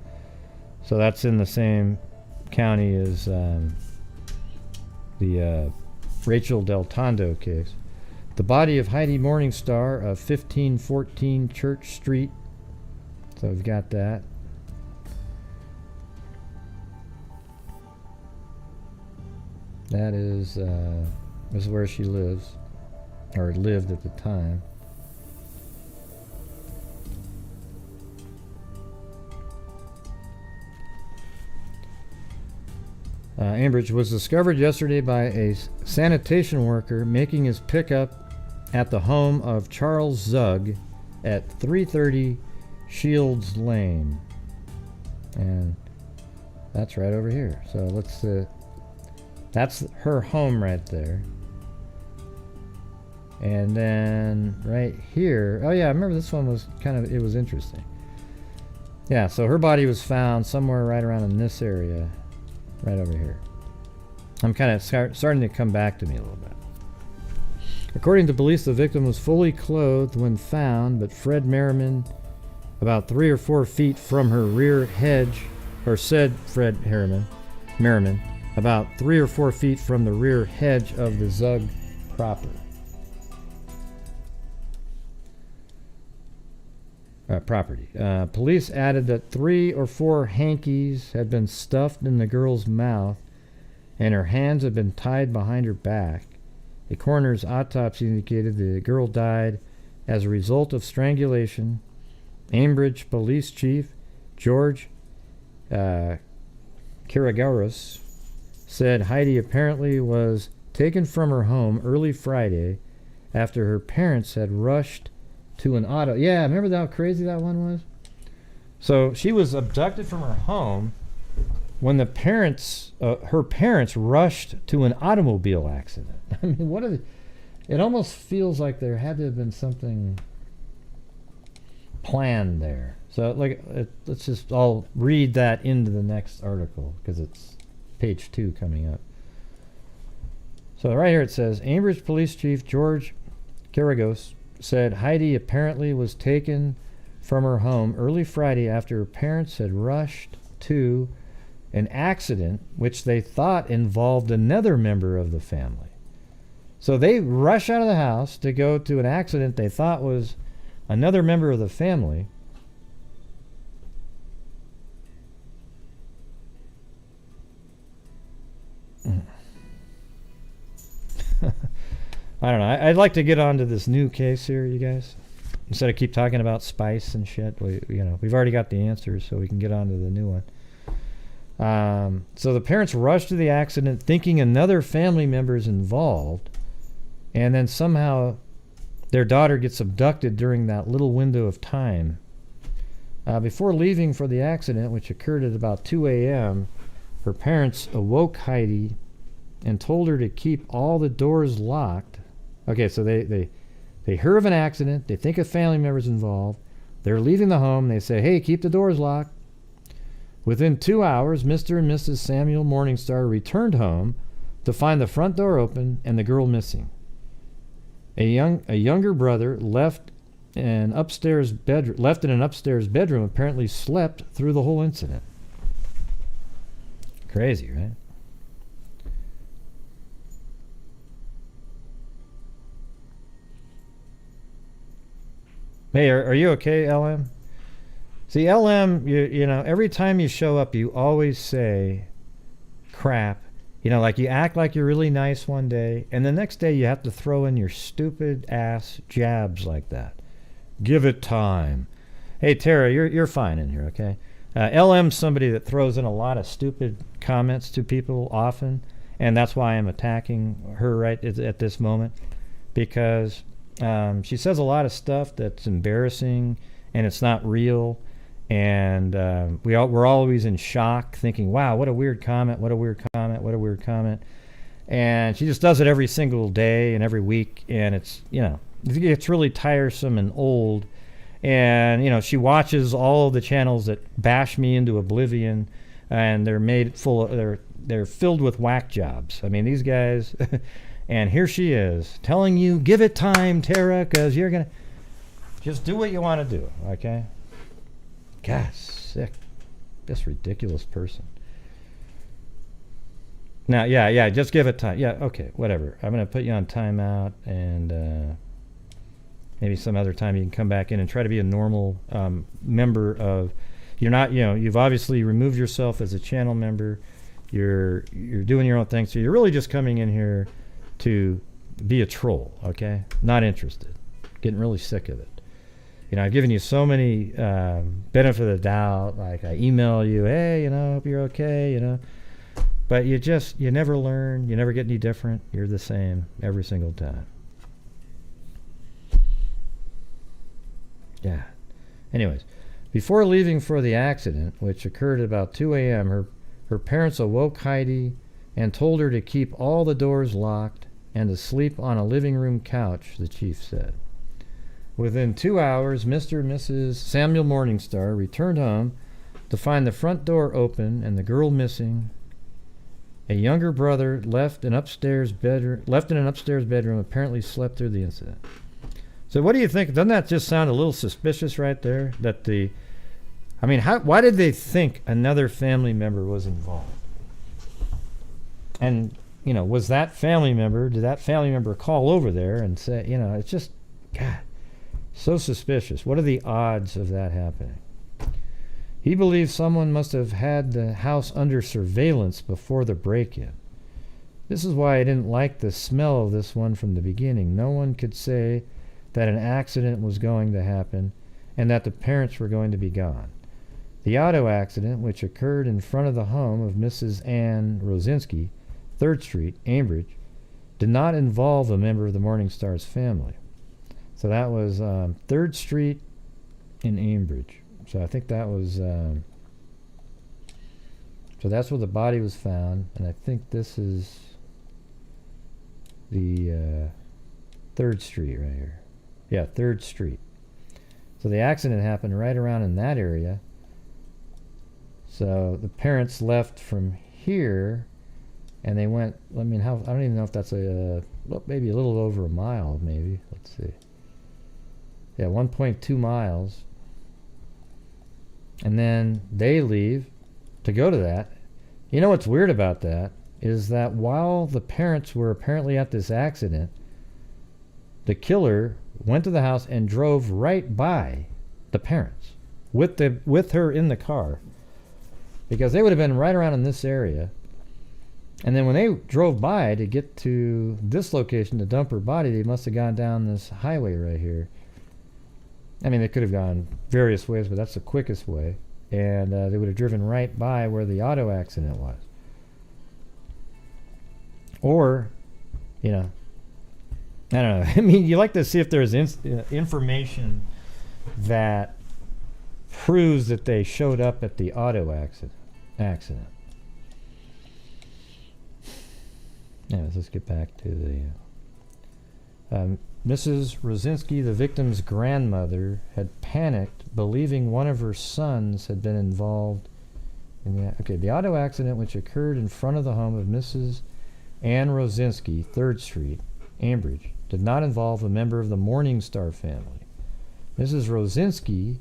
So that's in the same county as the Rachel Del Tondo case. The body of Heidi Morningstar of 1514 Church Street. So we've got that. That is This is where she lives, or lived at the time. Ambridge was discovered yesterday by a sanitation worker making his pickup at the home of Charles Zug at 330 Shields Lane. And that's right over here. So let's, that's her home right there. And then right here, oh yeah, I remember this one was it was interesting. Yeah, so her body was found somewhere right around in this area. Right over here. I'm kind of starting to come back to me a little bit. According to police, the victim was fully clothed when found, but Fred Merriman, about 3 or 4 feet from her rear hedge, or said Fred Merriman, about 3 or 4 feet from the rear hedge of the Zug property. Police added that 3 or 4 hankies had been stuffed in the girl's mouth and her hands had been tied behind her back. A coroner's autopsy indicated the girl died as a result of strangulation. Ambridge Police Chief George Kirigaris said Heidi apparently was taken from her home early Friday after her parents had rushed to an auto. Yeah, remember how crazy that one was? So she was abducted from her home when the parents, her parents rushed to an automobile accident. I mean, it almost feels like there had to have been something planned there. So let's just all read that into the next article because it's page 2 coming up. So right here it says, Ambridge Police Chief George Kirigaris said Heidi apparently was taken from her home early Friday after her parents had rushed to an accident which they thought involved another member of the family. So they rush out of the house to go to an accident they thought was another member of the family. I don't know. I'd like to get on to this new case here, you guys. Instead of keep talking about spice and shit, we've already got the answers, so we can get on to the new one. So the parents rush to the accident thinking another family member is involved, and then somehow their daughter gets abducted during that little window of time. Before leaving for the accident, which occurred at about 2 a.m., her parents awoke Heidi and told her to keep all the doors locked. Okay, so they hear of an accident. They think a family member's involved. They're leaving the home. They say, hey, keep the doors locked. Within 2 hours, Mr. and Mrs. Samuel Morningstar returned home to find the front door open and the girl missing. A younger brother left in an upstairs bedroom apparently slept through the whole incident. Crazy, right? Hey, are you okay, LM? See, LM, you know, every time you show up, you always say crap. You know, like you act like you're really nice one day, and the next day you have to throw in your stupid ass jabs like that. Give it time. Hey, Tara, you're fine in here, okay? LM's somebody that throws in a lot of stupid comments to people often, and that's why I'm attacking her right at this moment, because she says a lot of stuff that's embarrassing and it's not real, and we're always in shock thinking, wow, what a weird comment, what a weird comment, what a weird comment. And she just does it every single day and every week, and it's, you know, it's really tiresome and old. And, you know, she watches all of the channels that bash me into oblivion, and they're filled with whack jobs. I mean, these guys and here she is telling you, give it time, Tara, because you're going to just do what you want to do, okay? God, sick. This ridiculous person. Now, yeah, just give it time. Yeah, okay, whatever. I'm going to put you on timeout, and maybe some other time you can come back in and try to be a normal member of... You're not, you know, you've obviously removed yourself as a channel member. You're doing your own thing, so you're really just coming in here to be a troll, okay? Not interested. Getting really sick of it. You know, I've given you so many benefit of the doubt. Like, I email you, hey, you know, hope you're okay, you know. But you never learn. You never get any different. You're the same every single time. Yeah. Anyways, before leaving for the accident, which occurred at about 2 a.m., her parents awoke Heidi and told her to keep all the doors locked and to sleep on a living room couch, the chief said. Within 2 hours, Mr. and Mrs. Samuel Morningstar returned home to find the front door open and the girl missing. A younger brother left in an upstairs bedroom, apparently slept through the incident. So what do you think? Doesn't that just sound a little suspicious right there? Why did they think another family member was involved? And, you know, did that family member call over there and say, you know, it's just, God, so suspicious. What are the odds of that happening? He believes someone must have had the house under surveillance before the break-in. This is why I didn't like the smell of this one from the beginning. No one could say that an accident was going to happen and that the parents were going to be gone. The auto accident, which occurred in front of the home of Mrs. Ann Rosinski, 3rd Street, Ambridge, did not involve a member of the Morningstar's family. So that was 3rd Street in Ambridge. So I think that was... so that's where the body was found, and I think this is the 3rd Street right here. Yeah, 3rd Street. So the accident happened right around in that area. So the parents left from here, and they went, I don't even know if that's maybe a little over a mile, maybe. Let's see. Yeah, 1.2 miles. And then they leave to go to that. You know what's weird about that is that while the parents were apparently at this accident, the killer went to the house and drove right by the parents with her in the car, because they would have been right around in this area. And then when they drove by to get to this location to dump her body, they must have gone down this highway right here. I mean, they could have gone various ways, but that's the quickest way. And they would have driven right by where the auto accident was. Or, you know, I don't know. I mean, you like to see if there's information that proves that they showed up at the auto accident. Anyways, let's get back to the... Mrs. Rosinski, the victim's grandmother, had panicked, believing one of her sons had been involved in the auto accident, which occurred in front of the home of Mrs. Ann Rosinski, 3rd Street, Ambridge, did not involve a member of the Morningstar family. Mrs. Rosinski,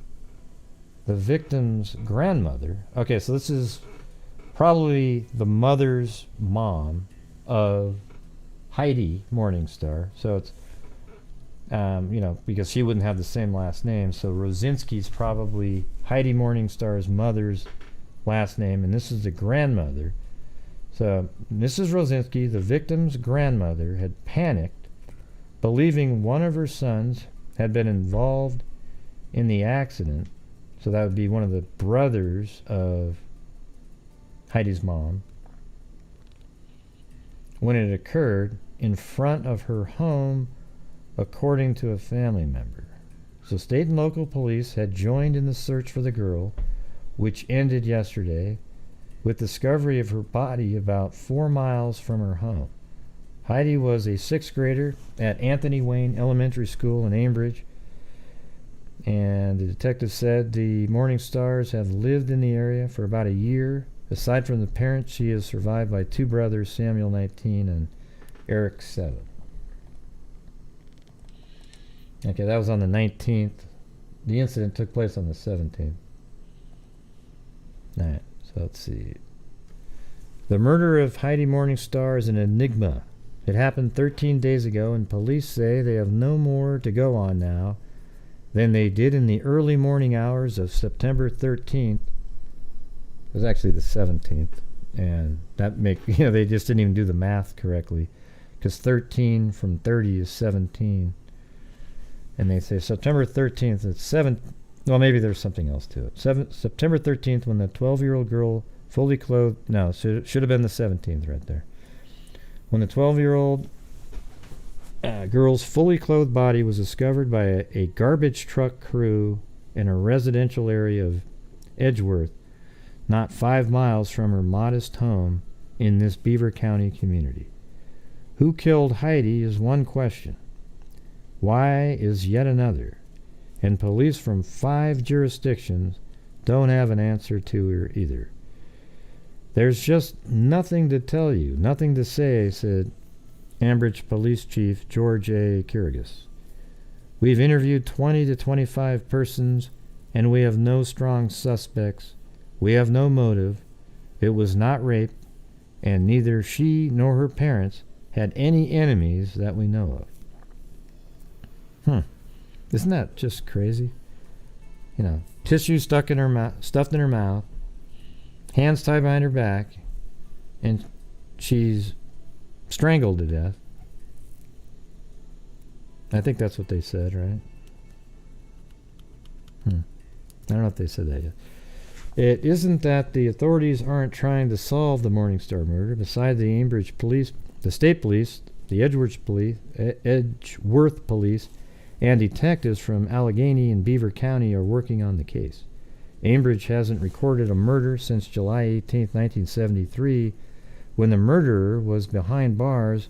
the victim's grandmother, okay, so this is probably the mother's mom of Heidi Morningstar, so it's you know, because she wouldn't have the same last name, so Rosinski's probably Heidi Morningstar's mother's last name, and this is the grandmother. So Mrs. Rosinski, the victim's grandmother, had panicked, believing one of her sons had been involved in the accident. So that would be one of the brothers of Heidi's mom. When it occurred in front of her home, according to a family member. So state and local police had joined in the search for the girl, which ended yesterday with discovery of her body about 4 miles from her home. Heidi was a 6th grader at Anthony Wayne Elementary School in Ambridge, and the detective said the Morningstars have lived in the area for about a year. Aside from the parents, she is survived by 2 brothers, Samuel 19 and Eric 7. Okay, that was on the 19th. The incident took place on the 17th. Alright, so let's see. The murder of Heidi Morningstar is an enigma. It happened 13 days ago, and police say they have no more to go on now than they did in the early morning hours of September 13th. It was actually the 17th, and that they just didn't even do the math correctly, because 13 from 30 is 17. And they say September 13th, it's 7. Well, maybe there's something else to it. September 13th, when the 12-year-old girl fully clothed, no, should have been the 17th right there. When the 12-year-old girl's fully clothed body was discovered by a garbage truck crew in a residential area of Edgeworth, not 5 miles from her modest home in this Beaver County community. Who killed Heidi is one question. Why is yet another? And police from 5 jurisdictions don't have an answer to her either. There's just nothing to tell you, nothing to say, said Ambridge Police Chief George A. Kirigas. We've interviewed 20 to 25 persons, and we have no strong suspects. We have no motive. It was not rape, and neither she nor her parents had any enemies that we know of. Isn't that just crazy? You know, tissue stuffed in her mouth, hands tied behind her back, and she's strangled to death. I think that's what they said, right? I don't know if they said that yet. It isn't that the authorities aren't trying to solve the Morningstar murder. Besides the Ambridge police, the state police, the Edgeworth police, and detectives from Allegheny and Beaver County are working on the case. Ambridge hasn't recorded a murder since July 18, 1973, when the murderer was behind bars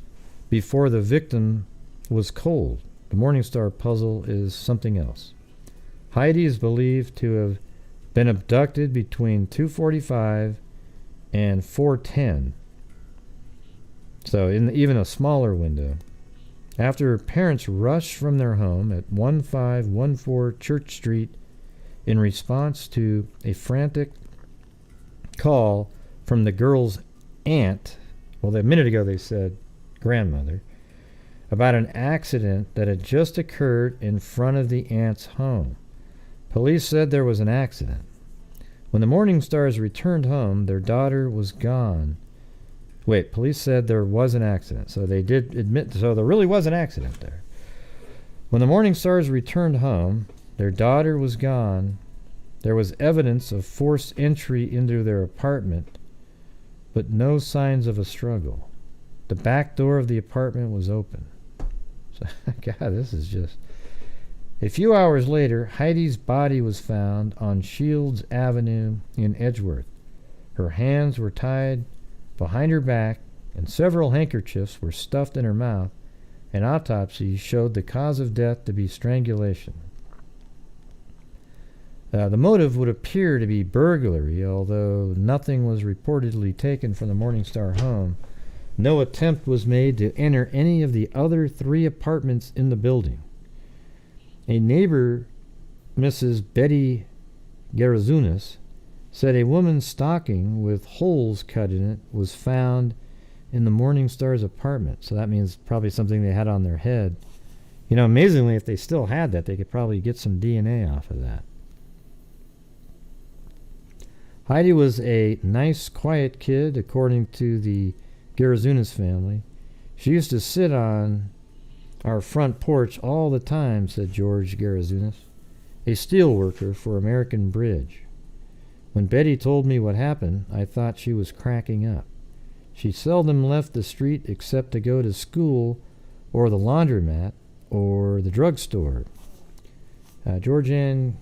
before the victim was cold. The Morningstar puzzle is something else. Heidi is believed to have been abducted between 2:45 and 4:10, so in even a smaller window. After her parents rushed from their home at 1514 Church Street in response to a frantic call from the girl's aunt, well, a minute ago they said grandmother, about an accident that had just occurred in front of the aunt's home. Police said there was an accident. When the Morningstars returned home, their daughter was gone. Wait, police said there was an accident, so they did admit, so there really was an accident there. When the Morningstars returned home, their daughter was gone. There was evidence of forced entry into their apartment, but no signs of a struggle. The back door of the apartment was open. So, God, this is just... A few hours later, Heidi's body was found on Shields Avenue in Edgeworth. Her hands were tied behind her back, and several handkerchiefs were stuffed in her mouth. An autopsy showed the cause of death to be strangulation. The motive would appear to be burglary, although nothing was reportedly taken from the Morningstar home. No attempt was made to enter any of the other 3 apartments in the building. A neighbor, Mrs. Betty Garazunas, said a woman's stocking with holes cut in it was found in the Morningstar's apartment. So that means probably something they had on their head. You know, amazingly, if they still had that, they could probably get some DNA off of that. Heidi was a nice, quiet kid, according to the Garazunas family. She used to sit on our front porch all the time, said George Garazunas, a steel worker for American Bridge. When Betty told me what happened, I thought she was cracking up. She seldom left the street except to go to school or the laundromat or the drugstore. Georgianne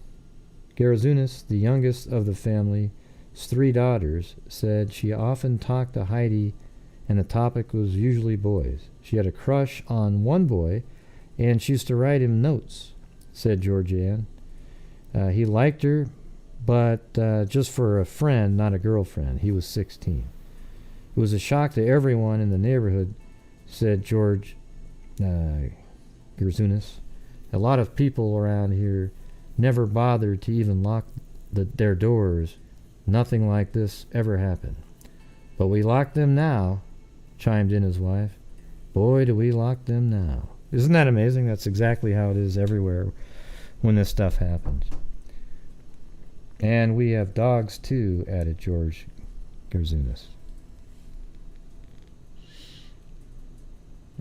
Garazunas, the youngest of the family's 3 daughters, said she often talked to Heidi and the topic was usually boys. She had a crush on one boy and she used to write him notes, said Georgianne. He liked her, but just for a friend, not a girlfriend. He was 16. It was a shock to everyone in the neighborhood, said George Garazunas. A lot of people around here never bothered to even lock their doors. Nothing like this ever happened. But we lock them now, chimed in his wife. Boy, do we lock them now. Isn't that amazing? That's exactly how it is everywhere when this stuff happens. And we have dogs too, added George Garazunas.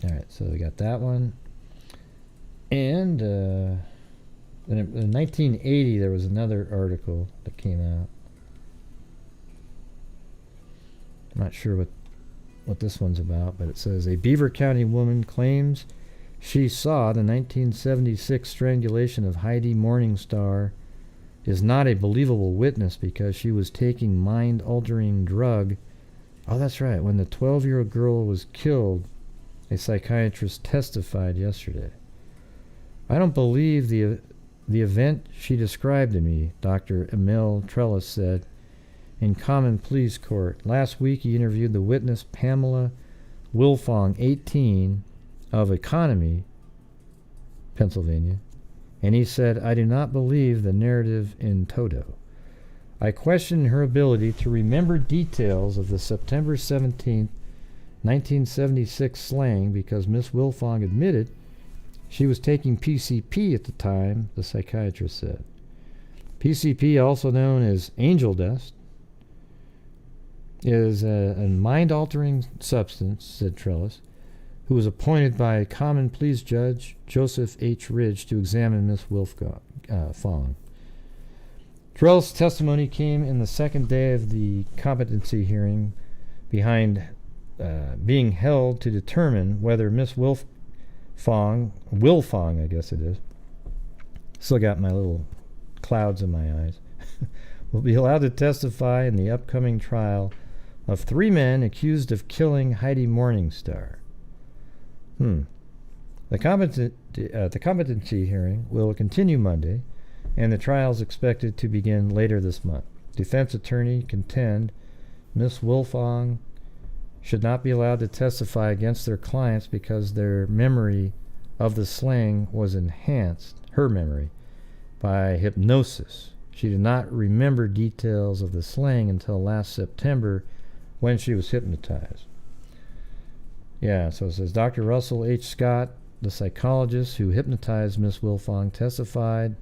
All right, so we got that one. And in 1980, there was another article that came out. I'm not sure what this one's about, but it says a Beaver County woman claims she saw the 1976 strangulation of Heidi Morningstar is not a believable witness because she was taking mind-altering drug. Oh, that's right. When the 12-year-old girl was killed, a psychiatrist testified yesterday. I don't believe the event she described to me, Dr. Emil Trellis said in Common Pleas Court. Last week he interviewed the witness Pamela Wilfong, 18, of Economy, Pennsylvania, and he said, I do not believe the narrative in toto. I question her ability to remember details of the September 17, 1976 slaying because Miss Wilfong admitted she was taking PCP at the time, the psychiatrist said. PCP, also known as angel dust, is a mind-altering substance, said Trellis, who was appointed by Common Pleas Judge Joseph H. Ridge to examine Miss Wilfong. Trellis' testimony came in the second day of the competency hearing behind being held to determine whether Miss Wilfong, I guess it is, still got my little clouds in my eyes, will be allowed to testify in the upcoming trial of 3 men accused of killing Heidi Morningstar. The competency hearing will continue Monday, and the trial is expected to begin later this month. Defense attorney contend Miss Wilfong should not be allowed to testify against their clients because their memory of the slaying was enhanced, her memory, by hypnosis. She did not remember details of the slaying until last September when she was hypnotized. Yeah, so it says Dr. Russell H. Scott, the psychologist who hypnotized Miss Wilfong, testified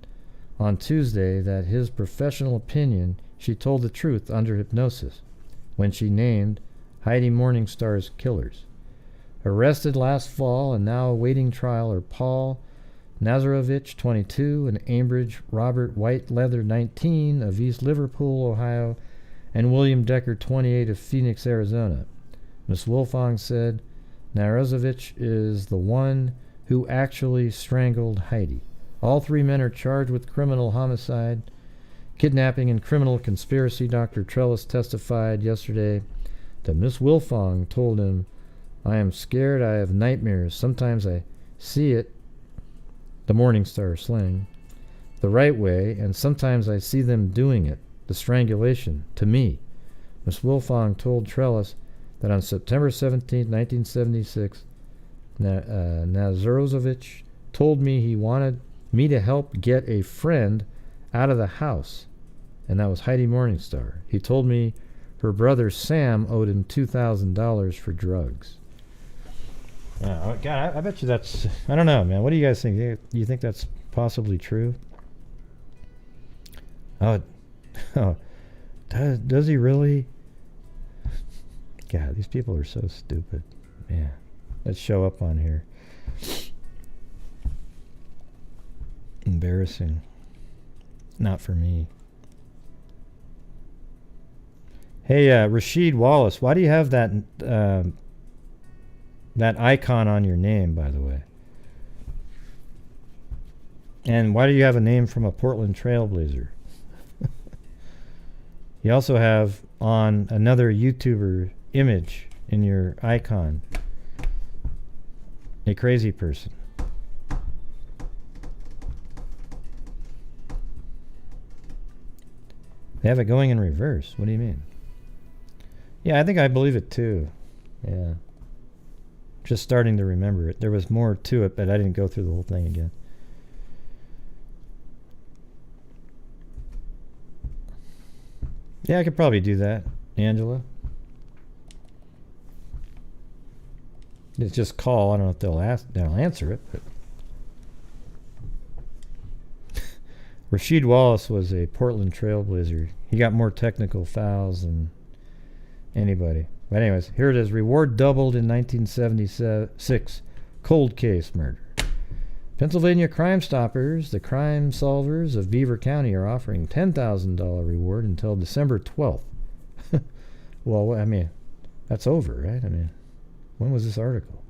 on Tuesday that his professional opinion she told the truth under hypnosis when she named Heidi Morningstar's killers. Arrested last fall and now awaiting trial are Paul Nazarovich, 22, and Ambridge Robert Whiteleather, 19, of East Liverpool, Ohio, and William Decker, 28, of Phoenix, Arizona. Miss Wilfong said Nazarovich is the one who actually strangled Heidi. All 3 men are charged with criminal homicide, kidnapping, and criminal conspiracy. Dr. Trellis testified yesterday that Miss Wilfong told him, I am scared, I have nightmares. Sometimes I see it, the Morningstar slaying, the right way, and sometimes I see them doing it, the strangulation, to me. Miss Wilfong told Trellis that on September 17, 1976, Nazarovich told me he wanted me to help get a friend out of the house, and that was Heidi Morningstar. He told me her brother Sam owed him $2,000 for drugs. God, I bet you that's... I don't know, man. What do you guys think? Do you think that's possibly true? Does he really? God, these people are so stupid. Yeah. Let's show up on here. Embarrassing. Not for me. Hey, Rasheed Wallace, why do you have that that icon on your name, by the way? And why do you have a name from a Portland Trailblazer? You also have on another YouTuber image in your icon a crazy person. They have it going in reverse. What do you mean? Yeah, I think I believe it too. Yeah. Just starting to remember it. There was more to it, but I didn't go through the whole thing again. Yeah, I could probably do that, Angela. It's just call. I don't know if they'll answer it, but Rasheed Wallace was a Portland Trailblazer. He got more technical fouls than anybody. But anyways, here it is. Reward doubled in 1976 cold case murder. Pennsylvania Crime Stoppers, the crime solvers of Beaver County, are offering $10,000 reward until December 12th. Well, I mean, that's over, right? I mean, when was this article?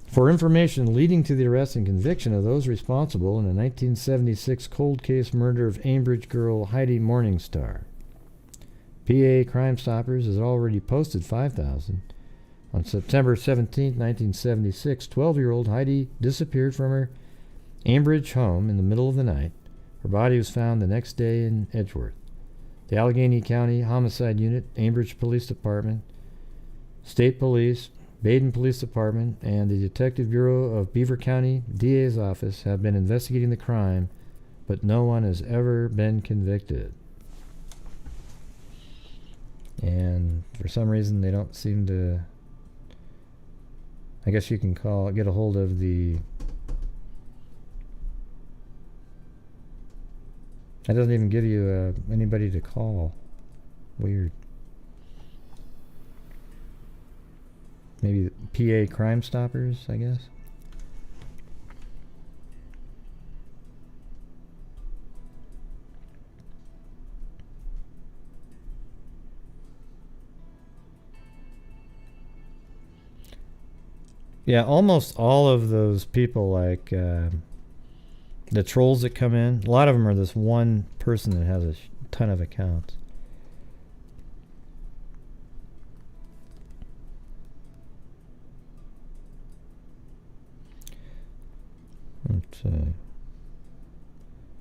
For information leading to the arrest and conviction of those responsible in the 1976 cold case murder of Ambridge girl Heidi Morningstar. PA Crime Stoppers has already posted $5,000. On September 17, 1976, 12-year-old Heidi disappeared from her Ambridge home in the middle of the night. Her body was found the next day in Edgeworth. The Allegheny County Homicide Unit, Ambridge Police Department, State Police, Baden Police Department, and the Detective Bureau of Beaver County DA's office have been investigating the crime, but no one has ever been convicted. And for some reason they don't seem to, I guess you can get a hold of the, that doesn't even give you anybody to call. Weird. Maybe PA Crime Stoppers, I guess. Yeah, almost all of those people, like the trolls that come in, a lot of them are this one person that has a ton of accounts.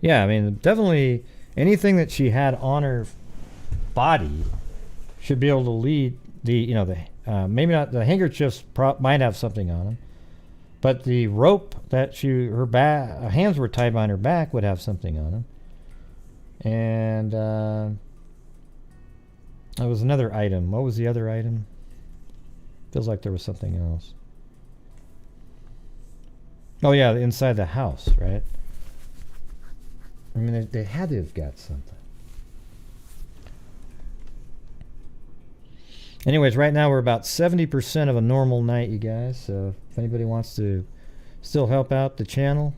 Yeah, I mean, definitely anything that she had on her body should be able to lead the, maybe not the handkerchiefs might have something on them, but the rope that her hands were tied behind her back would have something on them. And there was another item. What was the other item? Feels like there was something else. Oh yeah, inside the house, right? I mean, they had to have got something. Anyways, right now we're about 70% of a normal night, you guys. So if anybody wants to still help out the channel,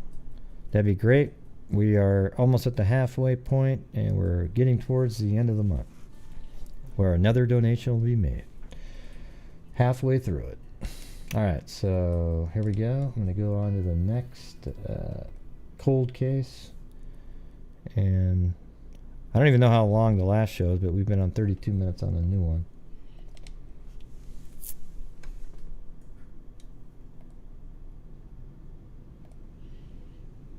that'd be great. We are almost at the halfway point, and we're getting towards the end of the month, where another donation will be made. Halfway through it. All right, so here we go. I'm going to go on to the next cold case. And I don't even know how long the last show is, but we've been on 32 minutes on the new one.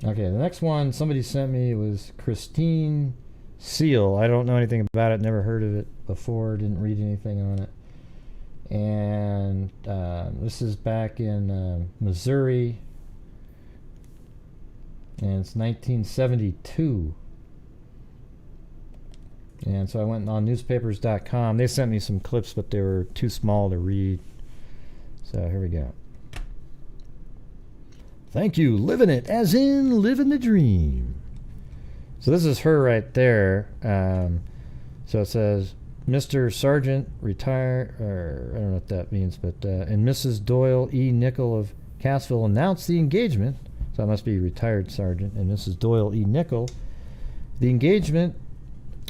Okay, the next one somebody sent me was Christene Seal. I don't know anything about it, never heard of it before, didn't read anything on it. And this is back in Missouri, and it's 1972. And so I went on newspapers.com. They sent me some clips, but they were too small to read. So here we go. Thank you, living it, as in living the dream. So this is her right there. So it says, Mr. Sergeant, retire, or I don't know what that means, but and Mrs. Doyle E. Nickel of Cassville announced the engagement. So it must be retired sergeant. And Mrs. Doyle E. Nickel, the engagement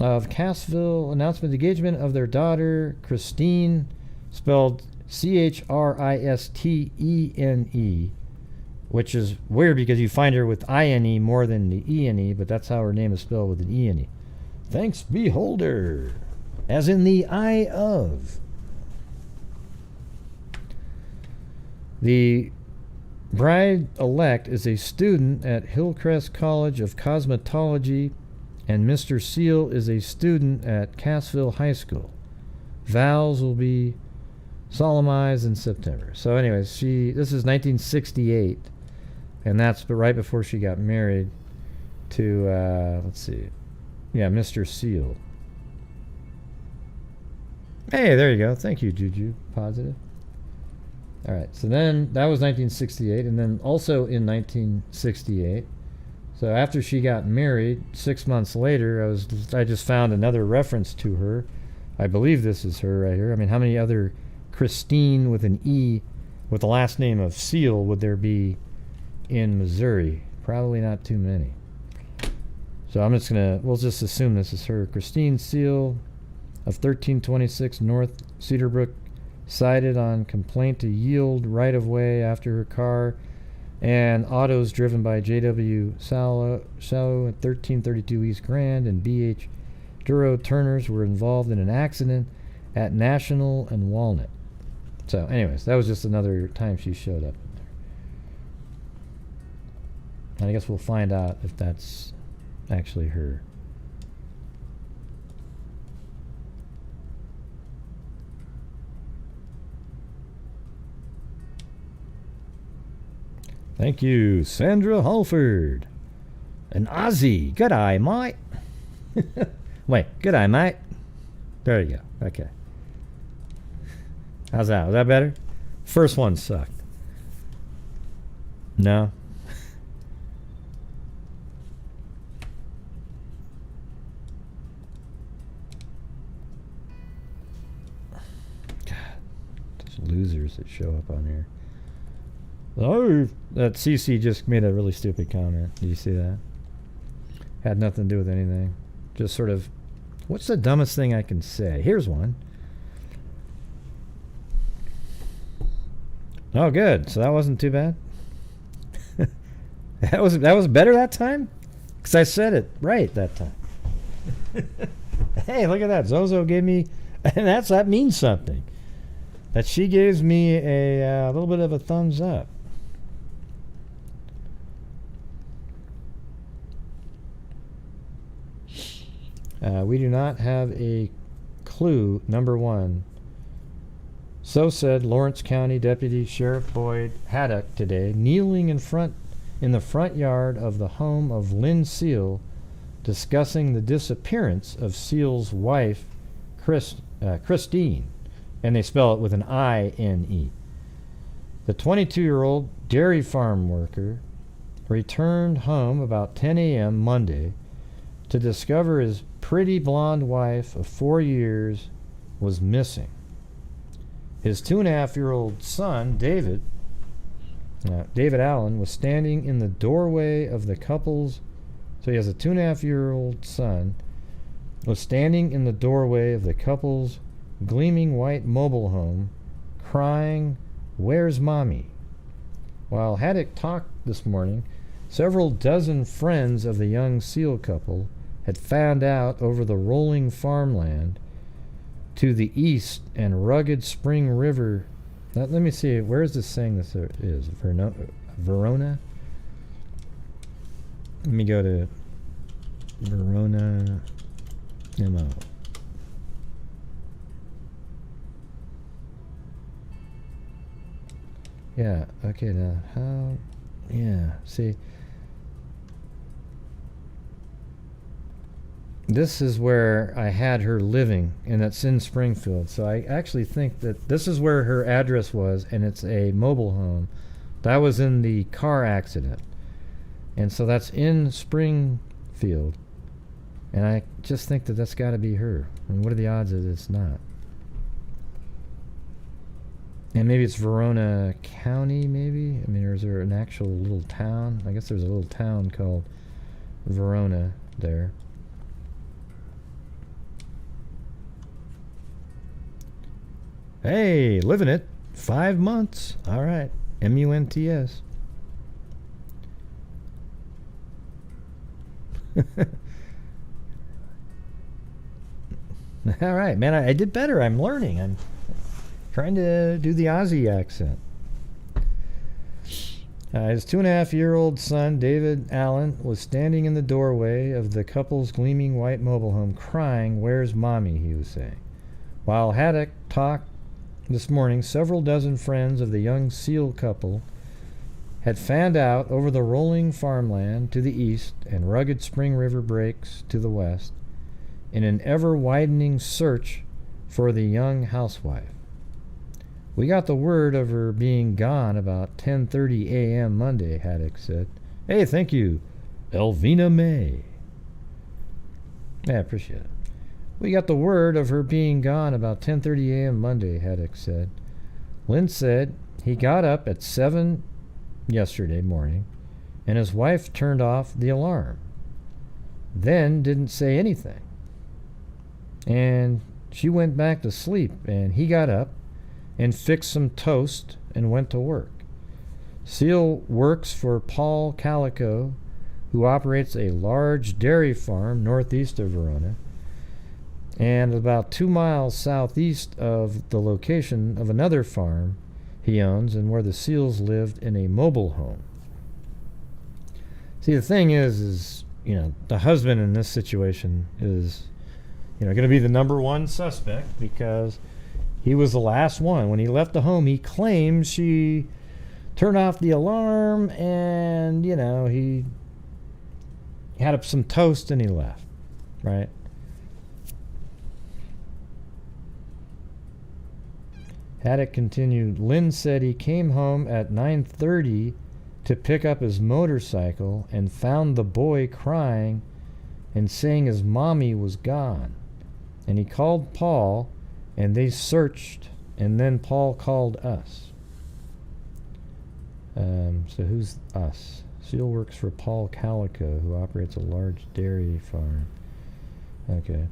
of Cassville, announcement of the engagement of their daughter, Christene, spelled Christene, which is weird because you find her with I-N-E more than the E-N-E, but that's how her name is spelled with an E-N-E. Thanks, beholder, as in the eye of. The bride-elect is a student at Hillcrest College of Cosmetology, and Mr. Seal is a student at Cassville High School. Vows will be solemnized in September. So anyways, this is 1968, and that's right before she got married to, let's see, yeah, Mr. Seal. Hey, there you go. Thank you, Juju. Positive. All right, so then that was 1968, and then also in 1968, so after she got married, 6 months later, I just found another reference to her I believe this is her right here. I mean, how many other Christene with an E with the last name of Seal would there be in Missouri? Probably not too many. So we'll just assume this is her. Christene Seal of 1326 North Cedarbrook, cited on complaint to yield right-of-way after her car and autos driven by J.W. Sallow at 1332 East Grand and B.H. Duro Turners were involved in an accident at National and Walnut. So anyways, that was just another time she showed up there. And I guess we'll find out if that's actually her. Thank you, Sandra Halford. An Aussie. Good eye, mate. Wait, good eye, mate. There you go. Okay. How's that? Was that better? First one sucked. No? God, these losers that show up on here. Oh, that CC just made a really stupid comment. Did you see that? Had nothing to do with anything. Just sort of, what's the dumbest thing I can say? Here's one. Oh, good. So that wasn't too bad. that was better that time? Because I said it right that time. Hey, look at that. Zozo gave me, and that means something. That she gives me a little bit of a thumbs up. We do not have a clue, number one. So said Lawrence County Deputy Sheriff Boyd Haddock today, kneeling in the front yard of the home of Lynn Seal, discussing the disappearance of Seal's wife, Christene, and they spell it with an I-N-E. The 22-year-old dairy farm worker returned home about 10 a.m. Monday to discover his pretty blonde wife of 4 years was missing. His 2.5-year-old son, David Allen, was standing in the doorway of the couple's, so he has a 2.5-year-old son, was standing in the doorway of the couple's gleaming white mobile home, crying, "Where's Mommy?" While Haddock talked this morning, several dozen friends of the young Seal couple had found out over the rolling farmland to the east and rugged Spring River. Let me see, where is this saying this is? Verona? Let me go to Verona MO. Yeah, okay, now how, yeah, see, this is where I had her living, and it's in Springfield. So I actually think that this is where her address was, and it's a mobile home. That was in the car accident. And so that's in Springfield. And I just think that that's got to be her. And what are the odds that it's not? And maybe it's Verona County, maybe? I mean, or is there an actual little town? I guess there's a little town called Verona there. Hey, living it. 5 months. All right. MUNTS. All right, man. I did better. I'm learning. I'm trying to do the Aussie accent. His 2.5-year-old son, David Allen, was standing in the doorway of the couple's gleaming white mobile home, crying, "Where's Mommy?" he was saying. While Haddock talked this morning, several dozen friends of the young Seal couple had fanned out over the rolling farmland to the east and rugged Spring River breaks to the west in an ever-widening search for the young housewife. "We got the word of her being gone about 10:30 a.m. Monday," Haddock said. Hey, thank you, Elvina May. Yeah, I appreciate it. We got the word of her being gone about 10:30 a.m. Monday, Haddock said. Lynn said he got up at 7 yesterday morning and his wife turned off the alarm. Then didn't say anything. And she went back to sleep and he got up and fixed some toast and went to work. Seal works for Paul Calico, who operates a large dairy farm northeast of Verona and about 2 miles southeast of the location of another farm he owns and where the Seals lived in a mobile home. See, the thing is, you know, the husband in this situation is, you know, going to be the number one suspect because he was the last one. When he left the home, he claims she turned off the alarm and, you know, he had up some toast and he left, right? Haddock continued, Lynn said he came home at 9:30 to pick up his motorcycle and found the boy crying and saying his mommy was gone. And he called Paul and they searched and then Paul called us. So who's us? Seal works for Paul Calico, who operates a large dairy farm. Okay.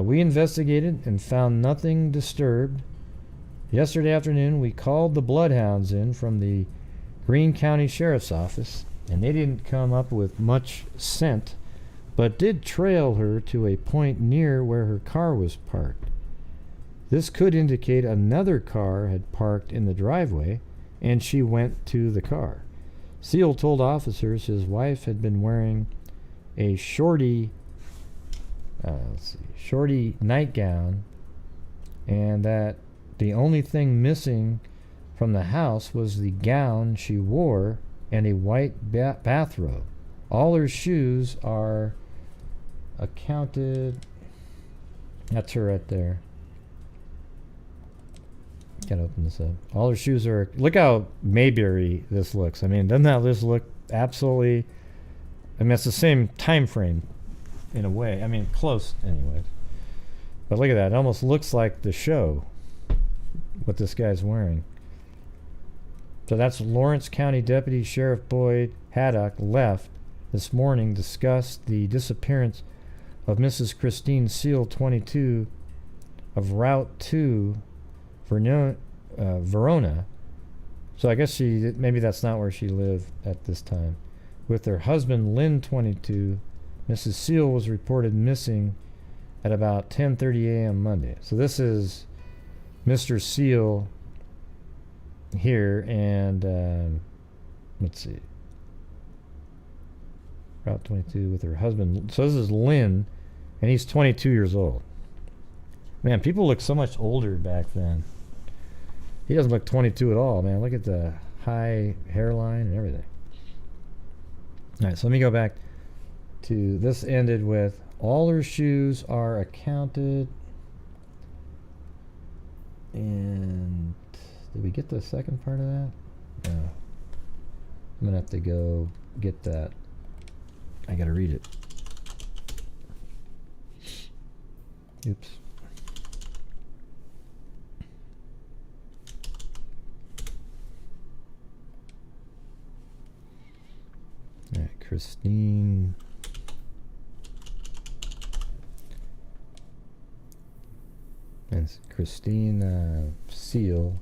We investigated and found nothing disturbed. Yesterday afternoon, we called the bloodhounds in from the Greene County Sheriff's Office, and they didn't come up with much scent, but did trail her to a point near where her car was parked. This could indicate another car had parked in the driveway, and she went to the car. Seal told officers his wife had been wearing a shorty nightgown, and that the only thing missing from the house was the gown she wore and a white bathrobe. All her shoes are accounted. That's her right there. Gotta open this up. All her shoes are. Look how Mayberry this looks. I mean, doesn't this look absolutely? I mean, it's the same time frame in a way. I mean, close anyway. But look at that. It almost looks like the show. What this guy's wearing. So that's Lawrence County Deputy Sheriff Boyd Haddock left this morning, discussed the disappearance of Mrs. Christene Seal, 22, of Route 2, Verona. So I guess maybe that's not where she lived at this time. With her husband, Lynn, 22, Mrs. Seal was reported missing at about 10:30 a.m. Monday. So this is Mr. Seal here, and let's see, Route 22 with her husband. So this is Lynn, and he's 22 years old. Man, people look so much older back then. He doesn't look 22 at all, man. Look at the high hairline and everything. All right, so let me go back to this. Ended with all her shoes are accounted. And did we get the second part of that? No. I'm gonna have to go get that. I gotta read it. Oops. All right, Christene. And Christene Seal,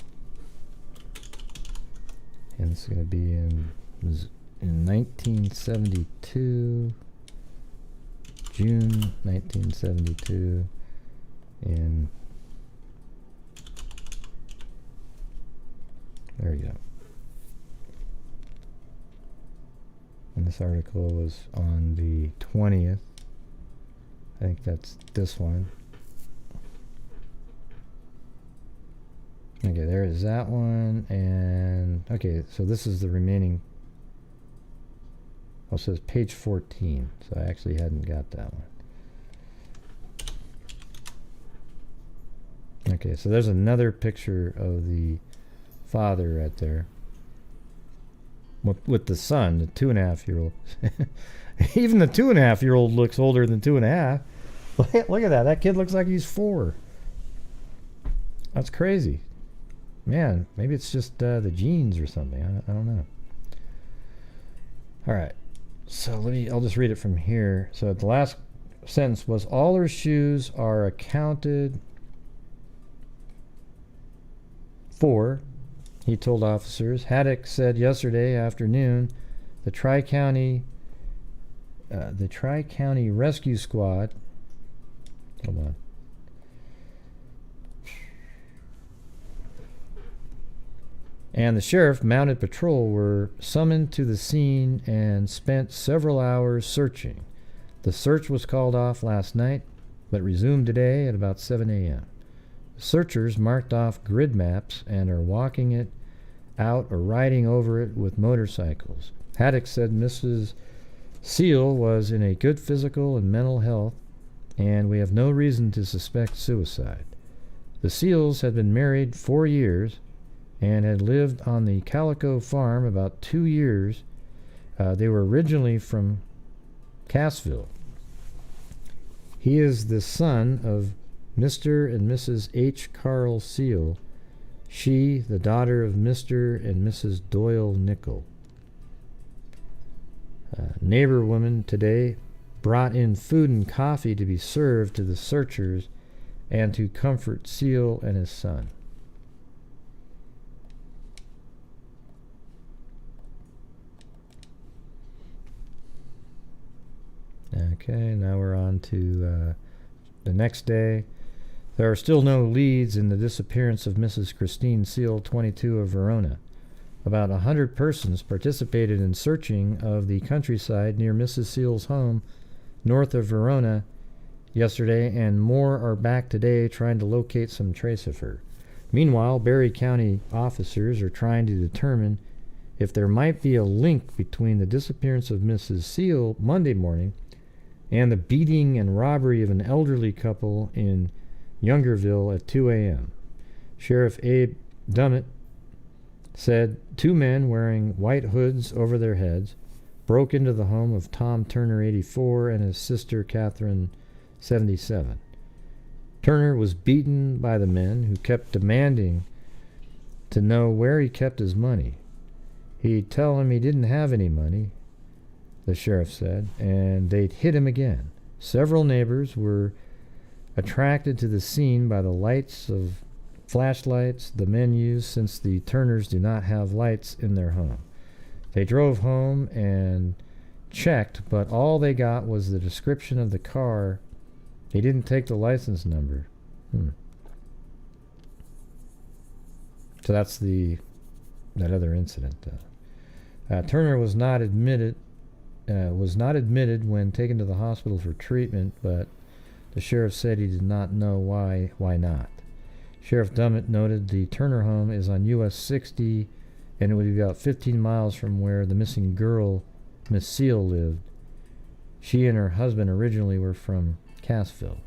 and it's going to be in 1972, June 1972, and there you go. And this article was on the 20th. I think that's this one. Okay, there is that one, and okay, so this is the remaining. Oh, it says page 14, so I actually hadn't got that one. Okay, so there's another picture of the father right there with the son, the 2.5-year-old. Even the 2.5-year-old looks older than 2.5. Look at that. That kid looks like he's 4. That's crazy. Man, maybe it's just the genes or something. I don't know. All right. So I'll just read it from here. So the last sentence was, all her shoes are accounted for, he told officers. Haddock said yesterday afternoon the Tri-County Rescue Squad, hold on, and the sheriff mounted patrol were summoned to the scene and spent several hours searching. The search was called off last night, but resumed today at about 7 a.m. Searchers marked off grid maps and are walking it out or riding over it with motorcycles. Haddock said Mrs. Seal was in a good physical and mental health, and we have no reason to suspect suicide. The Seals had been married 4 years and had lived on the Calico farm about 2 years. They were originally from Cassville. He is the son of Mr. and Mrs. H. Carl Seal. She, the daughter of Mr. and Mrs. Doyle Nickel. Neighbor woman today brought in food and coffee to be served to the searchers and to comfort Seal and his son. Okay, now we're on to the next day. There are still no leads in the disappearance of Mrs. Christene Seal, 22, of Verona. About 100 persons participated in searching of the countryside near Mrs. Seal's home north of Verona yesterday, and more are back today trying to locate some trace of her. Meanwhile, Berry County officers are trying to determine if there might be a link between the disappearance of Mrs. Seal Monday morning and the beating and robbery of an elderly couple in Youngerville at 2 a.m. Sheriff Abe Dummett said 2 men wearing white hoods over their heads broke into the home of Tom Turner, 84, and his sister Catherine, 77. Turner was beaten by the men, who kept demanding to know where he kept his money. He'd tell him he didn't have any money, the sheriff said, and they'd hit him again. Several neighbors were attracted to the scene by the lights of flashlights the men used, since the Turners do not have lights in their home. They drove home and checked, but all they got was the description of the car. They didn't take the license number. So that's that other incident. Turner was not admitted when taken to the hospital for treatment, but the sheriff said he did not know why not. Sheriff Dummett noted the Turner home is on US 60, and it would be about 15 miles from where the missing girl, Miss Seal, lived. She and her husband originally were from Cassville.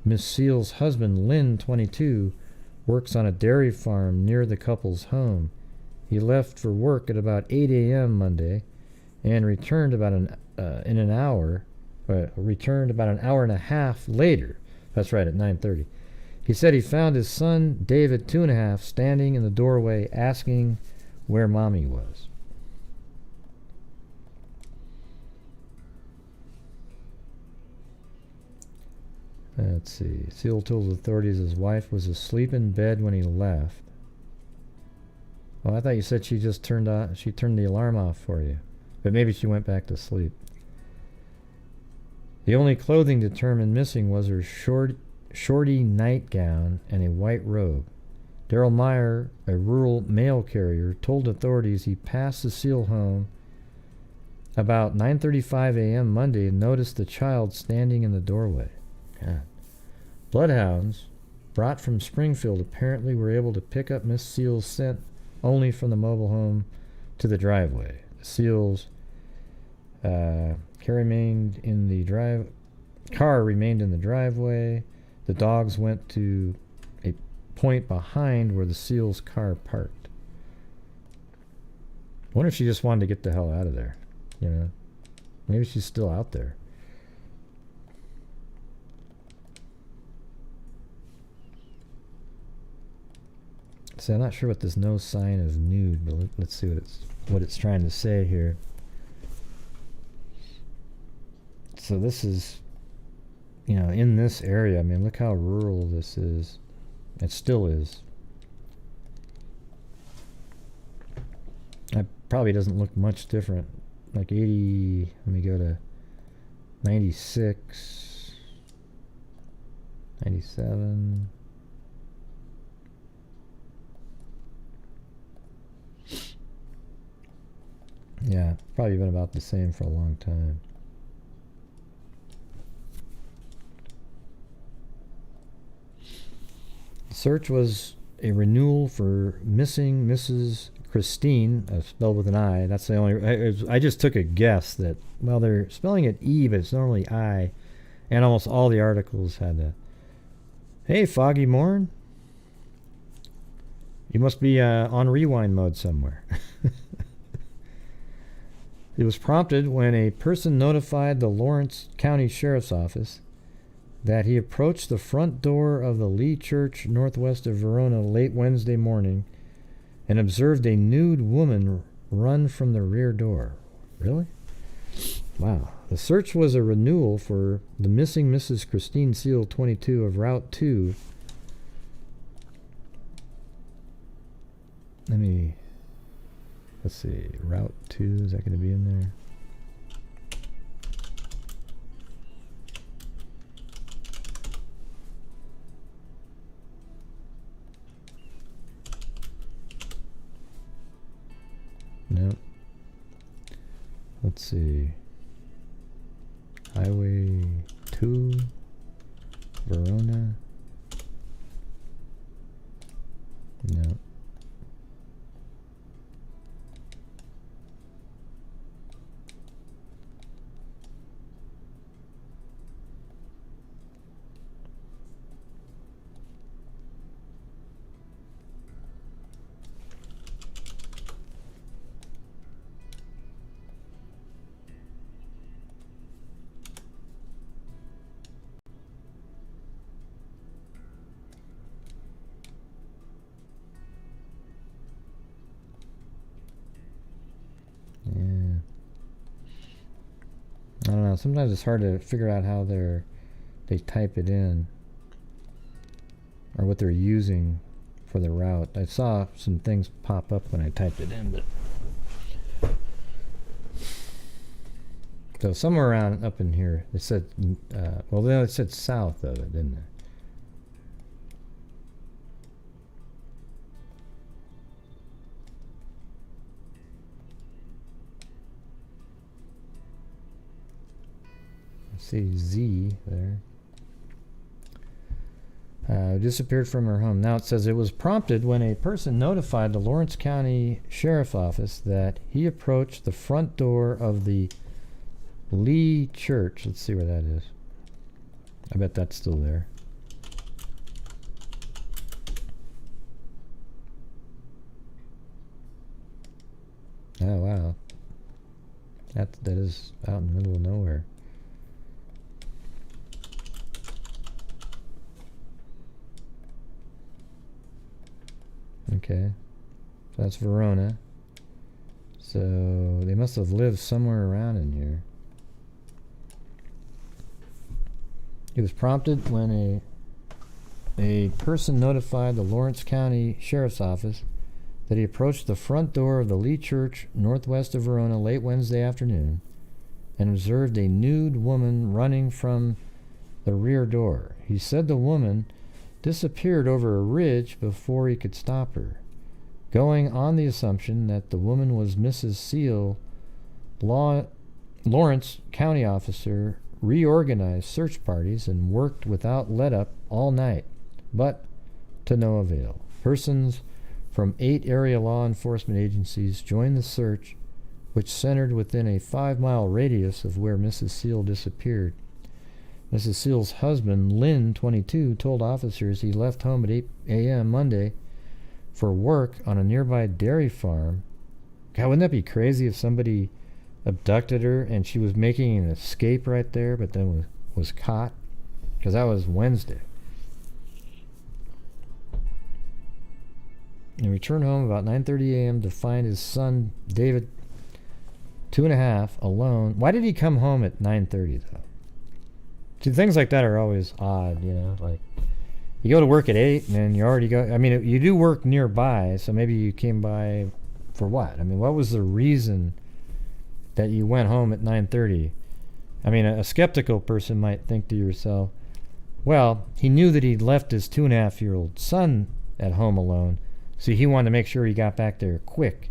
Miss Seal's husband, Lynn, 22, works on a dairy farm near the couple's home. He left for work at about 8 a.m. Monday and returned about an hour and a half later. That's right, at 9:30. He said he found his son, David, 2.5, standing in the doorway asking where Mommy was. Let's see. Seal told authorities his wife was asleep in bed when he left. Oh, I thought you said she turned the alarm off for you. But maybe she went back to sleep. The only clothing determined missing was her shorty nightgown and a white robe. Darrell Meyer, a rural mail carrier, told authorities he passed the Seal home about 9:35 a.m. Monday and noticed the child standing in the doorway. God. Bloodhounds brought from Springfield apparently were able to pick up Miss Seal's scent only from the mobile home to the driveway. The Seals car remained in the driveway. The dogs went to a point behind where the Seals' car parked. I wonder if she just wanted to get the hell out of there. You know, maybe she's still out there. So I'm not sure what this no sign of nude, but let's see what it's trying to say here. So this is, in this area. I mean, look how rural this is. It still is. It probably doesn't look much different. Like 80, let me go to 96, 97. Yeah, probably been about the same for a long time. The search was a renewal for missing Mrs. Christene, spelled with an I. That's the only... I just took a guess that, well, they're spelling it E, but it's normally I. And almost all the articles had that. Hey, Foggy Morn. You must be on rewind mode somewhere. It was prompted when a person notified the Lawrence County Sheriff's Office that he approached the front door of the Lee Church northwest of Verona late Wednesday morning and observed a nude woman run from the rear door. Really? Wow. The search was a renewal for the missing Mrs. Christene Seal 22 of Route 2. Let's see, Route 2, is that going to be in there? No. Let's see. Highway 2, Verona. No. I don't know. Sometimes it's hard to figure out how they type it in or what they're using for the route. I saw some things pop up when I typed it in, but so somewhere around up in here it said, well, then it said south of it, didn't it? See Z there. Disappeared from her home. Now it says it was prompted when a person notified the Lawrence County Sheriff's Office that he approached the front door of the Lee Church. Let's see where that is. I bet that's still there. Oh wow. That is out in the middle of nowhere. Okay, so that's Verona. So they must have lived somewhere around in here. He was prompted when a person notified the Lawrence County Sheriff's Office that he approached the front door of the Lee Church northwest of Verona late Wednesday afternoon and observed a nude woman running from the rear door. He said the woman disappeared over a ridge before he could stop her. Going on the assumption that the woman was Mrs. Seal, Lawrence County officer reorganized search parties and worked without let-up all night, but to no avail. Persons from 8 area law enforcement agencies joined the search, which centered within a 5-mile radius of where Mrs. Seal disappeared. Mrs. Seal's husband, Lynn, 22, told officers he left home at 8 a.m. Monday for work on a nearby dairy farm. God, wouldn't that be crazy if somebody abducted her and she was making an escape right there, but then was caught? Because that was Wednesday. and returned home about 9:30 a.m. to find his son, David, 2.5, alone. Why did he come home at 9:30, though? See, things like that are always odd, you know, like you go to work at 8 and then you already go, I mean, you do work nearby, so maybe you came by for what? I mean, what was the reason that you went home at 9:30? I mean, a skeptical person might think to yourself, well, he knew that he'd left his 2.5-year-old son at home alone, so he wanted to make sure he got back there quick.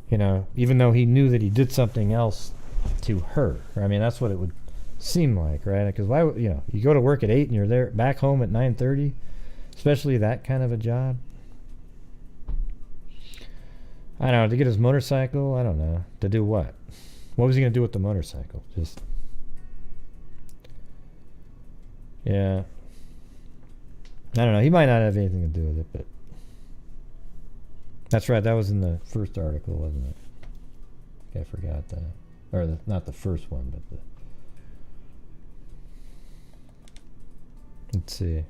You know, even though he knew that he did something else to her. I mean, that's what it would seem like, right? Because why, you know, you go to work at 8 and you're there back home at 9:30, especially that kind of a job. I don't know, to get his motorcycle, I don't know. To do what? What was he going to do with the motorcycle? Just, yeah. I don't know. He might not have anything to do with it, but that's right. That was in the first article, wasn't it? I forgot that. Or not the first one, but the... Let's see.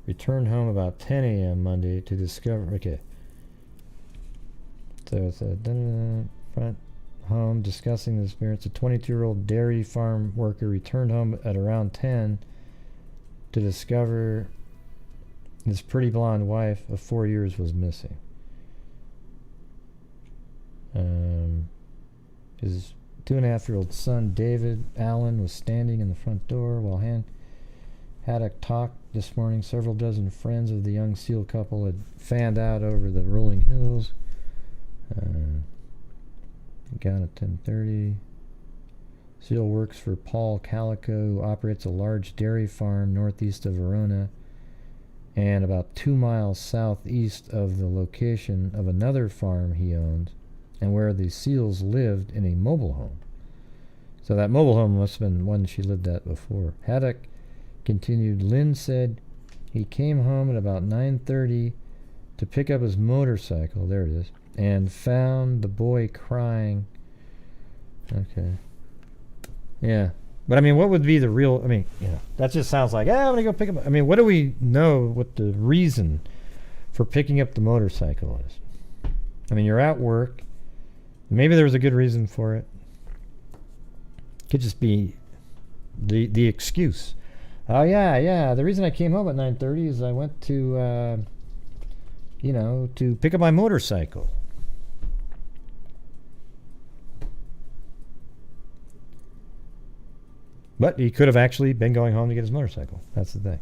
Returned home about 10 a.m. Monday to discover... Okay. So it's a front home discussing the experience. A 22-year-old dairy farm worker returned home at around 10 to discover his pretty blonde wife of 4 years was missing. His 2.5-year-old son, David Allen, was standing in the front door while Haddock talked this morning. Several dozen friends of the young SEAL couple had fanned out over the rolling hills. Gone at 10:30. SEAL works for Paul Calico, who operates a large dairy farm northeast of Verona and about 2 miles southeast of the location of another farm he owned, and where the SEALs lived in a mobile home. So that mobile home must have been one she lived at before. Haddock continued, Lynn said he came home at about 9:30 to pick up his motorcycle, there it is, and found the boy crying. Okay. Yeah. But I mean, what would be the real, I mean, you know, that just sounds like, I'm going to go pick up, I mean, what do we know what the reason for picking up the motorcycle is? I mean, you're at work. Maybe there was a good reason for it. Could just be the excuse. Oh, yeah. The reason I came home at 9:30 is I went to, to pick up my motorcycle. But he could have actually been going home to get his motorcycle. That's the thing.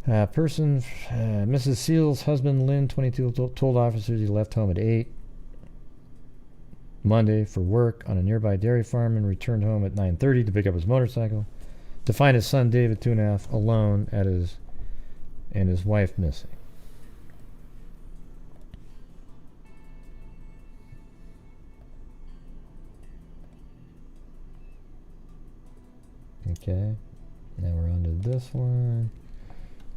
Mrs. Seal's husband, Lynn, 22, told officers he left home at 8 Monday for work on a nearby dairy farm and returned home at 9:30 to pick up his motorcycle to find his son, David, 2.5, alone and his wife missing. Okay, now we're on to this one.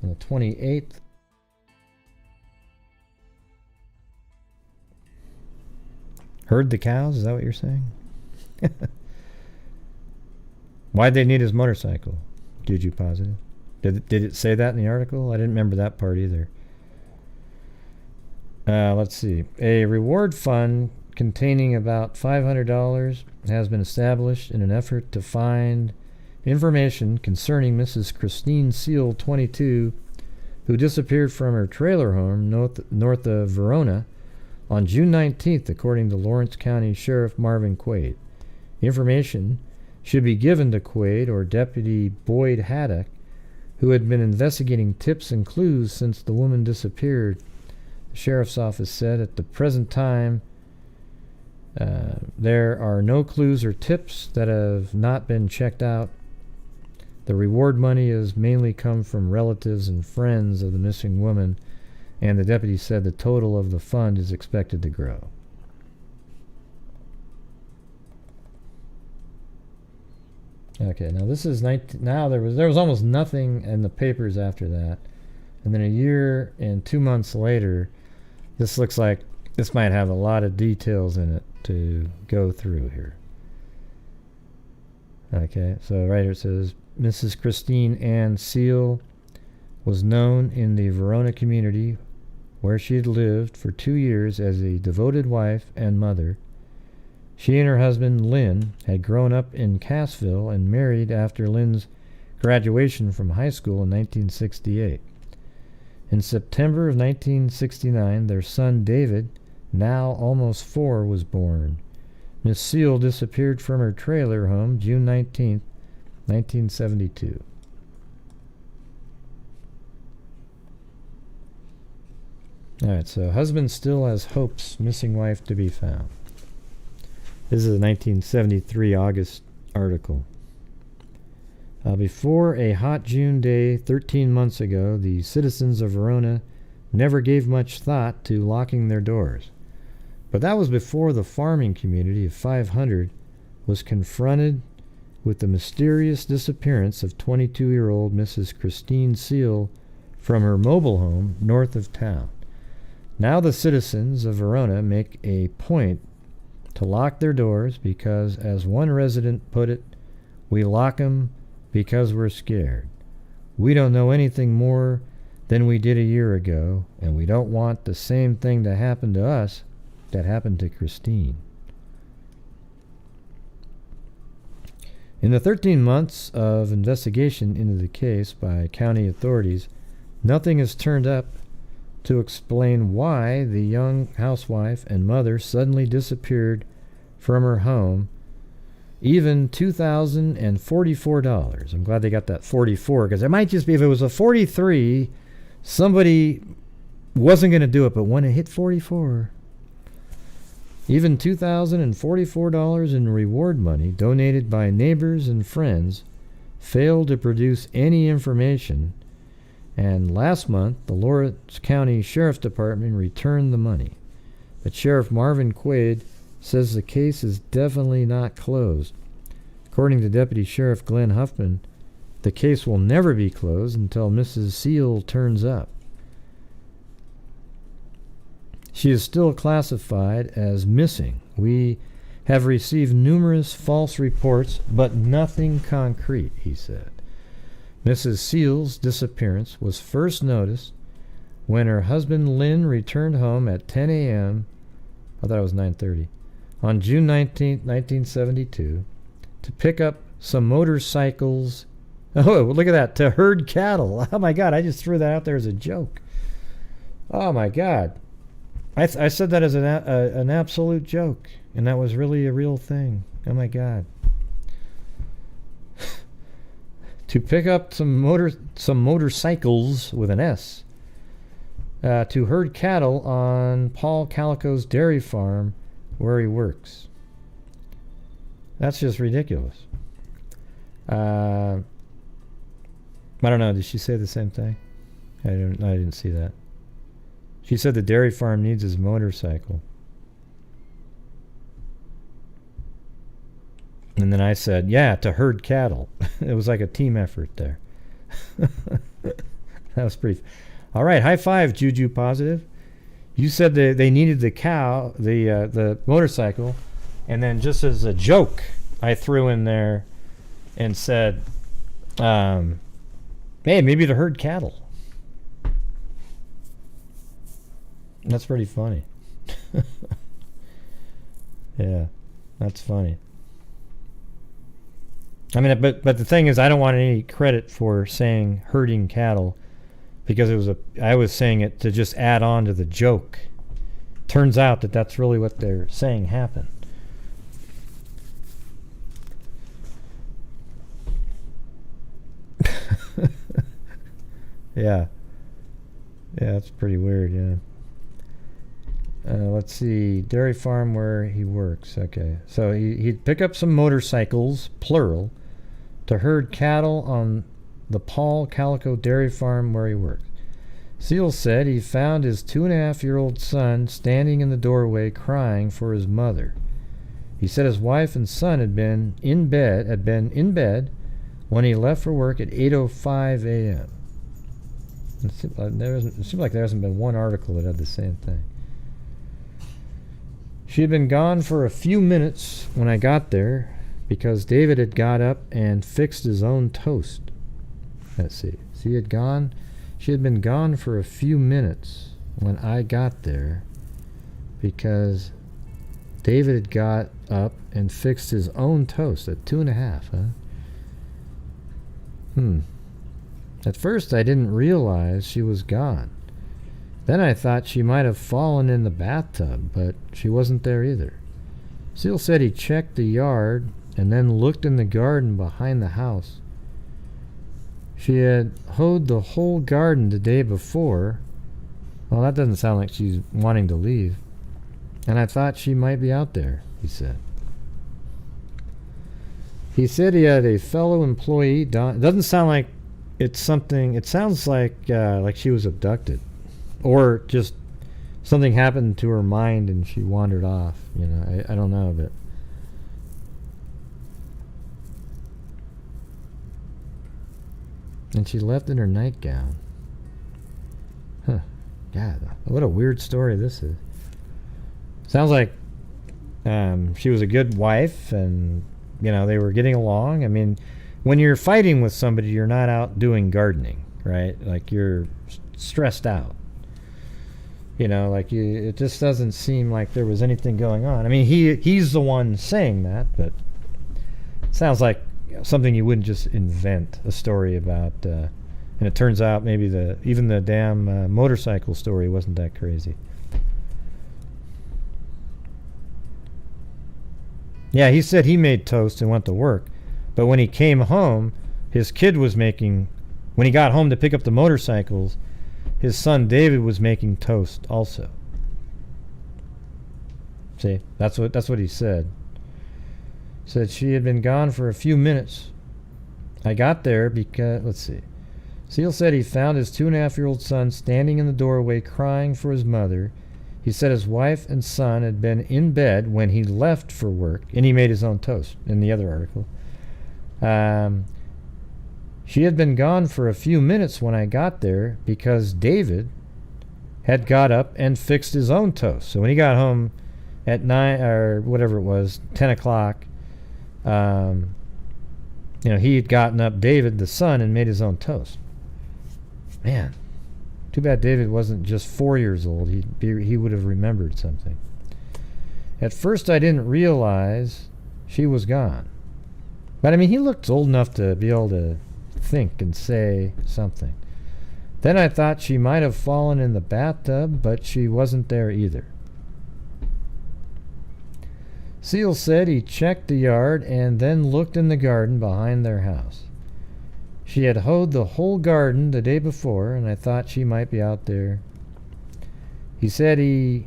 On the 28th, herd the cows? Is that what you're saying? Why'd they need his motorcycle? Did you positive? Did it say that in the article? I didn't remember that part either. Let's see. A reward fund containing about $500 has been established in an effort to find information concerning Mrs. Christene Seal, 22, who disappeared from her trailer home north of Verona on June 19th, according to Lawrence County Sheriff Marvin Quaid. Information should be given to Quaid or Deputy Boyd Haddock, who had been investigating tips and clues since the woman disappeared. The sheriff's office said at the present time there are no clues or tips that have not been checked out. The reward money has mainly come from relatives and friends of the missing woman, and the deputy said the total of the fund is expected to grow. Okay, now this is now there was almost nothing in the papers after that, and then a year and 2 months later, this looks like this might have a lot of details in it to go through here. Okay, so right here it says Mrs. Christene Ann Seal was known in the Verona community where she had lived for 2 years as a devoted wife and mother. She and her husband, Lynn, had grown up in Cassville and married after Lynn's graduation from high school in 1968. In September of 1969, their son David, now almost 4, was born. Miss Seal disappeared from her trailer home June 19, 1972. Alright, so husband still has hopes, missing wife to be found. This is a 1973 August article. Before a hot June day 13 months ago, the citizens of Verona never gave much thought to locking their doors. But that was before the farming community of 500 was confronted with the mysterious disappearance of 22-year-old Mrs. Christene Seal from her mobile home north of town. Now the citizens of Verona make a point to lock their doors because, as one resident put it, we lock 'em because we're scared. We don't know anything more than we did a year ago, and we don't want the same thing to happen to us that happened to Christene. In the 13 months of investigation into the case by county authorities, nothing has turned up to explain why the young housewife and mother suddenly disappeared from her home. Even $2,044. I'm glad they got that 44, because it might just be, if it was a 43, somebody wasn't going to do it, but when it hit 44, even $2,044 in reward money donated by neighbors and friends failed to produce any information. And last month, the Lawrence County Sheriff's Department returned the money. But Sheriff Marvin Quaid says the case is definitely not closed. According to Deputy Sheriff Glenn Huffman, the case will never be closed until Mrs. Seal turns up. She is still classified as missing. We have received numerous false reports, but nothing concrete, he said. Mrs. Seal's disappearance was first noticed when her husband Lynn returned home at 10 a.m. I thought it was 9:30. On June 19, 1972, to pick up some motorcycles. Oh, look at that, to herd cattle. Oh my God, I just threw that out there as a joke. Oh my God. I said that as an absolute joke, and that was really a real thing. Oh my God. To pick up some motorcycles with an S, to herd cattle on Paul Calico's dairy farm where he works. That's just ridiculous. I don't know. Did she say the same thing? I didn't see that. She said the dairy farm needs his motorcycle. And then I said, yeah, to herd cattle. It was like a team effort there. That was pretty. All right, high five, Juju Positive. You said they needed the motorcycle, and then just as a joke, I threw in there and said, hey, maybe to herd cattle. That's pretty funny. Yeah, that's funny. I mean, but the thing is, I don't want any credit for saying herding cattle, because I was saying it to just add on to the joke. Turns out that that's really what they're saying happened. Yeah, that's pretty weird. Yeah. Let's see, dairy farm where he works. Okay, so he'd pick up some motorcycles, plural, to herd cattle on the Paul Calico dairy farm where he works. Seal said he found his 2.5-year-old son standing in the doorway crying for his mother. He said his wife and son had been in bed when he left for work at 8:05 a.m. It seems like there hasn't been one article that had the same thing. She had been gone for a few minutes when I got there. because David had got up and fixed his own toast. Let's see. She had been gone for a few minutes when I got there because David had got up and fixed his own toast at 2.5, huh? At first I didn't realize she was gone. Then I thought she might have fallen in the bathtub, but she wasn't there either. Seal said he checked the yard and then looked in the garden behind the house. She had hoed the whole garden the day before. Well, that doesn't sound like she's wanting to leave. And I thought she might be out there, he said. He said he had a fellow employee, Don. It doesn't sound like it's something. It sounds like she was abducted. Or just something happened to her mind and she wandered off. You know, I don't know, but... And she left in her nightgown. Huh. God, what a weird story this is. Sounds like she was a good wife and, you know, they were getting along. I mean, when you're fighting with somebody, you're not out doing gardening, right? Like, you're stressed out. You know, like, it just doesn't seem like there was anything going on. I mean, he's the one saying that, but it sounds like something you wouldn't just invent a story about. And it turns out maybe even the damn motorcycle story wasn't that crazy. Yeah, he said he made toast and went to work, but when he came home, when he got home to pick up the motorcycles, his son David was making toast also. See, that's what he said. Said she had been gone for a few minutes. I got there because, let's see. Seal said he found his 2.5-year-old son standing in the doorway crying for his mother. He said his wife and son had been in bed when he left for work, and he made his own toast in the other article. She had been gone for a few minutes when I got there because David had got up and fixed his own toast. So when he got home at 9 or whatever it was, 10 o'clock, you know, he had gotten up, David, the son, and made his own toast. Man, too bad David wasn't just 4 years old. He would have remembered something. At first I didn't realize she was gone. But I mean, he looked old enough to be able to think and say something. Then I thought she might have fallen in the bathtub, but she wasn't there either. Seal said he checked the yard and then looked in the garden behind their house. She had hoed the whole garden the day before, and I thought she might be out there. He said he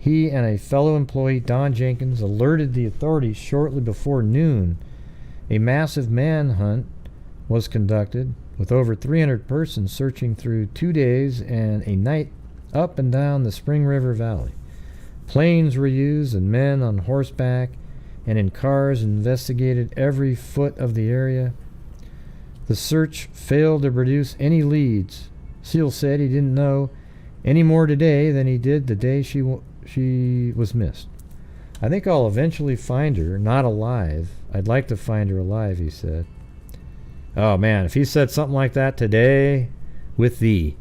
and a fellow employee, Don Jenkins, alerted the authorities shortly before noon. A massive manhunt was conducted with over 300 persons searching through 2 days and a night up and down the Spring River Valley. Planes were used and men on horseback and in cars investigated every foot of the area. The search failed to produce any leads. Seal said he didn't know any more today than he did the day she was missed. I think I'll eventually find her, not alive. I'd like to find her alive, he said. Oh man, if he said something like that today with the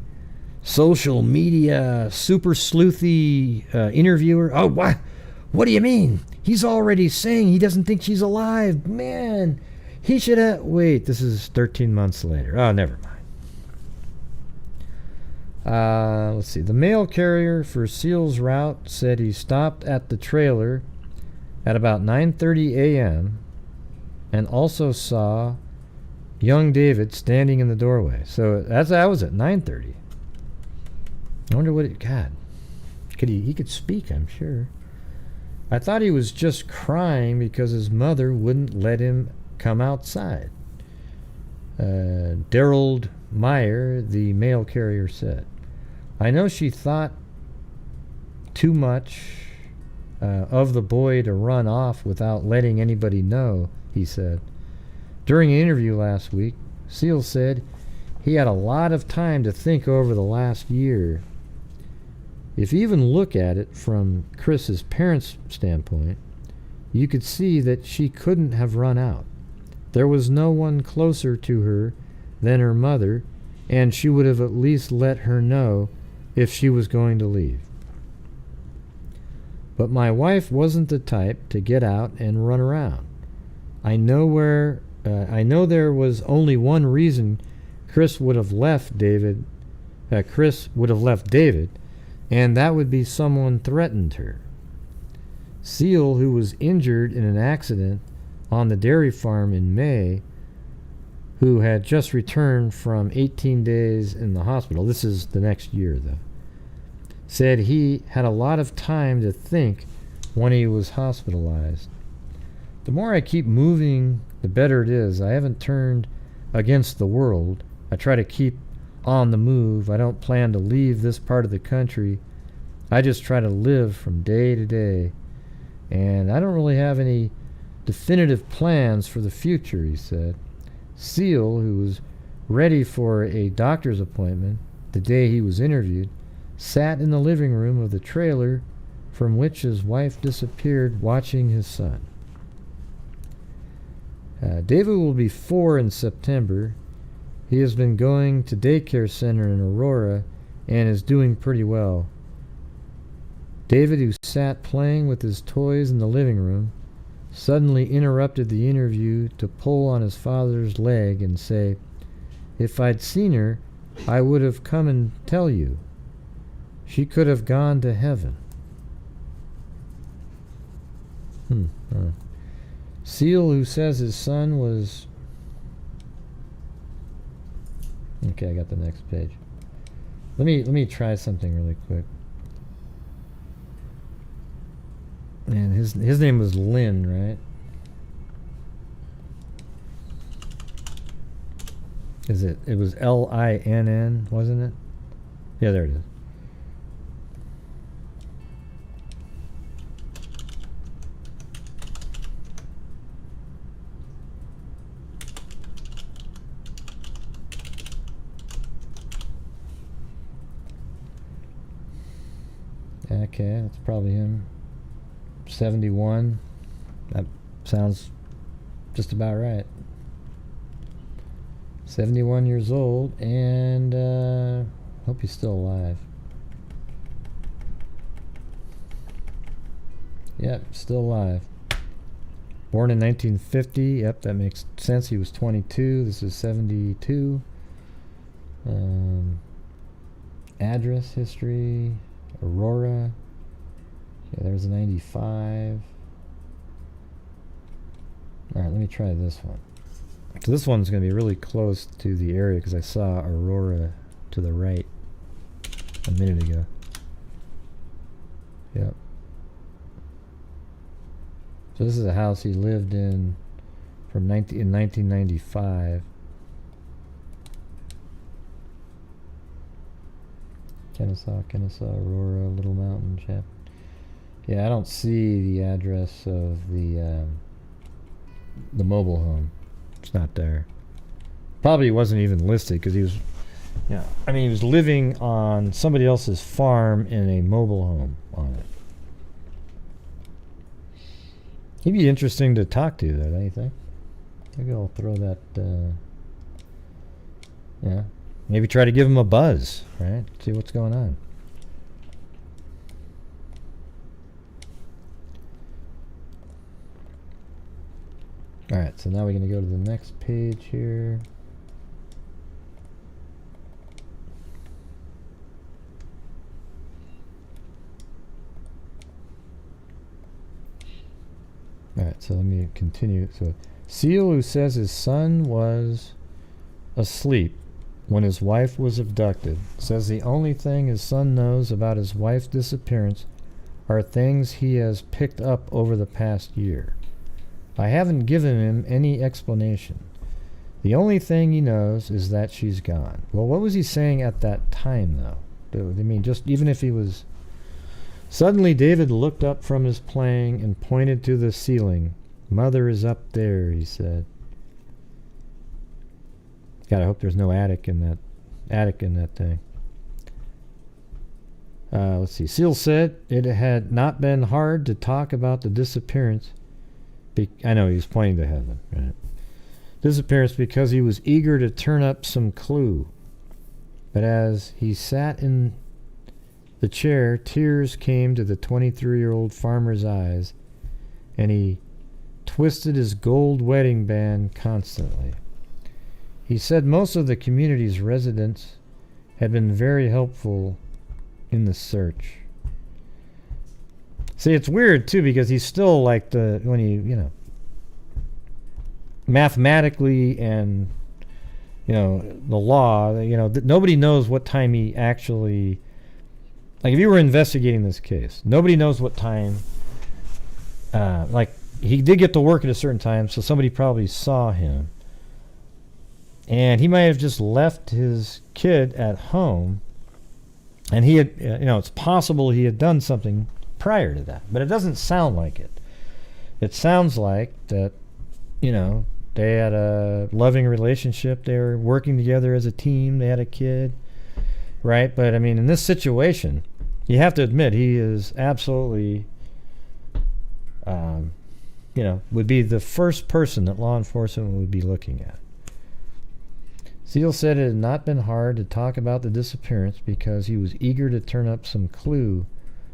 social media super sleuthy interviewer, oh, what do you mean? He's already saying he doesn't think she's alive. Man, he should have... Wait, this is 13 months later. Oh, never mind. Let's see. The mail carrier for Seal's route said he stopped at the trailer at about 9:30 a.m. and also saw young David standing in the doorway. So that was at 9:30. I wonder what God, he could speak, I'm sure. I thought he was just crying because his mother wouldn't let him come outside. Daryl Meyer, the mail carrier, said. I know she thought too much of the boy to run off without letting anybody know, he said. During an interview last week, Seal said he had a lot of time to think over the last year. If you even look at it from Chris's parents' standpoint, you could see that she couldn't have run out. There was no one closer to her than her mother, and she would have at least let her know if she was going to leave. But my wife wasn't the type to get out and run around. I know there was only one reason Chris would have left David, and that would be someone threatened her. Seal, who was injured in an accident on the dairy farm in May, who had just returned from 18 days in the hospital, this is the next year though, said he had a lot of time to think when he was hospitalized. The more I keep moving, the better it is. I haven't turned against the world. I try to keep on the move. I don't plan to leave this part of the country. I just try to live from day to day. And I don't really have any definitive plans for the future, he said. Seal, who was ready for a doctor's appointment the day he was interviewed, sat in the living room of the trailer from which his wife disappeared, watching his son. David will be 4 in September. He has been going to daycare center in Aurora and is doing pretty well. David, who sat playing with his toys in the living room, suddenly interrupted the interview to pull on his father's leg and say, "If I'd seen her, I would have come and tell you. She could have gone to heaven." Seal, who says his son was... Okay, I got the next page. Let me try something really quick. And his name was Lynn, right? It was Linn, wasn't it? Yeah, there it is. Okay, that's probably him. 71. That sounds just about right. 71 years old, and hope he's still alive. Yep, still alive. Born in 1950. Yep, that makes sense. He was 22. This is 72. Address history. Aurora. Okay, there's a 95. Alright, let me try this one. So this one's going to be really close to the area because I saw Aurora to the right a minute ago. Yep. So this is a house he lived in in 1995. Kennesaw, Aurora, Little Mountain, Chap. Yeah, I don't see the address of the mobile home. It's not there. Probably wasn't even listed because he was, he was living on somebody else's farm in a mobile home on it. He'd be interesting to talk to, though, don't you think? Maybe I'll throw that, maybe try to give him a buzz, right? See what's going on. Alright, so now we're going to go to the next page here. Alright, so let me continue. So, Seal, who says his son was asleep when his wife was abducted, says the only thing his son knows about his wife's disappearance are things he has picked up over the past year. I haven't given him any explanation. The only thing he knows is that she's gone. Well, what was he saying at that time, though? I mean, just even if he was... Suddenly, David looked up from his playing and pointed to the ceiling. "Mother is up there," he said. God, I hope there's no attic in that thing. Let's see. Seal said it had not been hard to talk about the disappearance I know he was pointing to heaven. Right? Disappearance because he was eager to turn up some clue. But as he sat in the chair, tears came to the 23-year-old farmer's eyes, and he twisted his gold wedding band constantly. He said most of the community's residents had been very helpful in the search. See, it's weird, too, because he's still like when he, mathematically and, the law, nobody knows what time he actually, like if you were investigating this case, nobody knows what time, he did get to work at a certain time, so somebody probably saw him. And he might have just left his kid at home, and he had, it's possible he had done something prior to that, but it doesn't sound like it. It sounds like that, they had a loving relationship, they were working together as a team, they had a kid, right? But I mean, in this situation, you have to admit he is absolutely, would be the first person that law enforcement would be looking at. Seal said it had not been hard to talk about the disappearance because he was eager to turn up some clue,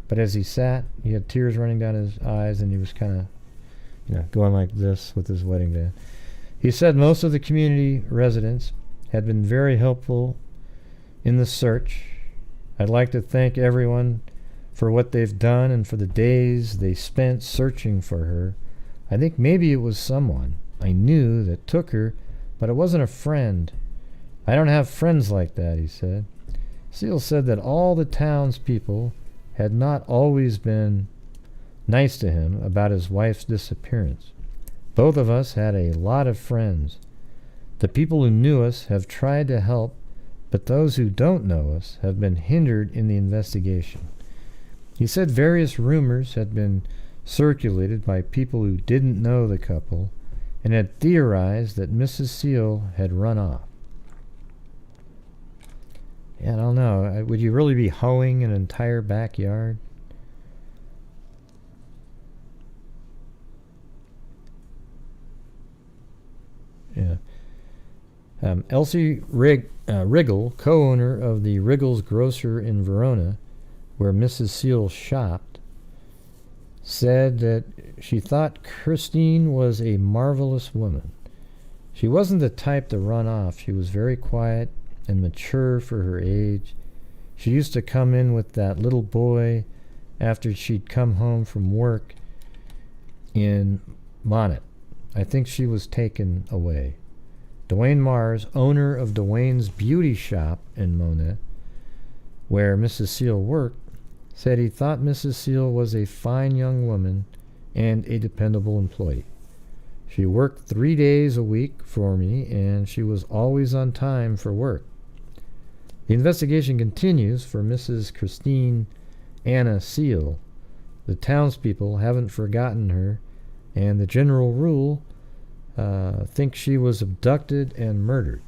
but as he sat, he had tears running down his eyes, and he was kind of, going like this with his wedding band. He said most of the community residents had been very helpful in the search. I'd like to thank everyone for what they've done and for the days they spent searching for her. I think maybe it was someone I knew that took her, but it wasn't a friend. I don't have friends like that, he said. Seal said that all the townspeople had not always been nice to him about his wife's disappearance. Both of us had a lot of friends. The people who knew us have tried to help, but those who don't know us have been hindered in the investigation. He said various rumors had been circulated by people who didn't know the couple and had theorized that Mrs. Seal had run off. Yeah, I don't know. Would you really be hoeing an entire backyard? Yeah. Elsie Riggle, co-owner of the Riggles Grocer in Verona, where Mrs. Seal shopped, said that she thought Christene was a marvelous woman. She wasn't the type to run off. She was very quiet and mature for her age. She used to come in with that little boy after she'd come home from work in Monet. I think she was taken away. Dwayne Mars, owner of Dwayne's Beauty Shop in Monet, where Mrs. Seal worked, said he thought Mrs. Seal was a fine young woman and a dependable employee. She worked 3 days a week for me, and she was always on time for work. The investigation continues for Mrs. Christene Anna Seal. The townspeople haven't forgotten her, and the general rule think she was abducted and murdered.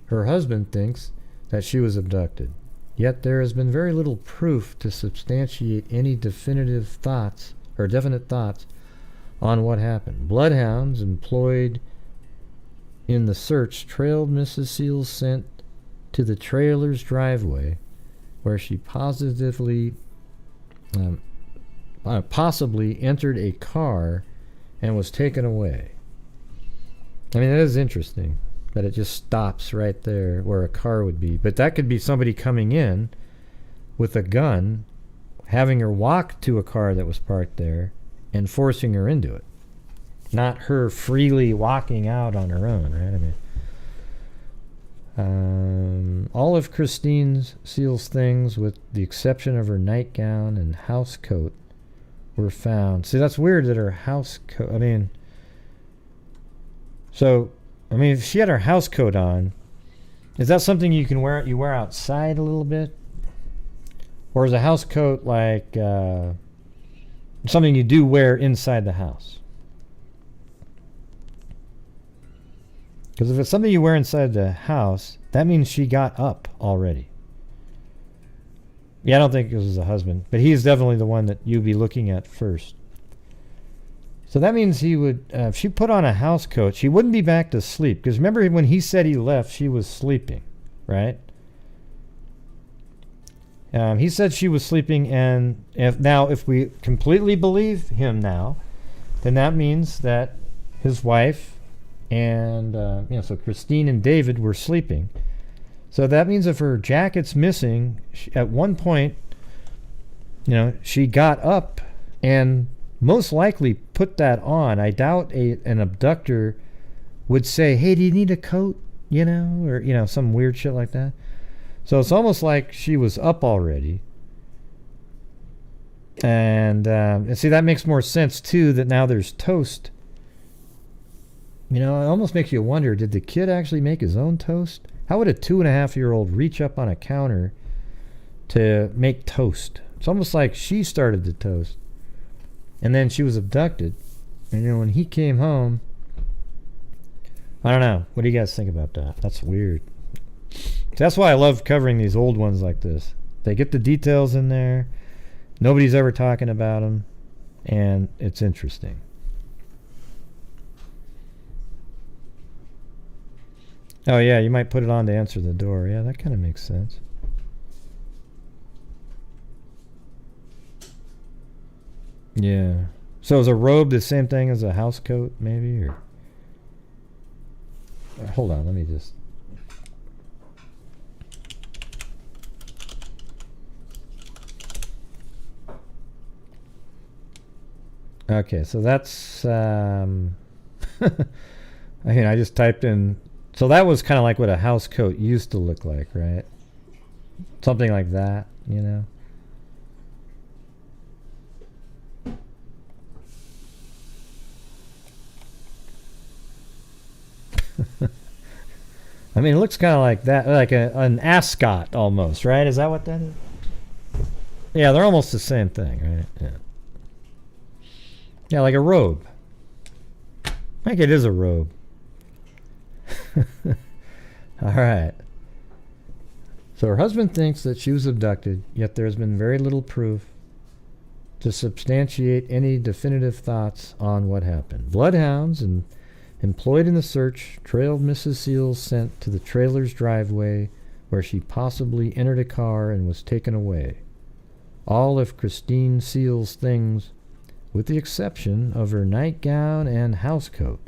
Her husband thinks that she was abducted, yet there has been very little proof to substantiate any definite thoughts on what happened. Bloodhounds employed in the search trailed Mrs. Seal's scent to the trailer's driveway, where she possibly entered a car and was taken away. I mean, that is interesting that it just stops right there where a car would be. But that could be somebody coming in with a gun, having her walk to a car that was parked there, and forcing her into it. Not her freely walking out on her own, right? I mean, all of Christene Seal's things, with the exception of her nightgown and house coat, were found. See, that's weird that her house coat, if she had her house coat on, is that something you wear outside a little bit? Or is a house coat like something you do wear inside the house? Because if it's something you wear inside the house, that means she got up already. Yeah, I don't think it was the husband, but he's definitely the one that you'd be looking at first. So that means he would, if she put on a house coat, she wouldn't be back to sleep. Because remember when he said he left, she was sleeping, right? He said she was sleeping, and if we completely believe him now, then that means that his wife and, so Christene and David were sleeping. So that means if her jacket's missing, at one point, she got up and most likely put that on. I doubt an abductor would say, hey, do you need a coat? Or, some weird shit like that. So it's almost like she was up already. And see, that makes more sense, too, that now there's toast. It almost makes you wonder, did the kid actually make his own toast? How would a 2.5-year-old reach up on a counter to make toast? It's almost like she started the toast. And then she was abducted. And when he came home, I don't know. What do you guys think about that? That's weird. That's why I love covering these old ones like this. They get the details in there. Nobody's ever talking about them. And it's interesting. Oh, yeah, you might put it on to answer the door. Yeah, that kind of makes sense. Yeah. So is a robe the same thing as a house coat, maybe? Or hold on, let me just... Okay, so that's... I just typed in... So that was kind of like what a house coat used to look like, right? Something like that, I mean, it looks kind of like that, like an ascot almost, right? Is that what that is? Yeah, they're almost the same thing, right? Yeah, like a robe. I think it is a robe. All right. So her husband thinks that she was abducted, yet there's been very little proof to substantiate any definitive thoughts on what happened. Bloodhounds and employed in the search trailed Mrs. Seal's scent to the trailer's driveway, where she possibly entered a car and was taken away. All of Christene Seal's things, with the exception of her nightgown and housecoat,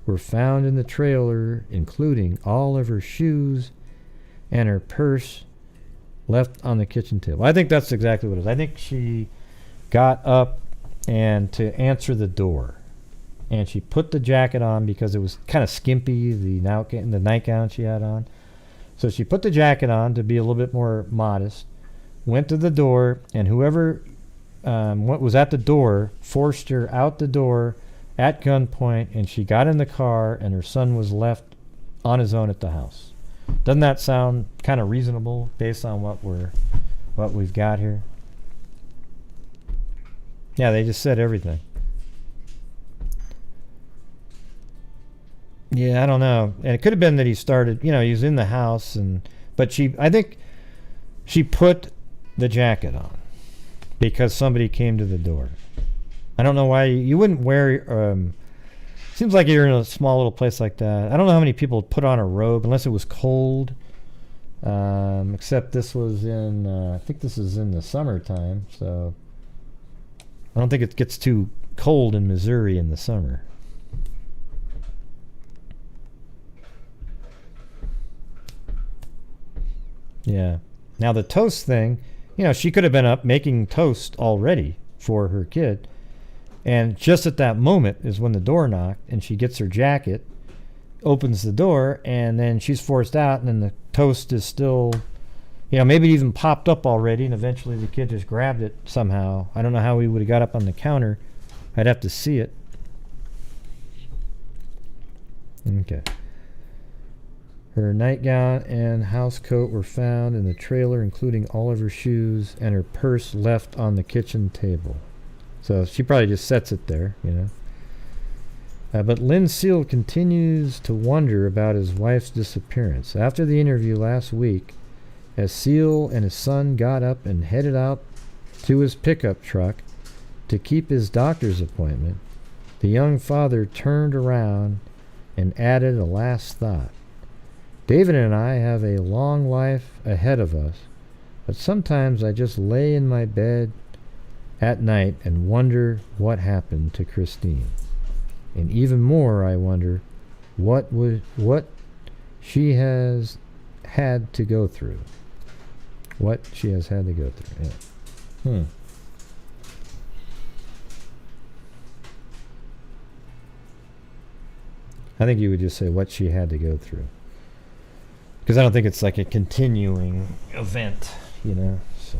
were found in the trailer, including all of her shoes and her purse left on the kitchen table. I think that's exactly what it is. I think she got up and to answer the door. And she put the jacket on because it was kind of skimpy, the nightgown she had on. So she put the jacket on to be a little bit more modest, went to the door, and whoever what was at the door forced her out the door at gunpoint, and she got in the car, and her son was left on his own at the house. Doesn't that sound kind of reasonable based on what we've got here? Yeah, they just said everything. Yeah, I don't know. And it could have been that he started, he was in the house, but I think she put the jacket on because somebody came to the door. I don't know why you wouldn't wear, seems like you're in a small little place like that. I don't know how many people put on a robe unless it was cold, except this was I think this is in the summertime, so I don't think it gets too cold in Missouri in the summer. Yeah. Now the toast thing, she could have been up making toast already for her kid. And just at that moment is when the door knocked, and she gets her jacket, opens the door, and then she's forced out, and then the toast is still, maybe it even popped up already, and eventually the kid just grabbed it somehow. I don't know how he would have got up on the counter. I'd have to see it. Okay. Her nightgown and housecoat were found in the trailer, including all of her shoes, and her purse left on the kitchen table. So she probably just sets it there, But Lynn Seal continues to wonder about his wife's disappearance. After the interview last week, as Seal and his son got up and headed out to his pickup truck to keep his doctor's appointment, The young father turned around and added a last thought. David and I have a long life ahead of us, but sometimes I just lay in my bed at night and wonder what happened to Christene. And even more, I wonder what she has had to go through. What she has had to go through. Yeah. I think you would just say what she had to go through. Because I don't think it's like a continuing event, you know. So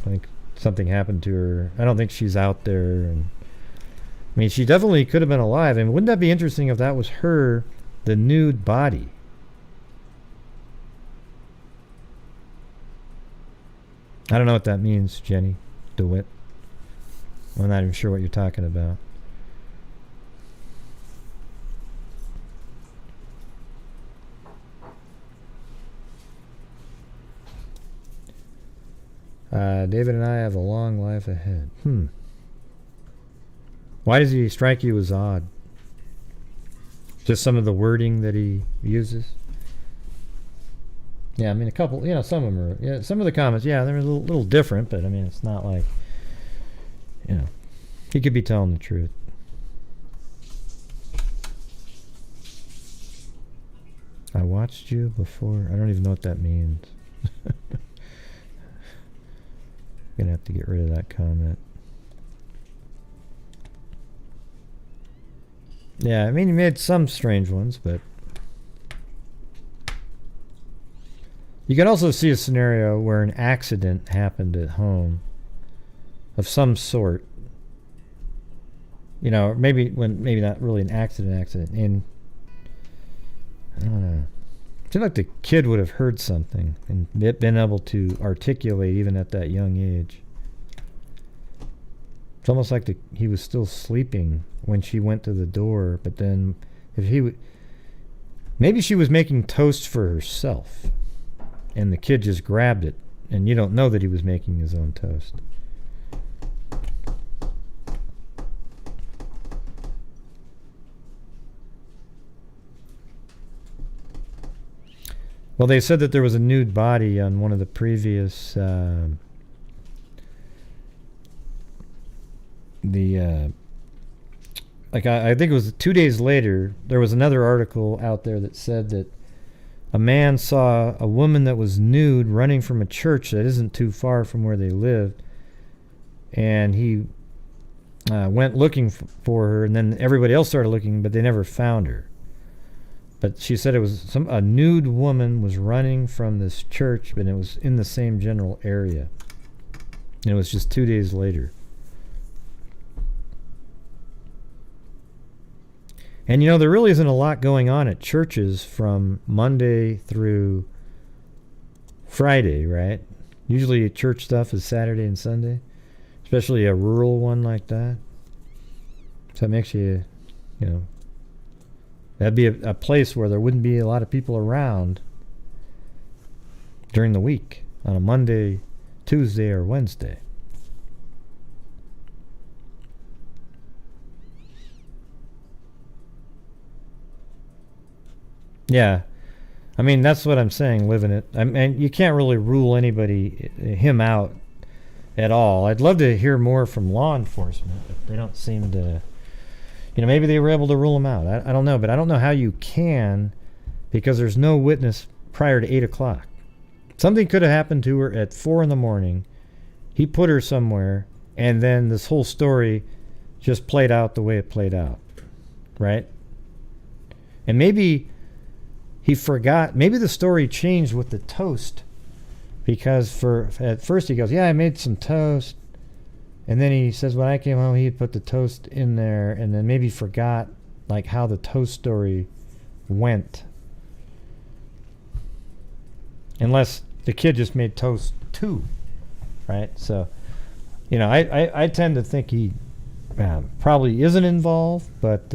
I think something happened to her. I don't think she's out there. And I mean, she definitely could have been alive. And wouldn't that be interesting if that was her, the nude body? I don't know what that means, Jenny DeWitt. I'm not even sure what you're talking about. David and I have a long life ahead. Why does he strike you as odd? Just some of the wording that he uses? Yeah, I mean, a couple, some of them are, some of the comments, they're a little different, but I mean, it's not like, he could be telling the truth. I watched you before. I don't even know what that means. Gonna have to get rid of that comment. Yeah, I mean, he made some strange ones, but you can also see a scenario where an accident happened at home of some sort. Maybe not really an accident, and I don't know. I feel like the kid would have heard something and been able to articulate even at that young age. It's almost like he was still sleeping when she went to the door, but then maybe she was making toast for herself and the kid just grabbed it and you don't know that he was making his own toast. Well, they said that there was a nude body on one of the previous I think it was 2 days later, there was another article out there that said that a man saw a woman that was nude running from a church that isn't too far from where they lived, and he went looking for her, and then everybody else started looking, but they never found her. But she said it was a nude woman was running from this church, but it was in the same general area. And it was just 2 days later. And there really isn't a lot going on at churches from Monday through Friday, right? Usually church stuff is Saturday and Sunday, especially a rural one like that. So it makes you, that'd be a place where there wouldn't be a lot of people around during the week on a Monday, Tuesday, or Wednesday. Yeah. I mean, that's what I'm saying, living it. I mean, you can't really rule him out at all. I'd love to hear more from law enforcement, but they don't seem to... maybe they were able to rule him out. I don't know, but I don't know how you can, because there's no witness prior to 8 o'clock. Something could have happened to her at 4 in the morning. He put her somewhere, and then this whole story just played out the way it played out, right? And maybe he forgot. Maybe the story changed with the toast, because at first he goes, "Yeah, I made some toast." And then he says when I came home, he had put the toast in there, and then maybe forgot how the toast story went. Unless the kid just made toast too, right? So, I tend to think he probably isn't involved, but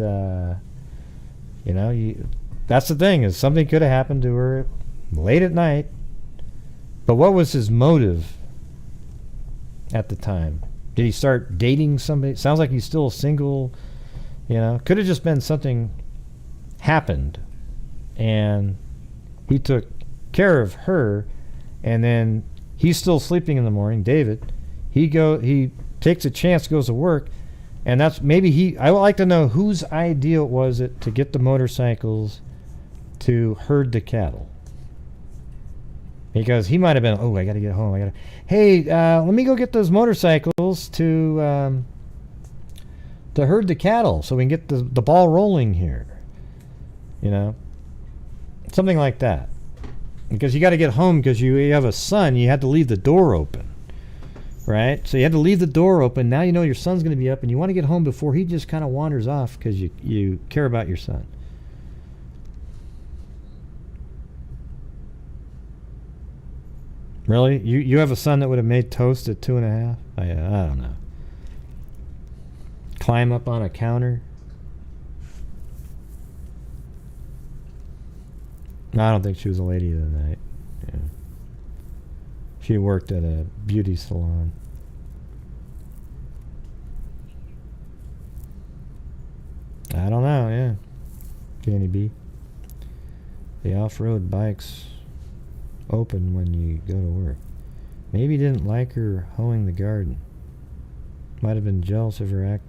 that's the thing, is something could have happened to her late at night. But what was his motive at the time? Did he start dating somebody? Sounds like he's still single You know, could have just been something happened, and he took care of her, and then he's still sleeping in the morning. David, he takes a chance, goes to work, and that's maybe I would like to know whose idea was it to get the motorcycles to herd the cattle. Because he might have been, I got to get home. Hey, let me go get those motorcycles to herd the cattle so we can get the ball rolling here. You know? Something like that. Because you got to get home because you have a son. You had to leave the door open. Right? So you had to leave the door open. Now you know your son's going to be up and you want to get home before he just kind of wanders off because you care about your son. Really? You have a son that would have made toast at 2.5? I don't know. Climb up on a counter? No, I don't think she was a lady of the night. Yeah. She worked at a beauty salon. I don't know, yeah. Kenny B. The off-road bikes open when you go to work. Maybe didn't like her hoeing the garden. Might have been jealous of her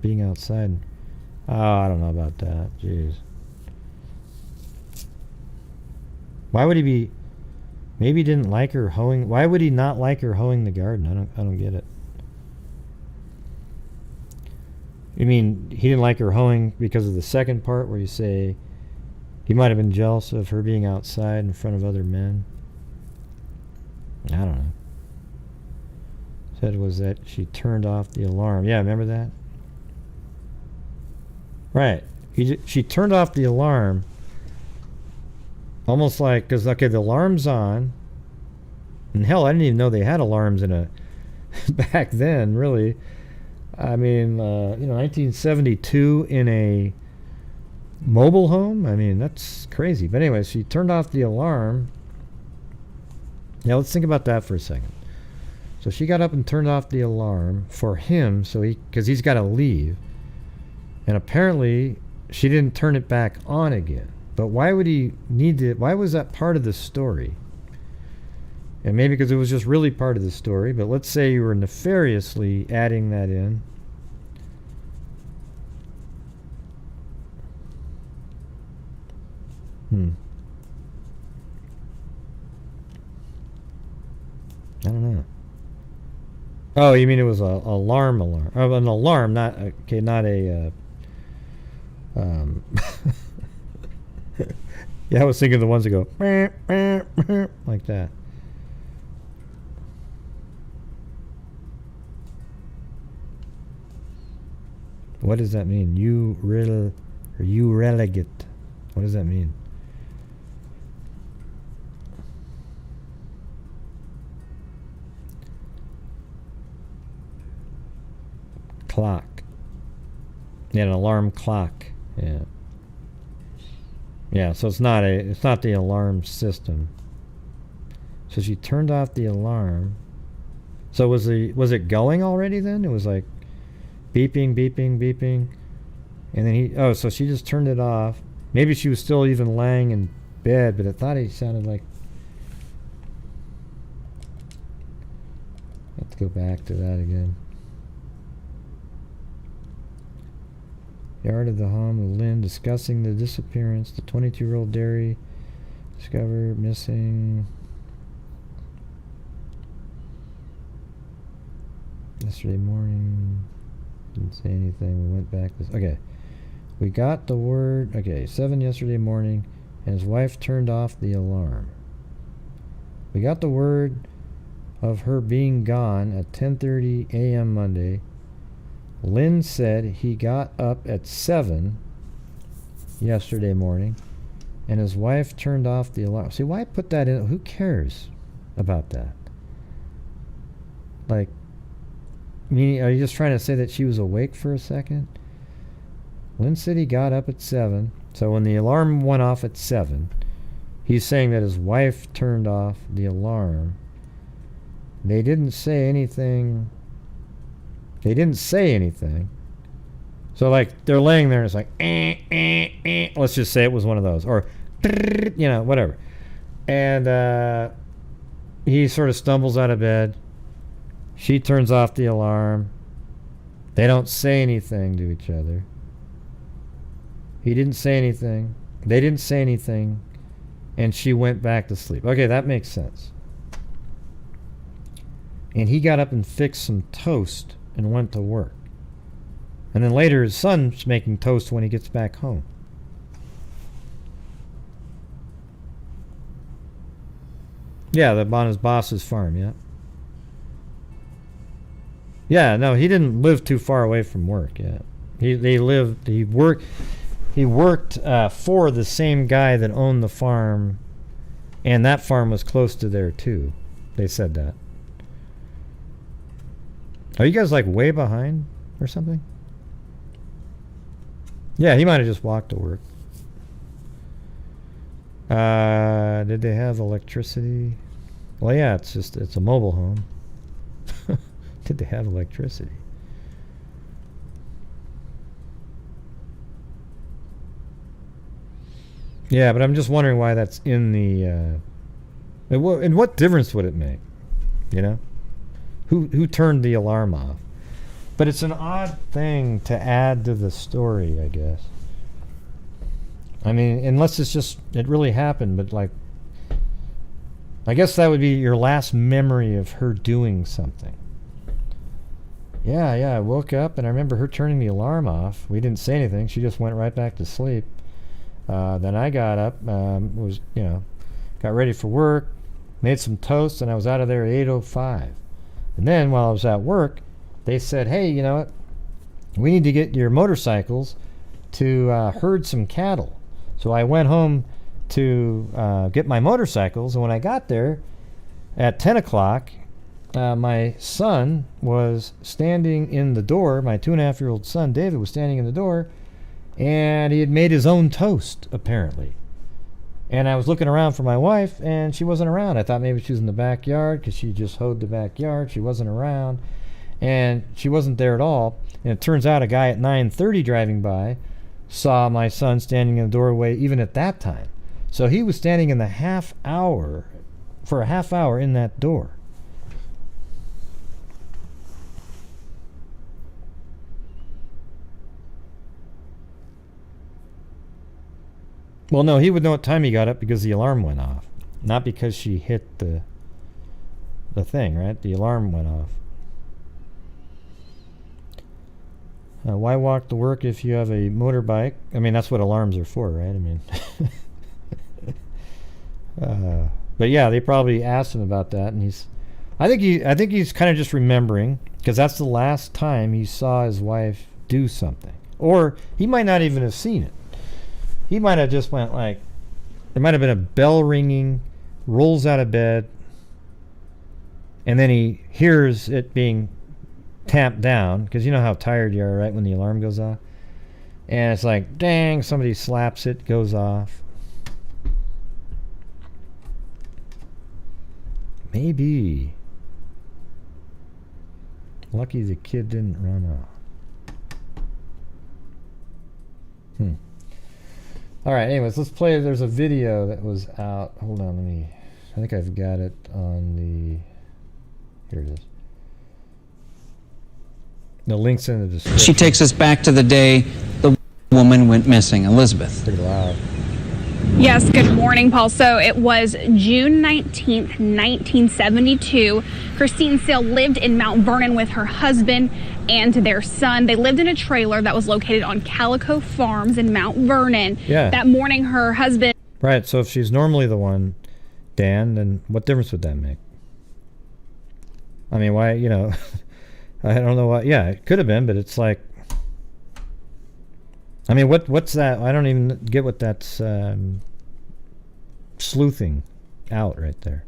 being outside. Oh, I don't know about that. Jeez. Why would he be? Maybe didn't like her hoeing. Why would he not like her hoeing the garden? I don't get it. You mean he didn't like her hoeing because of the second part where you say he might have been jealous of her being outside in front of other men? I don't know. Said was that she turned off the alarm. Yeah, remember that? Right. She turned off the alarm. Almost like, because, okay, the alarm's on. And hell, I didn't even know they had alarms back then, really. I mean, 1972 in a mobile home? I mean, that's crazy. But anyway, she turned off the alarm. Now, let's think about that for a second. So she got up and turned off the alarm for him, because he's got to leave. And apparently, she didn't turn it back on again. But why would he need to? Why was that part of the story? And maybe because it was just really part of the story. But let's say you were nefariously adding that in. I don't know. Oh, you mean it was an alarm? Oh, an alarm, not a. Yeah, I was thinking of the ones that go like that. What does that mean? You relegate. What does that mean? Clock. Yeah, an alarm clock. Yeah. Yeah, so it's not the alarm system. So she turned off the alarm. So was it going already then? It was like beeping, beeping, beeping. And then so she just turned it off. Maybe she was still even laying in bed, but I thought he sounded like. I have to go back to that again. Yard of the home of Lynn discussing the disappearance. The 22-year-old dairy discovered missing yesterday morning. Didn't say anything. We went back. Okay. We got the word. Okay, 7 yesterday morning, and his wife turned off the alarm. We got the word of her being gone at 10:30 a.m. Monday. Lynn said he got up at 7 yesterday morning, and his wife turned off the alarm. See, why put that in? Who cares about that? Like, meaning, are you just trying to say that she was awake for a second? Lynn said he got up at 7. So when the alarm went off at 7, he's saying that his wife turned off the alarm. They didn't say anything. So like they're laying there and it's like, let's just say it was one of those, or whatever. And he sort of stumbles out of bed. She turns off the alarm. They don't say anything to each other. He didn't say anything. They didn't say anything. And she went back to sleep. Okay, that makes sense. And he got up and fixed some toast and went to work. And then later his son's making toast when he gets back home. Yeah, on his boss's farm, yeah. Yeah, no, he didn't live too far away from work, yeah. He worked for the same guy that owned the farm, and that farm was close to there too. They said that. Are you guys like way behind or something? Yeah, he might have just walked to work. Did they have electricity? Well, yeah, it's a mobile home. Did they have electricity? Yeah, but I'm just wondering why that's in the... and what difference would it make? You know? Who turned the alarm off? But it's an odd thing to add to the story, I guess. I mean, unless it really happened, but like... I guess that would be your last memory of her doing something. Yeah, I woke up and I remember her turning the alarm off. We didn't say anything. She just went right back to sleep. Then I got up, got ready for work, made some toast, and I was out of there at 8:05. And then while I was at work, they said, hey, you know what? We need to get your motorcycles to herd some cattle. So I went home to get my motorcycles, and when I got there at 10 o'clock, my son was standing in the door. My 2.5-year-old son, David, was standing in the door, and he had made his own toast, apparently. And I was looking around for my wife, and she wasn't around. I thought maybe she was in the backyard because she just hoed the backyard. She wasn't around, and she wasn't there at all. And it turns out a guy at 9:30 driving by saw my son standing in the doorway even at that time. So he was standing in for a half hour in that door. Well, no, he would know what time he got up because the alarm went off. Not because she hit the thing, right? The alarm went off. Why walk to work if you have a motorbike? I mean, that's what alarms are for, right? I mean... but yeah, they probably asked him about that, and I think he's kind of just remembering, because that's the last time he saw his wife do something. Or he might not even have seen it. He might have just went like, there might have been a bell ringing, rolls out of bed, and then he hears it being tamped down, because you know how tired you are, right, when the alarm goes off. And it's like, dang, somebody slaps it, goes off. Maybe. Lucky the kid didn't run off. Alright, anyways, let's play. There's a video that was out. Hold on, I think I've got it on the... Here it is. The link's in the description. She takes us back to the day the woman went missing, Elizabeth. Pretty loud. Yes, good morning, Paul. So it was June 19th, 1972. Christene still lived in Mount Vernon with her husband and their son. They lived in a trailer that was located on Calico Farms in Mount Vernon. Yeah. That morning, her husband... Right, so if she's normally the one, Dan, then what difference would that make? I mean, why, I don't know why. Yeah, it could have been, but it's like... I mean, what's that? I don't even get what that's sleuthing out right there.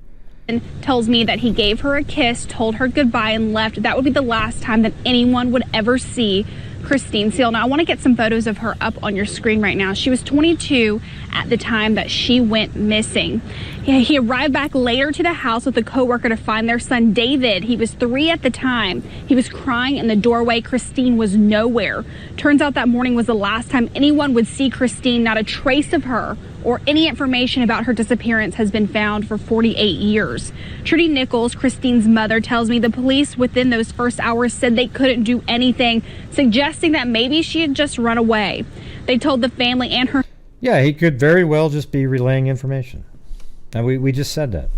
tells me that he gave her a kiss, told her goodbye, and left. That would be the last time that anyone would ever see Christene Seal. Now, I want to get some photos of her up on your screen right now. She was 22 at the time that she went missing. He arrived back later to the house with a coworker to find their son, David. He was 3 at the time. He was crying in the doorway. Christene was nowhere. Turns out that morning was the last time anyone would see Christene. Not a trace of her or any information about her disappearance has been found for 48 years. Trudy Nichols, Christene's mother, tells me the police within those first hours said they couldn't do anything, suggesting that maybe she had just run away. They told the family and her... Yeah, he could very well just be relaying information. And we just said that.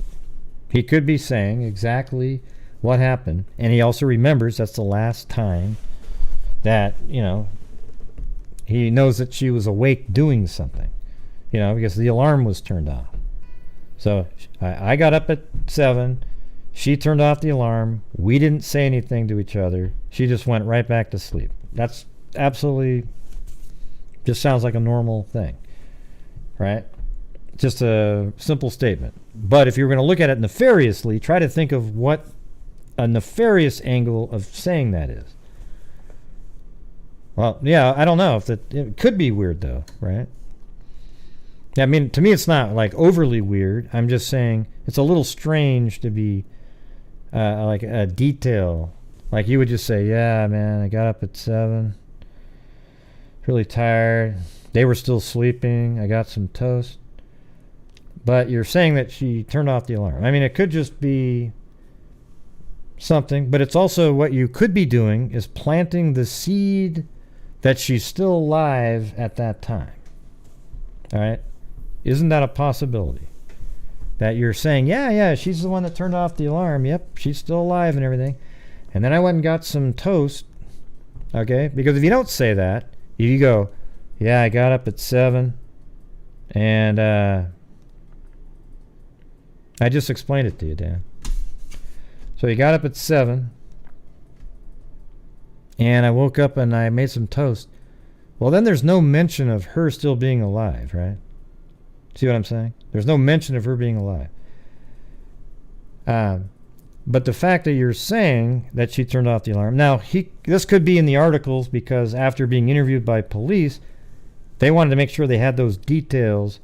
He could be saying exactly what happened, and he also remembers that's the last time that, he knows that she was awake doing something. Because the alarm was turned off. So I got up at 7. She turned off the alarm. We didn't say anything to each other. She just went right back to sleep. That's absolutely just sounds like a normal thing, right? Just a simple statement. But if you're going to look at it nefariously, try to think of what a nefarious angle of saying that is. Well, yeah, I don't know if it could be weird though, right? I mean, to me, it's not like overly weird. I'm just saying it's a little strange to be like a detail. Like you would just say, yeah, man, I got up at 7. Really tired. They were still sleeping. I got some toast. But you're saying that she turned off the alarm. I mean, it could just be something, but it's also what you could be doing is planting the seed that she's still alive at that time. All right? Isn't that a possibility? That you're saying, yeah, she's the one that turned off the alarm. Yep, she's still alive and everything. And then I went and got some toast. Okay? Because if you don't say that, if you go, yeah, I got up at 7 and I just explained it to you, Dan. So you got up at 7 and I woke up and I made some toast. Well, then there's no mention of her still being alive, right? See what I'm saying? There's no mention of her being alive. But the fact that you're saying that she turned off the alarm. Now, this could be in the articles because after being interviewed by police, they wanted to make sure they had those details.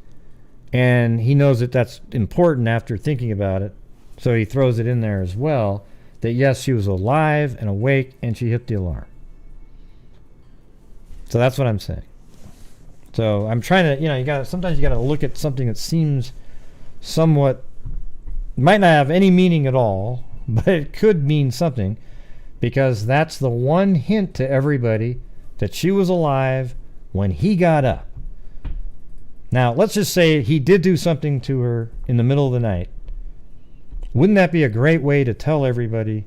And he knows that that's important after thinking about it. So he throws it in there as well. That yes, she was alive and awake and she hit the alarm. So that's what I'm saying. So I'm trying to, sometimes you got to look at something that seems somewhat, might not have any meaning at all, but it could mean something because that's the one hint to everybody that she was alive when he got up. Now, let's just say he did do something to her in the middle of the night. Wouldn't that be a great way to tell everybody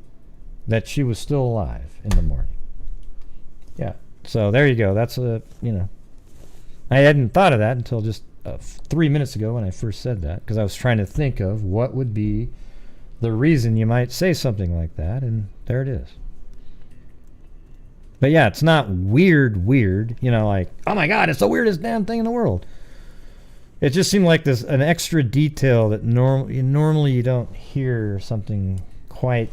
that she was still alive in the morning? Yeah. So there you go. That's I hadn't thought of that until just 3 minutes ago when I first said that, because I was trying to think of what would be the reason you might say something like that, and there it is. But yeah, it's not weird, like, oh my God, it's the weirdest damn thing in the world. It just seemed like an extra detail that normally you don't hear something quite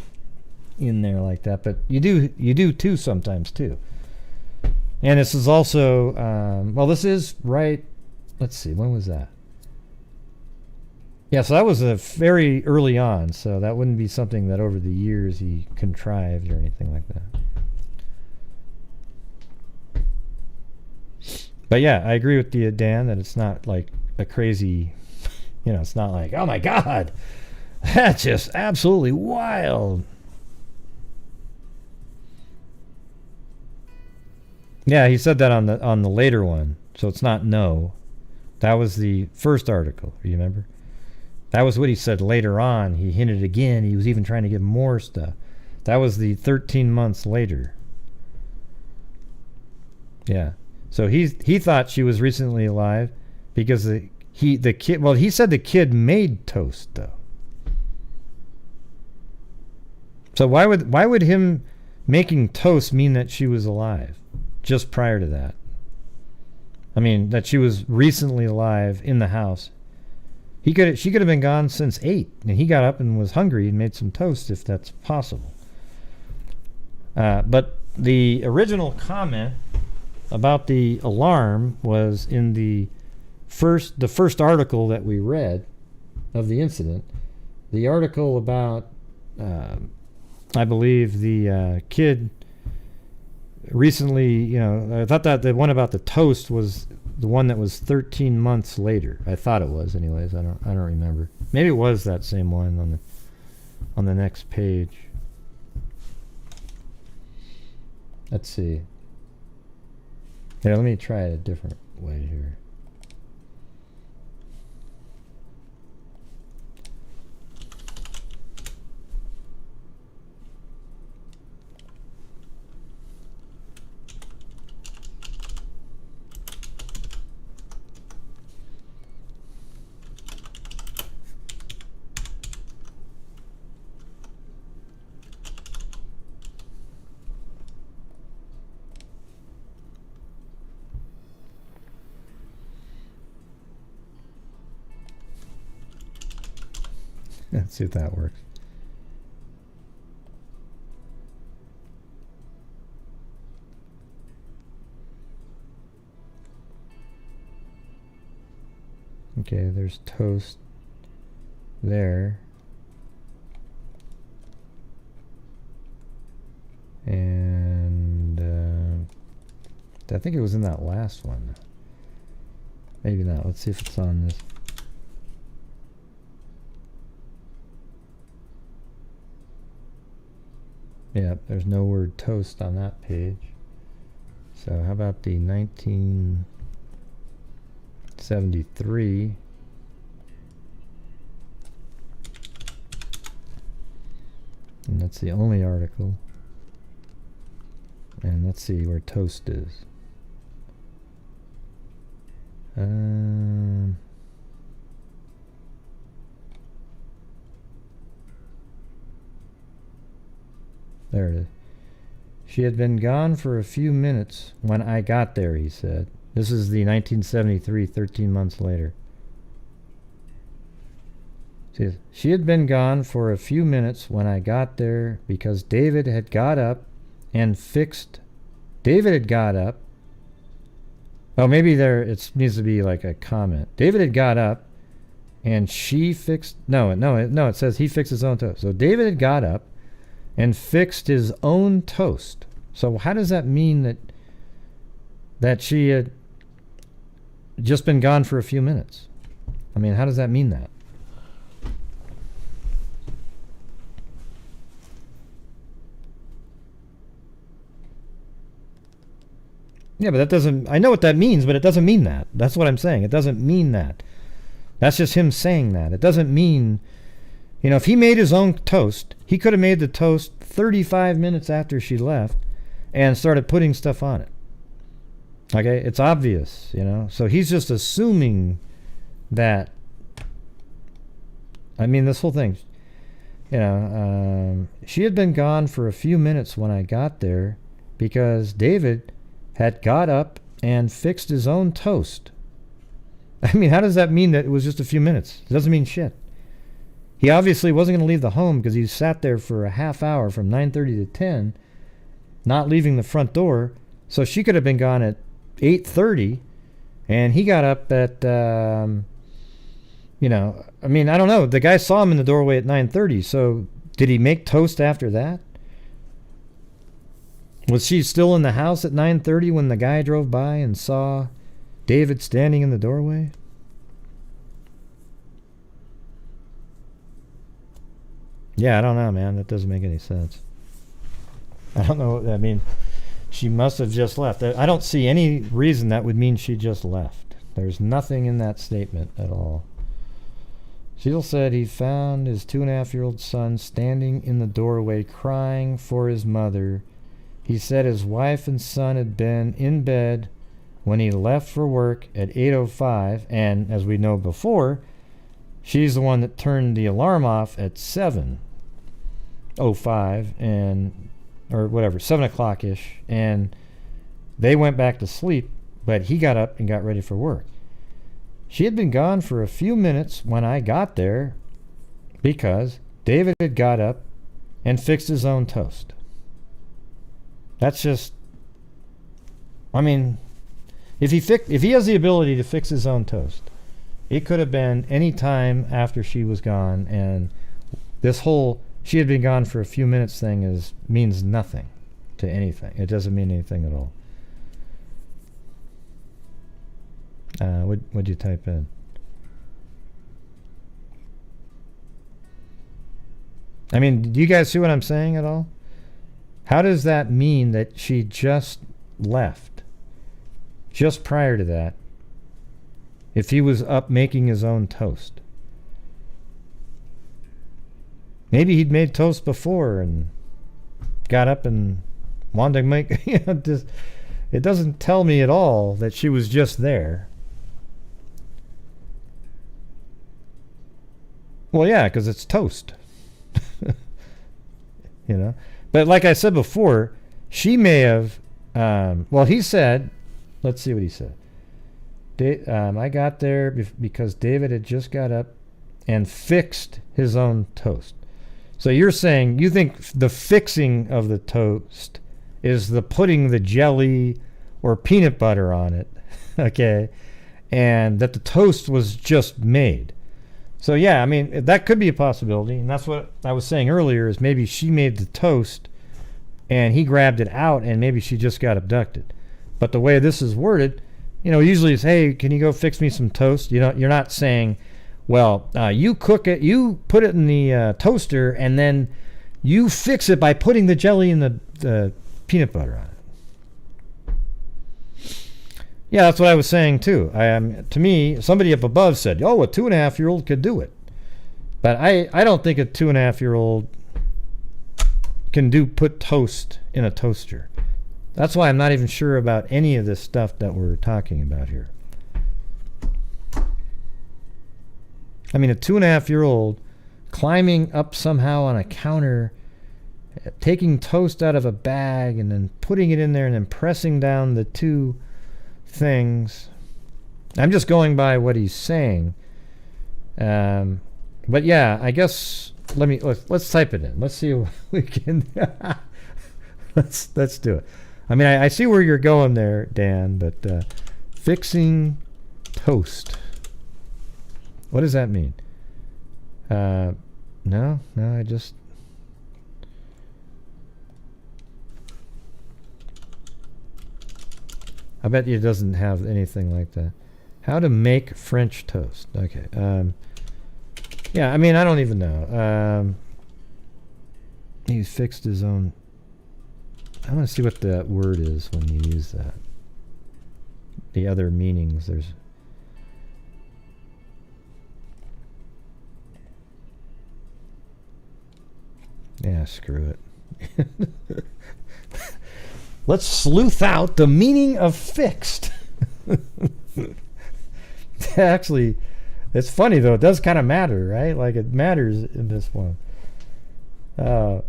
in there like that, but you do too sometimes too. And this is also, this is right, let's see, when was that? Yeah, so that was very early on, so that wouldn't be something that over the years he contrived or anything like that. But yeah, I agree with you, Dan, that it's not like a crazy, it's not like, oh my God, that's just absolutely wild. Yeah, he said that on the later one, so it's not no. That was the first article, you remember? That was what he said later on. He hinted again. He was even trying to get more stuff. That was the 13 months later. Yeah. So he thought she was recently alive because the kid. Well, he said the kid made toast though. So why would him making toast mean that she was alive just prior to that? I mean, that she was recently alive in the house. She could have been gone since 8, and he got up and was hungry and made some toast, if that's possible. But the original comment about the alarm was in the first article that we read of the incident. The article about, I believe, the kid recently, I thought that the one about the toast was the one that was 13 months later. I thought it was, anyways. I don't remember. Maybe it was that same one on the next page. Let's see. Here, let me try it a different way here. Let's see if that works. Okay, there's toast there. And I think it was in that last one. Maybe not. Let's see if it's on this. Yeah, there's no word toast on that page. So how about the 1973? And that's the only article. And let's see where toast is. There it is. She had been gone for a few minutes when I got there, he said. This is the 1973, 13 months later. She had been gone for a few minutes when I got there because David had got up and fixed... David had got up... Oh, maybe there it needs to be like a comment. David had got up and she fixed... No, it says he fixed his own toast. So David had got up and fixed his own toast. So how does that mean that she had just been gone for a few minutes? I mean, how does that mean that? Yeah, but that doesn't... I know what that means, but it doesn't mean that. That's what I'm saying. It doesn't mean that. That's just him saying that. It doesn't mean... if he made his own toast, he could have made the toast 35 minutes after she left and started putting stuff on it. Okay? It's obvious, So he's just assuming that... I mean, this whole thing... she had been gone for a few minutes when I got there because David had got up and fixed his own toast. I mean, how does that mean that it was just a few minutes? It doesn't mean shit. He obviously wasn't going to leave the home because he sat there for a half hour from 9:30 to 10, not leaving the front door. So she could have been gone at 8:30, and he got up at, I mean, I don't know. The guy saw him in the doorway at 9:30, so did he make toast after that? Was she still in the house at 9:30 when the guy drove by and saw David standing in the doorway? Yeah, I don't know, man. That doesn't make any sense. I don't know. I mean, she must have just left. I don't see any reason that would mean she just left. There's nothing in that statement at all. Seal said he found his 2.5-year-old son standing in the doorway crying for his mother. He said his wife and son had been in bed when he left for work at 8:05, and as we know before, she's the one that turned the alarm off at 7:05 or whatever, 7 o'clock-ish, and they went back to sleep, but he got up and got ready for work. She had been gone for a few minutes when I got there because David had got up and fixed his own toast. That's just, I mean, if he has the ability to fix his own toast, it could have been any time after she was gone, and this whole she had been gone for a few minutes thing means nothing to anything. It doesn't mean anything at all. What'd you type in? I mean, do you guys see what I'm saying at all? How does that mean that she just left? Just prior to that, if he was up making his own toast. Maybe he'd made toast before and got up and wanted to make... it doesn't tell me at all that she was just there. Well, yeah, because it's toast. You know? But like I said before, she may have... well, he said... Let's see what he said. I got there because David had just got up and fixed his own toast. So you're saying you think the fixing of the toast is the putting the jelly or peanut butter on it, okay, and that the toast was just made. So yeah, I mean, that could be a possibility, and that's what I was saying earlier, is maybe she made the toast and he grabbed it out and maybe she just got abducted. But the way this is worded, you know, usually it's, hey, can you go fix me some toast? You know, you're not saying, well, you cook it, you put it in the toaster, and then you fix it by putting the jelly and the peanut butter on it. Yeah, that's what I was saying too. To me, somebody up above said, oh, a 2.5-year-old could do it. But I don't think a 2.5-year-old can put toast in a toaster. That's why I'm not even sure about any of this stuff that we're talking about here. I mean, a 2.5-year-old climbing up somehow on a counter, taking toast out of a bag and then putting it in there and then pressing down the two things. I'm just going by what he's saying. But yeah, I guess let's type it in. Let's see what we can. Let's do it. I mean, I see where you're going there, Dan, but fixing toast. What does that mean? No, I just... I bet you it doesn't have anything like that. How to make French toast. Okay. Yeah, I mean, I don't even know. He's fixed his own... I want to see what that word is when you use that. The other meanings. There's... Yeah, screw it. Let's sleuth out the meaning of fixed. Actually, it's funny though. It does kind of matter, right? Like it matters in this one.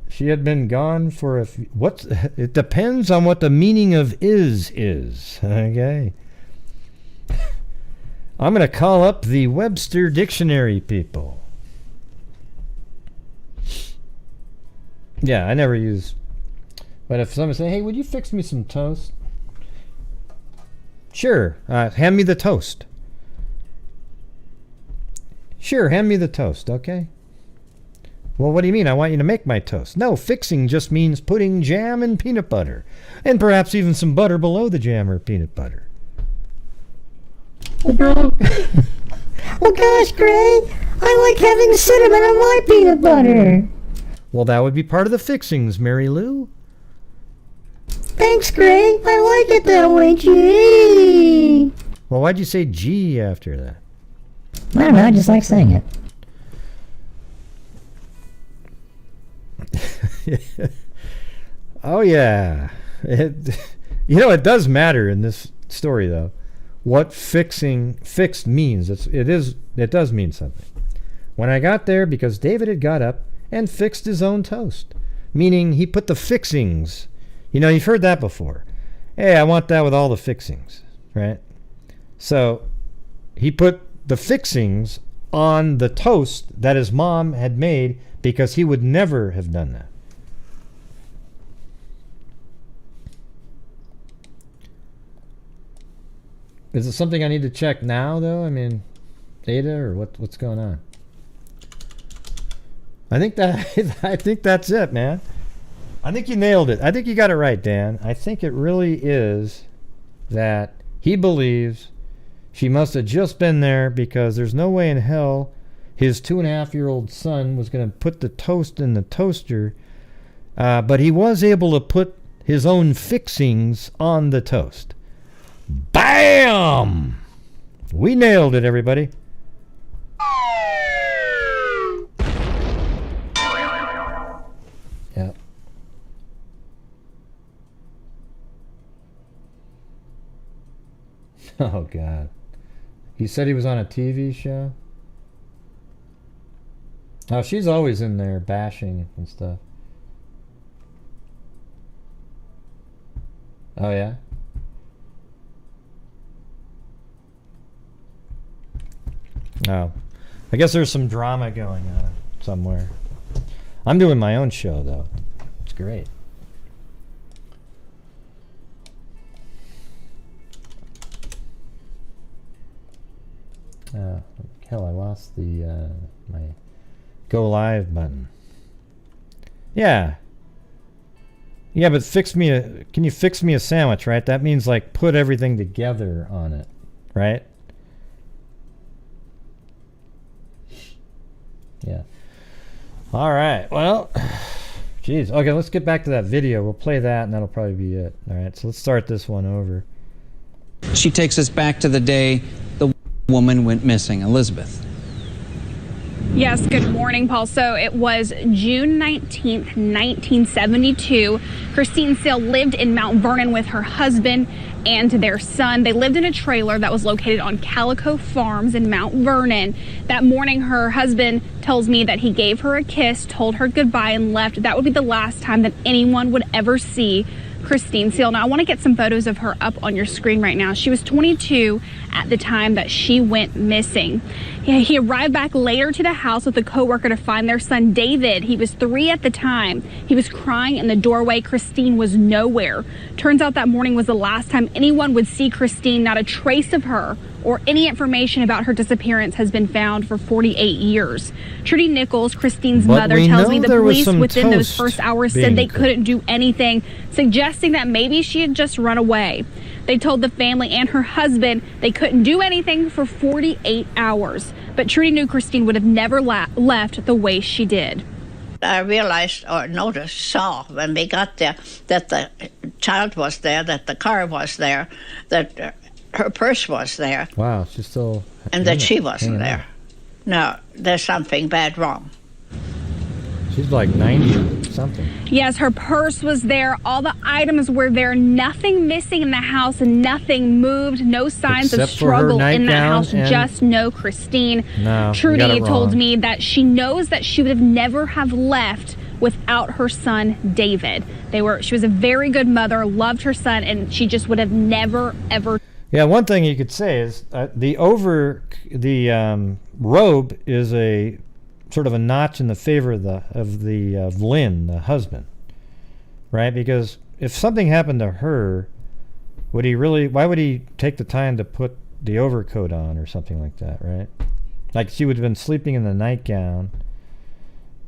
She had been gone for it depends on what the meaning of is. Okay. I'm going to call up the Webster Dictionary people. Yeah, I never use... But if someone say, hey, would you fix me some toast? Sure. Hand me the toast. Sure, hand me the toast, okay? Well, what do you mean? I want you to make my toast. No, fixing just means putting jam and peanut butter. And perhaps even some butter below the jam or peanut butter. Oh gosh, Greg, I like having cinnamon on my peanut butter. Well, that would be part of the fixings, Mary Lou. Thanks, Greg. I like it that way, gee. Well, why'd you say G after that? I don't know, I just like saying it. Oh, yeah. It does matter in this story, though, what fixed means. It does mean something. When I got there, because David had got up and fixed his own toast, meaning he put the fixings. You've heard that before. Hey, I want that with all the fixings, right? So he put the fixings on the toast that his mom had made, because he would never have done that. Is it something I need to check now, though? I mean, data or what's going on? I think that's it, man. I think you nailed it. I think you got it right, Dan. I think it really is that he believes she must have just been there, because there's no way in hell his 2.5-year-old son was going to put the toast in the toaster, but he was able to put his own fixings on the toast. Bam! We nailed it, everybody. Yep. Oh, God. He said he was on a TV show? Oh, she's always in there bashing and stuff. Oh, yeah? Oh. I guess there's some drama going on somewhere. I'm doing my own show, though. It's great. Hell, I lost the my go live button. Yeah, but can you fix me a sandwich, right? That means like put everything together on it, right? Yeah. All right. Well, geez. Okay, let's get back to that video. We'll play that, and that'll probably be it. All right. So let's start this one over. She takes us back to the day the woman went missing. Elizabeth. Yes, good morning, Paul. So it was June 19th, 1972. Christene Sale lived in Mount Vernon with her husband and their son. They lived in a trailer that was located on Calico Farms in Mount Vernon. That morning, her husband tells me that he gave her a kiss, told her goodbye, and left. That would be the last time that anyone would ever see Christene Sale. Now, I want to get some photos of her up on your screen right now. She was 22 at the time that she went missing. He arrived back later to the house with a coworker to find their son, David. He was 3 at the time. He was crying in the doorway. Christene was nowhere. Turns out that morning was the last time anyone would see Christene. Not a trace of her or any information about her disappearance has been found for 48 years. Trudy Nichols, Christene's mother, tells me the police within those first hours said they couldn't do anything, suggesting that maybe she had just run away. They told the family and her husband they couldn't do anything for 48 hours. But Trudy knew Christene would have never left the way she did. I realized or saw when we got there that the child was there, that the car was there, that her purse was there. Wow, she's still... And that she wasn't there. No, there's something bad wrong. She's like 90-something. Yes, her purse was there. All the items were there. Nothing missing in the house. Nothing moved. No signs of struggle in the house. Just no Christene. No, Trudy told me that she knows that she would have never have left without her son, David. She was a very good mother, loved her son, and she just would have never, ever... Yeah, one thing you could say is the robe is a sort of a notch in the favor of Lynn, the husband, right? Because if something happened to her, why would he take the time to put the overcoat on or something like that, right? Like she would have been sleeping in the nightgown,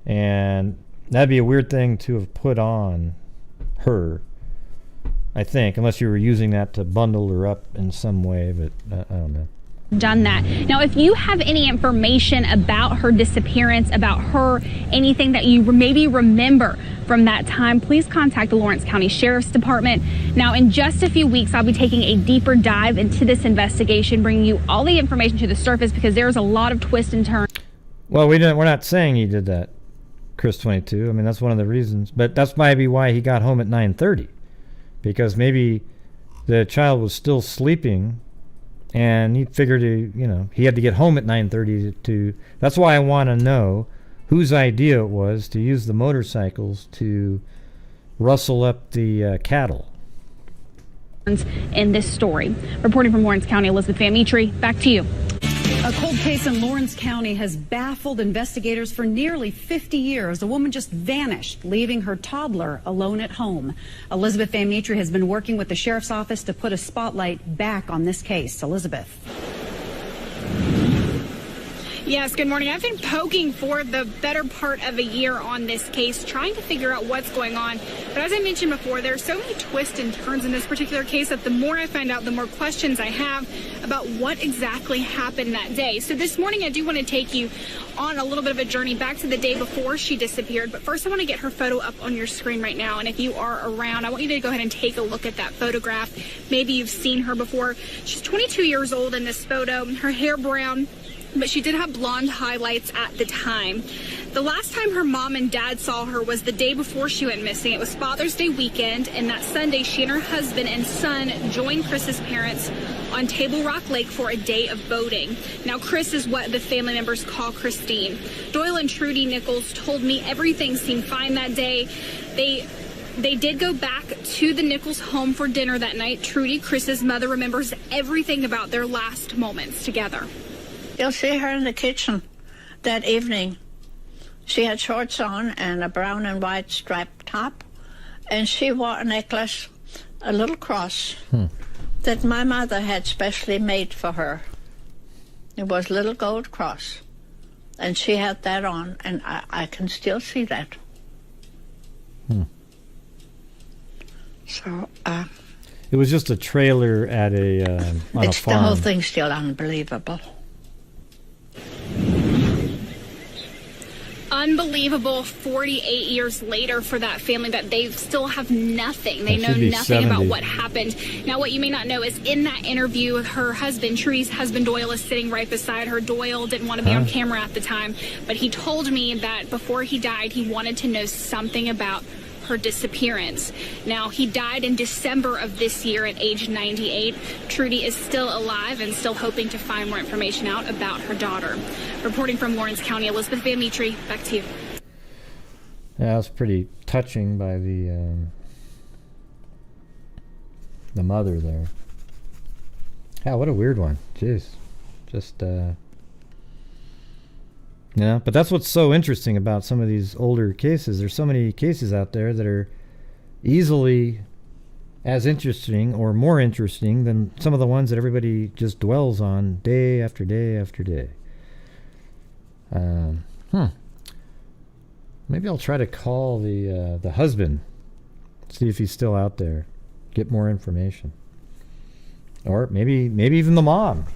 and that'd be a weird thing to have put on her, I think, unless you were using that to bundle her up in some way, but I don't know. Done that. Now, if you have any information about her disappearance, about her, anything that you maybe remember from that time, please contact the Lawrence County Sheriff's Department. Now, in just a few weeks, I'll be taking a deeper dive into this investigation, bringing you all the information to the surface, because there's a lot of twists and turns. Well, we're not saying he did that, Chris 22. I mean, that's one of the reasons, but that's maybe why he got home at 9:30, because maybe the child was still sleeping. And he figured, he had to get home at 9:30 to. That's why I want to know whose idea it was to use the motorcycles to rustle up the cattle. In this story, reporting from Lawrence County, Elizabeth Van Mitri, back to you. A cold case in Lawrence County has baffled investigators for nearly 50 years. A woman just vanished, leaving her toddler alone at home. Elizabeth Van Mitry has been working with the sheriff's office to put a spotlight back on this case. Elizabeth. Yes, good morning. I've been poking for the better part of a year on this case, trying to figure out what's going on. But as I mentioned before, there are so many twists and turns in this particular case that the more I find out, the more questions I have about what exactly happened that day. So this morning, I do want to take you on a little bit of a journey back to the day before she disappeared. But first, I want to get her photo up on your screen right now. And if you are around, I want you to go ahead and take a look at that photograph. Maybe you've seen her before. She's 22 years old in this photo. Her hair brown, but she did have blonde highlights at the time. The last time her mom and dad saw her was the day before she went missing. It was Father's Day weekend, and that Sunday, she and her husband and son joined Chris's parents on Table Rock Lake for a day of boating. Now, Chris is what the family members call Christene. Doyle and Trudy Nichols told me everything seemed fine that day. They did go back to the Nichols home for dinner that night. Trudy, Chris's mother, remembers everything about their last moments together. You'll see her in the kitchen that evening. She had shorts on and a brown and white striped top, and she wore a necklace, a little cross, that my mother had specially made for her. It was a little gold cross, and she had that on, and I can still see that. So, it was just a trailer at a on a farm. The whole thing's still unbelievable. Unbelievable 48 years later for that family that they still have nothing. They That know should be nothing 70. about what happened. Now, what you may not know is in that interview, her husband, Trudy's husband, Doyle, is sitting right beside her. Doyle didn't want to be on camera at the time, but he told me that before he died, he wanted to know something about her disappearance. Now, he died in December of this year at age 98. Trudy is still alive and still hoping to find more information out about her daughter. Reporting from Lawrence County, Elizabeth Van Mitry, back to you. Yeah, it was pretty touching by the mother there. Yeah, what a weird one. Jeez. Just, yeah, but that's what's so interesting about some of these older cases. There's so many cases out there that are easily as interesting or more interesting than some of the ones that everybody just dwells on day after day after day. Maybe I'll try to call the husband, see if he's still out there, get more information. Or maybe even the mom.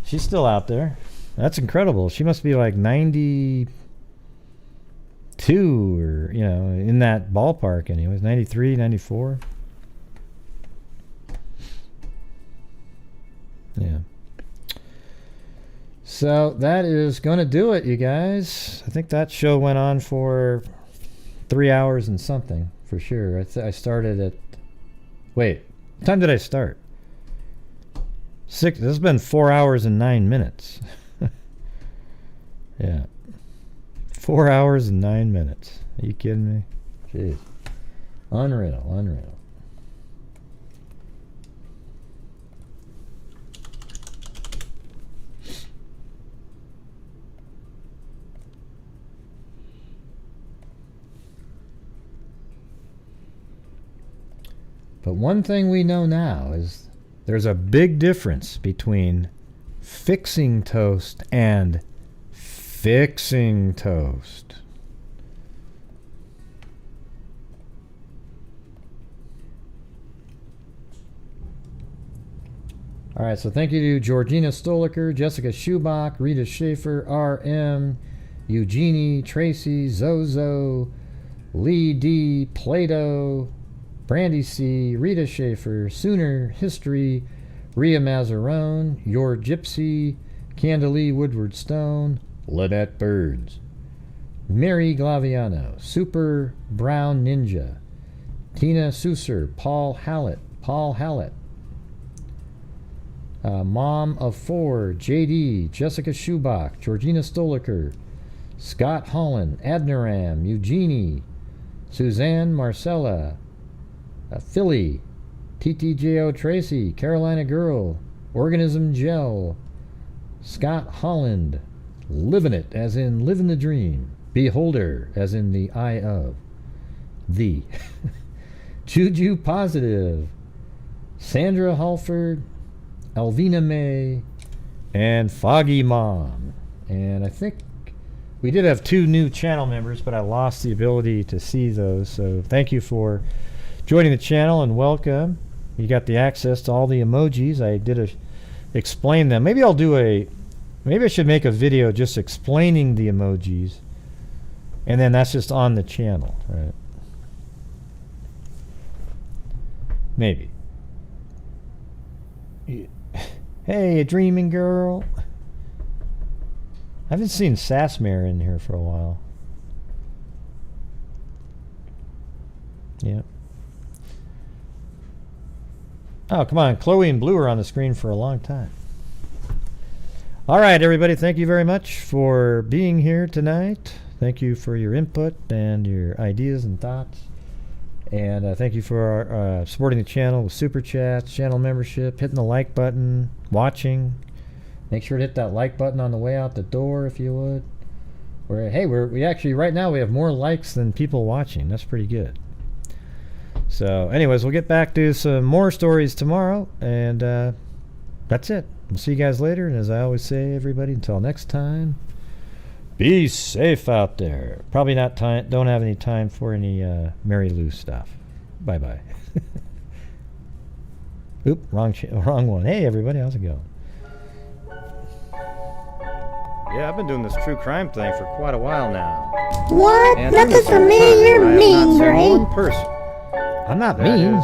She's still out there. That's incredible. She must be like 92 or, in that ballpark anyways. 93, 94. Yeah. So that is going to do it, you guys. I think that show went on for 3 hours and something, for sure. I started at... Wait, what time did I start? 6. This has been 4 hours and 9 minutes. Yeah. 4 hours and 9 minutes. Are you kidding me? Jeez. Unreal. But one thing we know now is there's a big difference between fixing toast and fixing toast. All right, so thank you to Georgina Stoliker, Jessica Schubach, Rita Schaefer, RM, Eugenie, Tracy, Zozo, Lee D, Plato, Brandy C, Rita Schaefer, Sooner History, Ria Mazzarone, Your Gypsy, Candalee Woodward Stone, Lynette Birds, Mary Glaviano, Super Brown Ninja, Tina Susser, Paul Hallett, Mom of Four, JD, Jessica Schubach, Georgina Stoliker, Scott Holland, Adniram, Eugenie, Suzanne Marcella, Philly, TTJO Tracy, Carolina Girl, Organism Gel, Scott Holland, living it, as in living the dream. Beholder, as in the eye of. The. Juju Positive. Sandra Halford. Alvina May. And Foggy Mom. And I think we did have 2 new channel members, but I lost the ability to see those. So thank you for joining the channel and welcome. You got the access to all the emojis. I did explain them. Maybe I should make a video just explaining the emojis, and then that's just on the channel, right? Maybe. Hey, dreaming girl. I haven't seen Sassmare in here for a while. Yeah. Oh, come on. Chloe and Blue are on the screen for a long time. All right, everybody. Thank you very much for being here tonight. Thank you for your input and your ideas and thoughts. And thank you for supporting the channel with super chats, channel membership, hitting the like button, watching. Make sure to hit that like button on the way out the door if you would. We actually, right now, we have more likes than people watching. That's pretty good. So, anyways, we'll get back to some more stories tomorrow. And that's it. We'll see you guys later. And as I always say, everybody, until next time, be safe out there. Probably not don't have any time for any Mary Lou stuff. Bye-bye. Oop, wrong one. Hey, everybody, how's it going? Yeah, I've been doing this true crime thing for quite a while now. What? And Nothing for me. You're mean, right? One person. I'm not mean.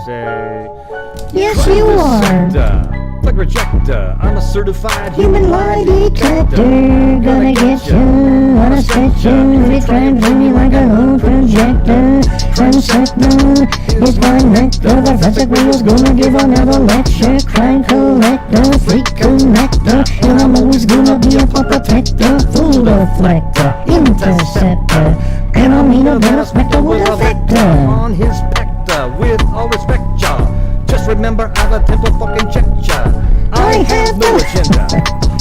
Yes, you are. Click rejector. I'm a certified human lie detector. Gonna get you on a stretcher. They try and bring me like a whole projector. Crime sector is my nectar. The Professor Green's gonna give another lecture. Crime collector, freak connector. And I'm always gonna be a protector. Fool deflector, interceptor. And I mean a better specter with a vector. On his specter, with all respect, y'all. Just remember, I've a temple fucking check ya. I have no agenda.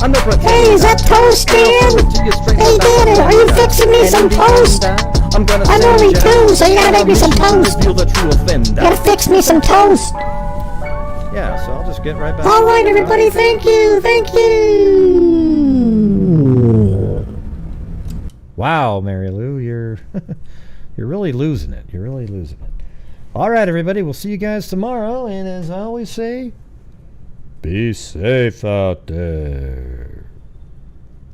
I'm no pretender. Hey, is that toast, Dan? Hey, Daddy, are you fixing me some toast? I'm only 2, so you gotta make me some toast. You gotta fix me some toast. Yeah, so I'll just get right back. All right, everybody, thank you. Wow, Mary Lou, you're really losing it. You're really losing it. All right, everybody, we'll see you guys tomorrow. And as I always say, be safe out there.